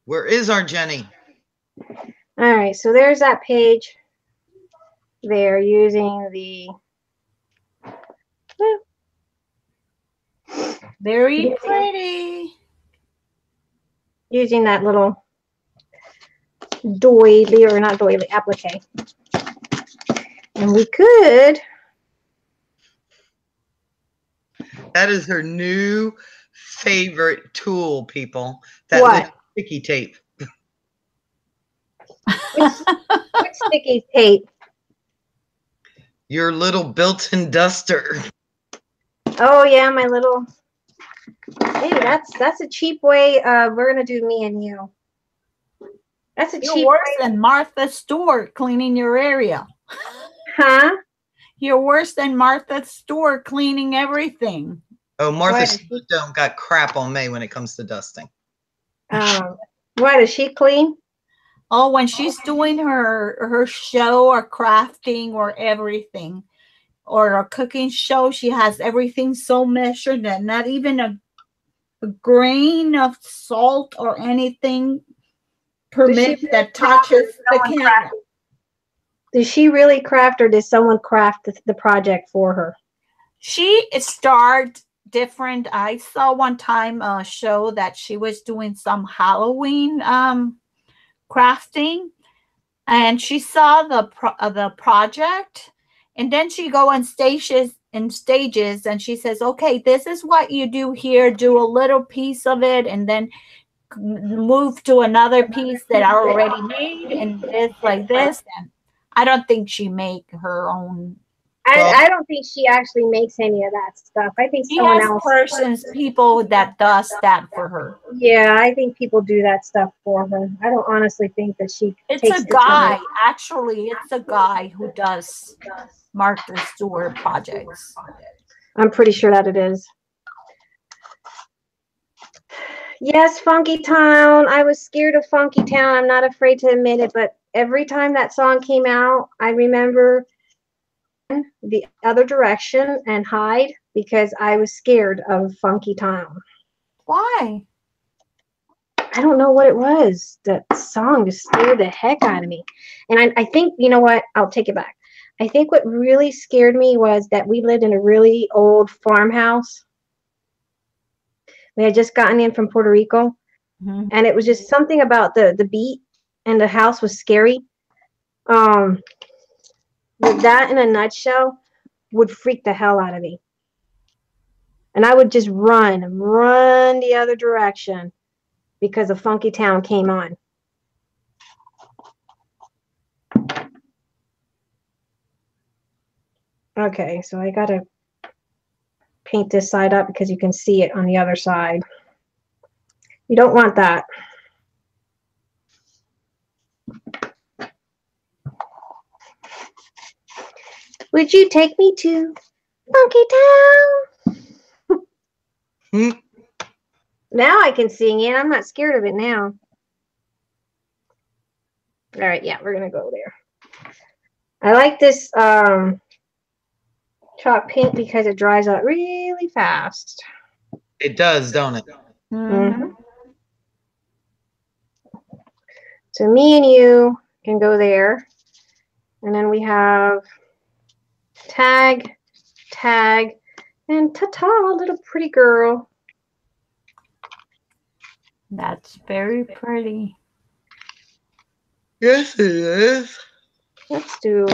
Where is our Jenny? All right, so there's that page. They're using the... Very pretty. Using that little doily, or not doily, applique. And we could... That is her new favorite tool, people. That What? little sticky tape. Which sticky tape? Your little built-in duster. Oh yeah, my little... Hey, that's a cheap way. We're gonna do me and you. That's a You're cheap worse way. than Martha Stewart cleaning your area. Huh? You're worse than Martha Stewart cleaning everything. Oh, Martha Why? Stewart don't got crap on me when it comes to dusting. Why does she clean? Oh, when she's doing her show or crafting or everything, or a cooking show, she has everything so measured that not even a grain of salt or anything permits that touches the camera. Does she really craft, or does someone craft the project for her? She started different. I saw one time a show that she was doing some Halloween crafting, and she saw the project, and then she go on stages and she says, okay, this is what you do here, do a little piece of it, and then move to another piece that I already made, and this like this. And I don't think she make her own. I don't think she actually makes any of that stuff. I think She someone has else. people that does that for her. Yeah, I think people do that stuff for her. I don't honestly think that she It's takes a the time. guy. Actually, it's a guy who does Martha Stewart projects. I'm pretty sure that it is. Yes, Funky Town. I was scared of Funky Town. I'm not afraid to admit it, but every time that song came out, I remember the other direction and hide because I was scared of Funky Town. Why? I don't know what it was. That song just scared the heck out of me. And I think, you know what? I'll take it back. I think what really scared me was that we lived in a really old farmhouse. We had just gotten in from Puerto Rico. Mm-hmm. And it was just something about the beat, and the house was scary. That in a nutshell would freak the hell out of me. And I would just run the other direction because a Funky Town came on. Okay, so I gotta paint this side up because you can see it on the other side. You don't want that. Would you take me to Funky Town? Now I can sing it. I'm not scared of it now. All right, yeah, we're gonna go there. I like this chalk paint because it dries out really fast. It does, don't it? Mm-hmm. So me and you can go there. And then we have tag, and ta-ta, little pretty girl. That's very pretty. Yes, it is. Let's do,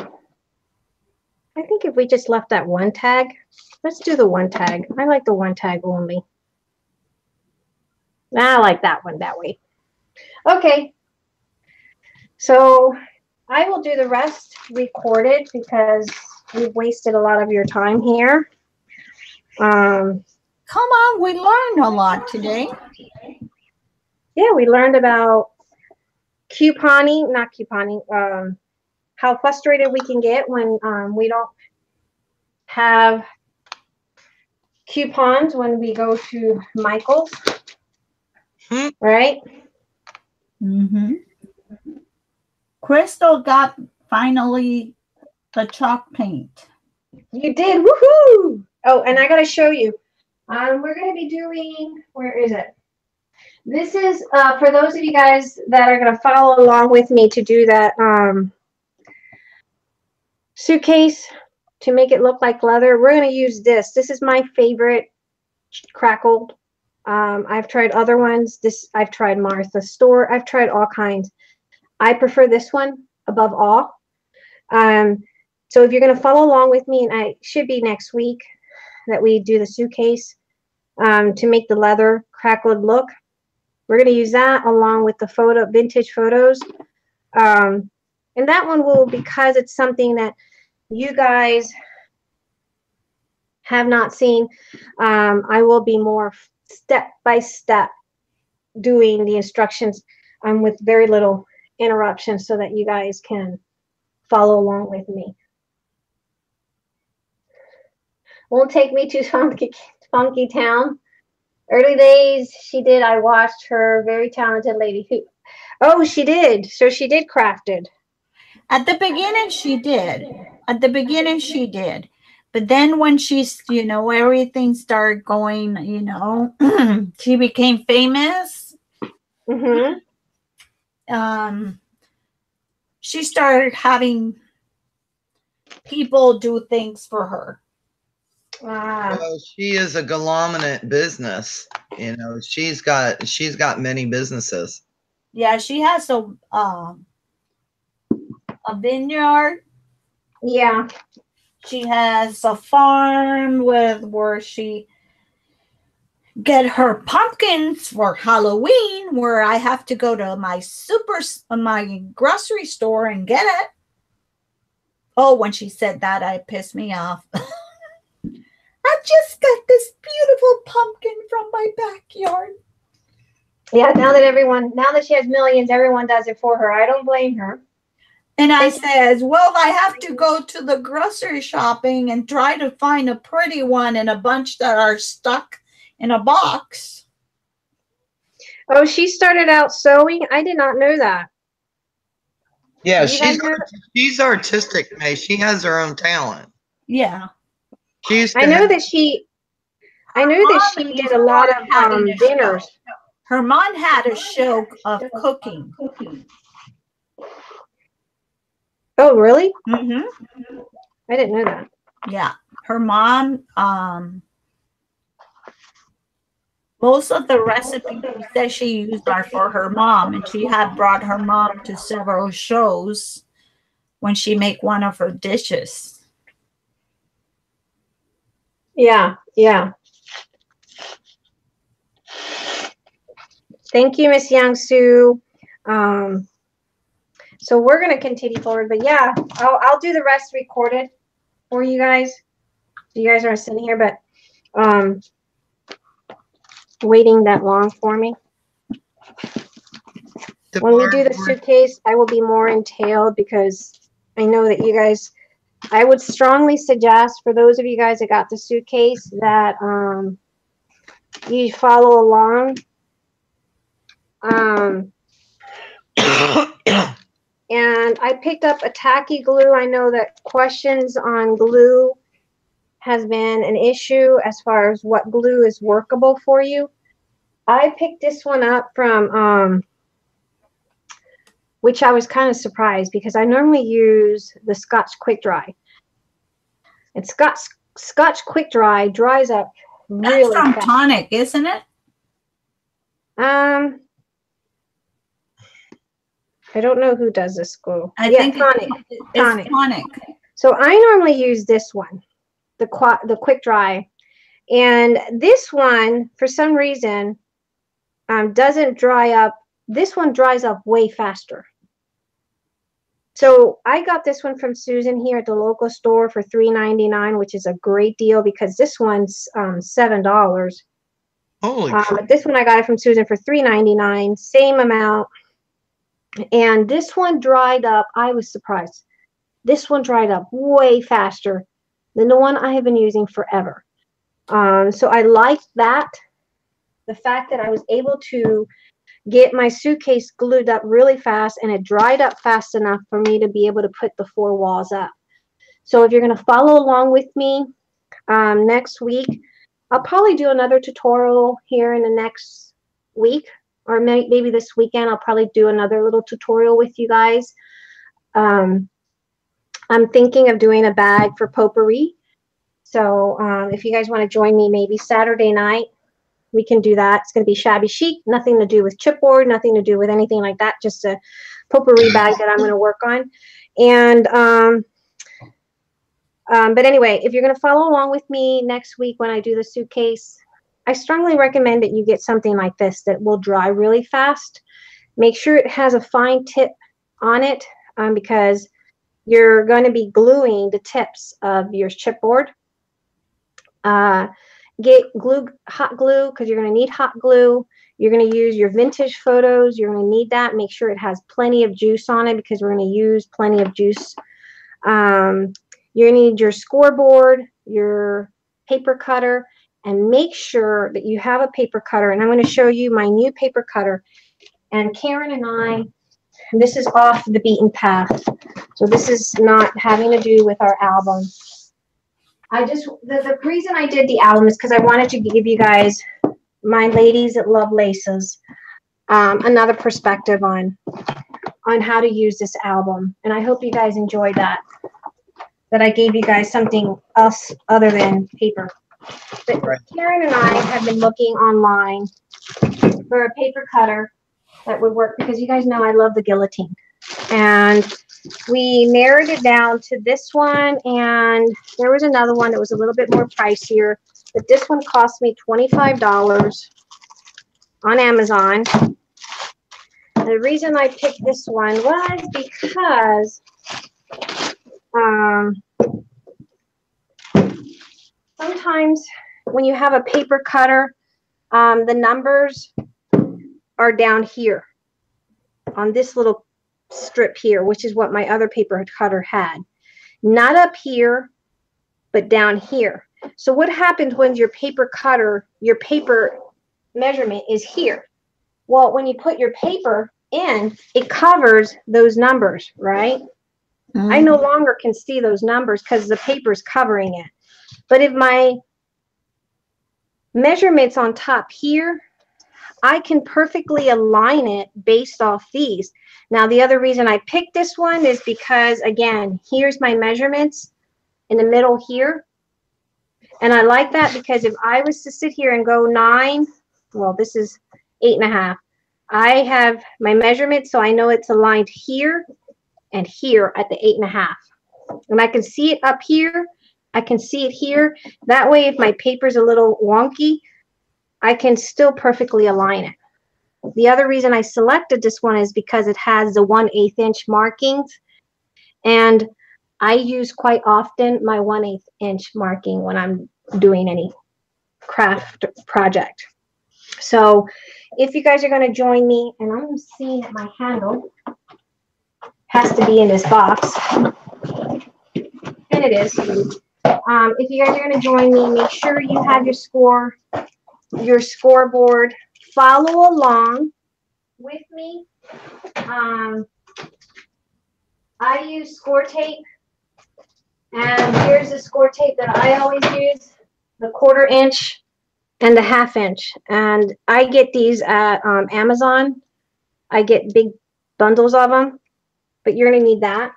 I think if we just left that one tag, Let's do the one tag. I like the one tag only. I like that one that way. Okay. So I will do the rest recorded because we've wasted a lot of your time here. Come on, we learned a lot today. Yeah, we learned about couponing, not couponing, how frustrated we can get when we don't have coupons when we go to Michael's, right? Mm-hmm. Crystal got finally the chalk paint. You did, woohoo! Oh, and I gotta show you. We're gonna be doing, where is it? This is for those of you guys that are gonna follow along with me to do that suitcase to make it look like leather. We're gonna use this. This is my favorite crackled. I've tried other ones. I've tried Martha Stewart. I've tried all kinds. I prefer this one above all. So if you're going to follow along with me, and I should be next week that we do the suitcase to make the leather crackled look. We're going to use that along with the vintage photos. And that one will, because it's something that you guys have not seen, I will be more step by step doing the instructions with very little interruptions so that you guys can follow along with me. Won't take me to Funky Town. Early days, she did. I watched her, very talented lady. Oh, she did. So she did crafted. At the beginning, she did. At the beginning, she did. But then when she's, you know, everything started going, you know, she became famous. Mm-hmm. She started having people do things for her. Well, she is a galluminant business. You know, she's got many businesses. Yeah, she has a vineyard. Yeah. She has a farm where she get her pumpkins for Halloween, where I have to go to my grocery store and get it. Oh, when she said that, it pissed me off. I just got this beautiful pumpkin from my backyard. Yeah, now that she has millions, everyone does it for her. I don't blame her. And I says, well, I have to go to the grocery shopping and try to find a pretty one in a bunch that are stuck in a box. Oh, she started out sewing? I did not know that. Yeah, she's artistic, May. She has her own talent. Yeah. I know that she did a lot of dinners. Her mom had a show of cooking. Oh, really? Mm-hmm. I didn't know that. Yeah. Her mom, most of the recipes that she used are for her mom, and she had brought her mom to several shows when she make one of her dishes. Yeah, yeah. Thank you, Miss Yang Su. So we're going to continue forward, but yeah, I'll do the rest recorded for you guys. You guys aren't sitting here, but waiting that long for me. When we do the suitcase, I will be more entailed because I know that you guys, I would strongly suggest for those of you guys that got the suitcase that you follow along. And I picked up a tacky glue. I know that questions on glue has been an issue as far as what glue is workable for you. I picked this one up from, which I was kind of surprised because I normally use the Scotch Quick Dry. And Scotch Quick Dry dries up really fast. That's from Tonic, isn't it? I don't know who does this glue. I think Tonic. It's Tonic. So I normally use this one. the quick dry. And this one, for some reason, doesn't dry up. This one dries up way faster. So I got this one from Susan here at the local store for $3.99, which is a great deal because this one's $7. Holy crap. But this one I got it from Susan for $3.99, same amount. And this one dried up. I was surprised. This one dried up way faster than the one I have been using forever. So I liked that. The fact that I was able to get my suitcase glued up really fast and it dried up fast enough for me to be able to put the 4 walls up. So if you're going to follow along with me next week, I'll probably do another tutorial here in the next week, or maybe this weekend I'll probably do another little tutorial with you guys. I'm thinking of doing a bag for potpourri. So if you guys want to join me maybe Saturday night, we can do that. It's going to be shabby chic, nothing to do with chipboard, nothing to do with anything like that, just a potpourri bag that I'm going to work on. And but anyway, if you're going to follow along with me next week when I do the suitcase, I strongly recommend that you get something like this that will dry really fast. Make sure it has a fine tip on it because you're going to be gluing the tips of your chipboard. Get hot glue because you're going to need hot glue. You're going to use your vintage photos. You're going to need that. Make sure it has plenty of juice on it because we're going to use plenty of juice. You're going to need your scoreboard, your paper cutter, and make sure that you have a paper cutter. And I'm going to show you my new paper cutter. And Karen and I, this is off the beaten path. So this is not having to do with our album. The reason I did the album is because I wanted to give you guys, my ladies that love laces, another perspective on how to use this album. And I hope you guys enjoyed that I gave you guys something else other than paper. But Karen and I have been looking online for a paper cutter that would work because you guys know I love the guillotine. And we narrowed it down to this one, and there was another one that was a little bit more pricier, but this one cost me $25 on Amazon. And the reason I picked this one was because sometimes when you have a paper cutter, the numbers are down here on this little strip here, which is what my other paper cutter had. Not up here, but down here. So what happens when your paper cutter, your paper measurement is here? Well, when you put your paper in, it covers those numbers, right? Mm-hmm. I no longer can see those numbers because the paper is covering it. But if my measurement's on top here, I can perfectly align it based off these. Now, the other reason I picked this one is because, again, here's my measurements in the middle here. And I like that because if I was to sit here and go 9, well, this is 8.5. I have my measurement, so I know it's aligned here and here at the 8.5. And I can see it up here. I can see it here. That way, if my paper's a little wonky, I can still perfectly align it. The other reason I selected this one is because it has the 1/8 inch markings, and I use quite often my 1/8 inch marking when I'm doing any craft project. So if you guys are going to join me, and I'm seeing that my handle has to be in this box, and it is. If you guys are going to join me, make sure you have your scoreboard. Follow along with me. I use score tape, and here's the score tape that I always use, the 1/4 inch and the 1/2 inch. And I get these at Amazon. I get big bundles of them, but you're going to need that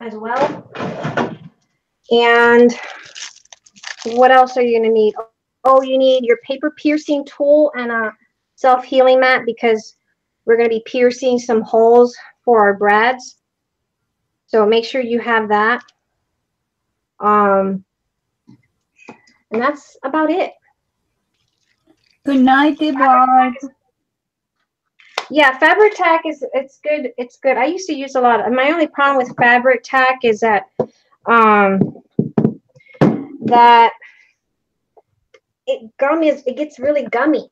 as well. And what else are you going to need? Oh, you need your paper piercing tool and a self-healing mat because we're going to be piercing some holes for our brads. So make sure you have that. And that's about it. Good night, Barb. Yeah, fabric tack it's good. It's good. I used to use a lot of, my only problem with fabric tack is that that it gets really gummy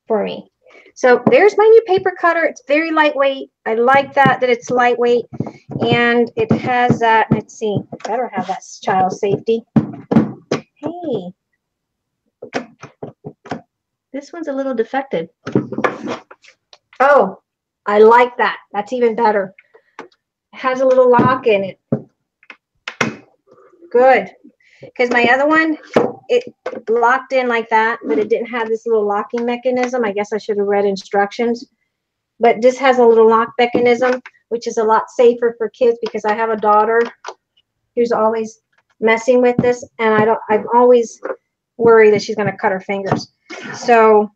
for me. So there's my new paper cutter. It's very lightweight. I like that it's lightweight, and it has that. Let's see, better have that child safety. Hey, this one's a little defective. Oh, I like that. That's even better. It has a little lock in it. Good. Because my other one, it locked in like that, but it didn't have this little locking mechanism. I guess I should have read instructions. But this has a little lock mechanism, which is a lot safer for kids, because I have a daughter who's always messing with this, and I'm always worried that she's going to cut her fingers. So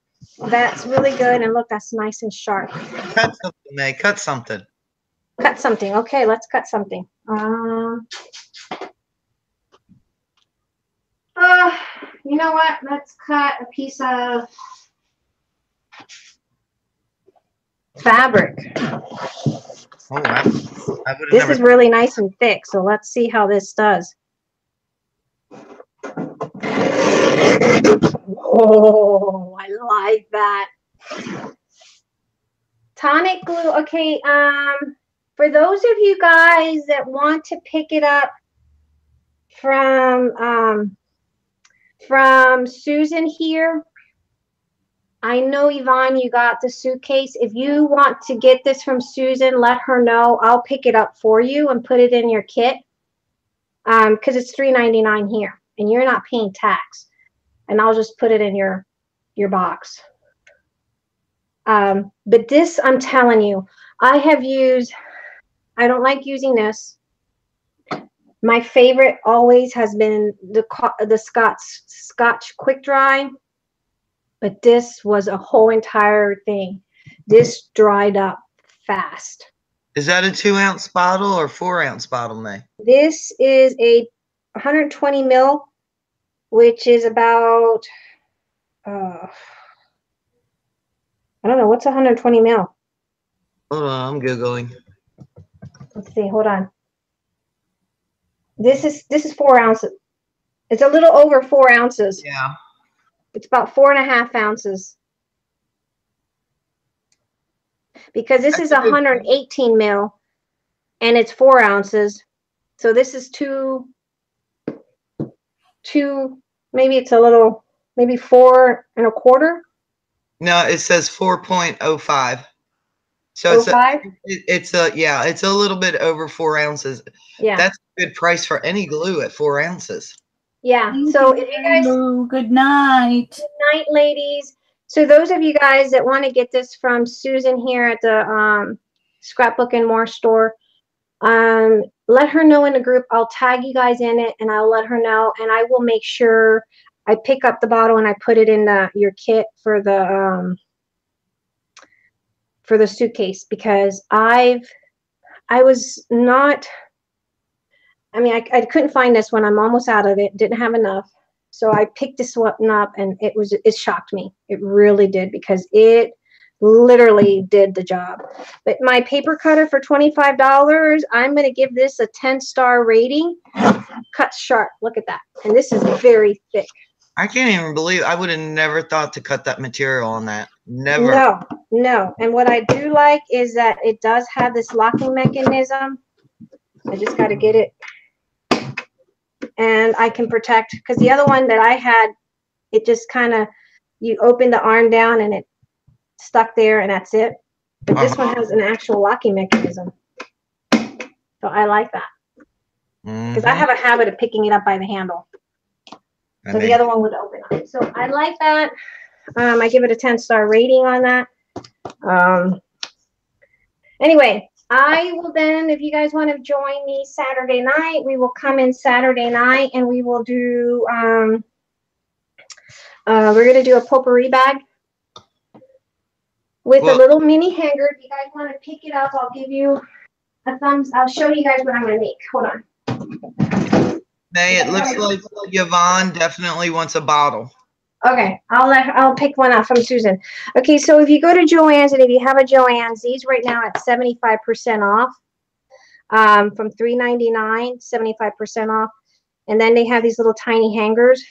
that's really good. And look, that's nice and sharp. Cut something, May. Cut something. Cut something. Okay, let's cut something. You know what? Let's cut a piece of fabric. Oh, I would This is really nice and thick, so let's see how this does. Oh, I like that. Tonic glue. Okay, for those of you guys that want to pick it up from Susan here, I know, Yvonne, you got the suitcase. If you want to get this from Susan, let her know. I'll pick it up for you and put it in your kit, because it's $3.99 here, and you're not paying tax. And I'll just put it in your box. But this, I'm telling you, I don't like using this. My favorite always has been the Scotch Quick Dry. But this was a whole entire thing. This dried up fast. Is that a 2-ounce bottle or 4-ounce bottle, May? This is a 120 mil, which is about, I don't know, what's 120 mil? Hold on, I'm Googling. Let's see, hold on. This is 4 ounces. It's a little over 4 ounces. Yeah. It's about 4.5 ounces. Because this is 118 mil, and it's 4 ounces. So this is two, maybe it's a little, maybe 4 1/4. No, it says 4.05. So it's a little bit over 4 ounces. Yeah. That's a good price for any glue at 4 ounces. Yeah. So if you guys, good night. Good night, ladies. So those of you guys that want to get this from Susan here at the Scrapbook and More store, let her know in the group. I'll tag you guys in it, and I'll let her know, and I will make sure I pick up the bottle and I put it in your kit for the suitcase, because I couldn't find this one. I'm almost out of it. Didn't have enough. So I picked this one up, and it shocked me. It really did, because it literally did the job. But my paper cutter for $25, I'm going to give this a 10-star rating. Cuts sharp. Look at that. And this is very thick. I can't even believe, I would have never thought to cut that material on that. Never. No. And what I do like is that it does have this locking mechanism. I just got to get it. And I can protect, because the other one that I had, it just kind of, you open the arm down and it stuck there, and that's it. But this one has an actual locking mechanism. So I like that. Because I have a habit of picking it up by the handle. So the other one would open up. So I like that. I give it a 10-star rating on that. Anyway, I will then, if you guys want to join me Saturday night, we will come in Saturday night, and we will do, we're going to do a potpourri bag with a little mini hanger. If you guys want to pick it up, I'll give you a thumbs. I'll show you guys what I'm going to make. Hold on. May, it looks like Yvonne definitely wants a bottle. Okay, I'll pick one out from Susan. Okay, so if you go to Joann's, and if you have a Joann's, these right now at 75% off. From $3.99, 75% off. And then they have these little tiny hangers.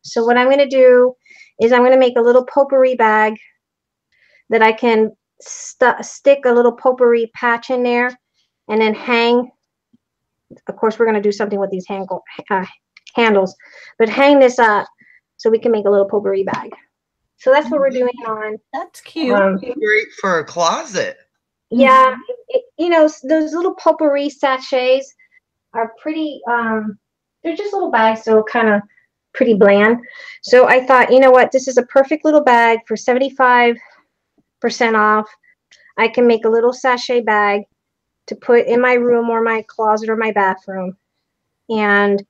So what I'm going to do is I'm going to make a little potpourri bag that I can stick a little potpourri patch in there and then hang. Of course, we're going to do something with these handles, but hang this up so we can make a little potpourri bag. So that's what we're doing on. That's cute. Great for a closet. Yeah, you know, those little potpourri sachets are pretty, they're just little bags, so kind of pretty bland. So I thought, you know what, this is a perfect little bag for 75% off. I can make a little sachet bag to put in my room or my closet or my bathroom. And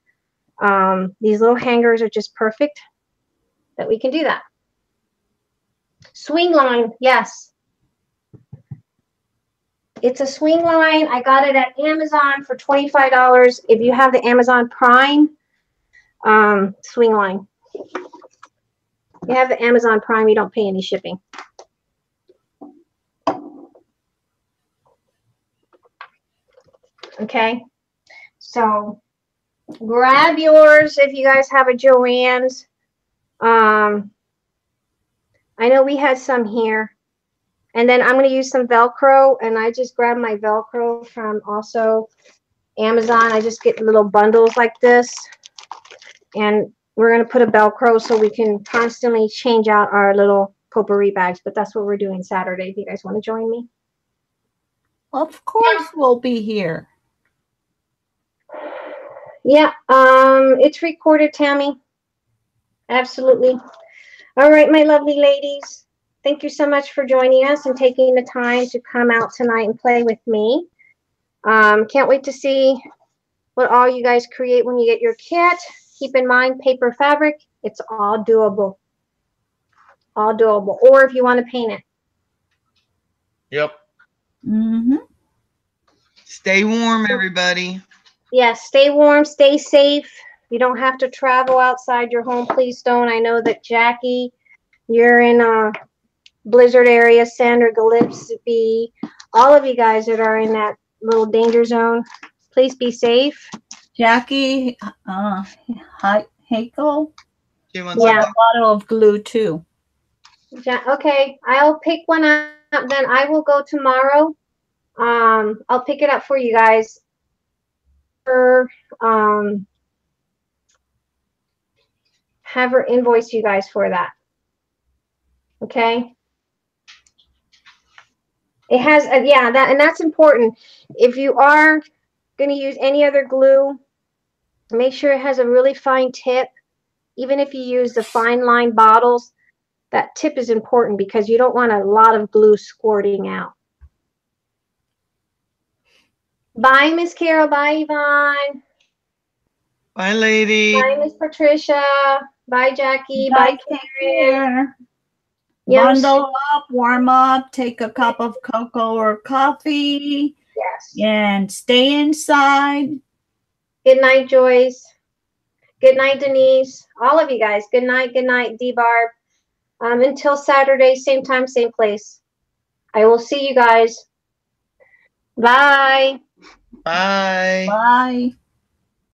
these little hangers are just perfect that we can do that. Swing line, yes. It's a swing line. I got it at Amazon for $25. If you have the Amazon Prime swing line. You have the Amazon Prime, you don't pay any shipping. Okay, so grab yours if you guys have a Joann's. I know we had some here. And then I'm going to use some Velcro, and I just grabbed my Velcro from also Amazon. I just get little bundles like this, and we're going to put a Velcro so we can constantly change out our little potpourri bags. But that's what we're doing Saturday. If you guys want to join me. Of course we'll be here. Yeah, it's recorded, Tammy. Absolutely. All right, my lovely ladies. Thank you so much for joining us and taking the time to come out tonight and play with me. Can't wait to see what all you guys create when you get your kit. Keep in mind, paper fabric, it's all doable. All doable. Or if you want to paint it. Yep. Mm-hmm. Stay warm, everybody. Yes, stay warm, stay safe. You don't have to travel outside your home. Please don't. I know that Jackie, you're in a blizzard area, Sandra Gillespie, all of you guys that are in that little danger zone, please be safe. Jackie, Hakel, She wants Yeah. a bottle of glue too. Okay, I'll pick one up. Then I will go tomorrow. I'll pick it up for you guys. Have her invoice you guys for that. Okay. It has, yeah, and that's important. If you are going to use any other glue, make sure it has a really fine tip. Even if you use the fine line bottles, that tip is important because you don't want a lot of glue squirting out. Bye, Miss Carol. Bye, Yvonne. Bye, lady. Bye, Miss Patricia. Bye, Jackie. Bye, Karen. Bundle up, warm up, take a cup of cocoa or coffee. Yes. And stay inside. Good night, Joyce. Good night, Denise. All of you guys. Good night, D-Barb. Until Saturday, same time, same place. I will see you guys. Bye. Bye. Bye.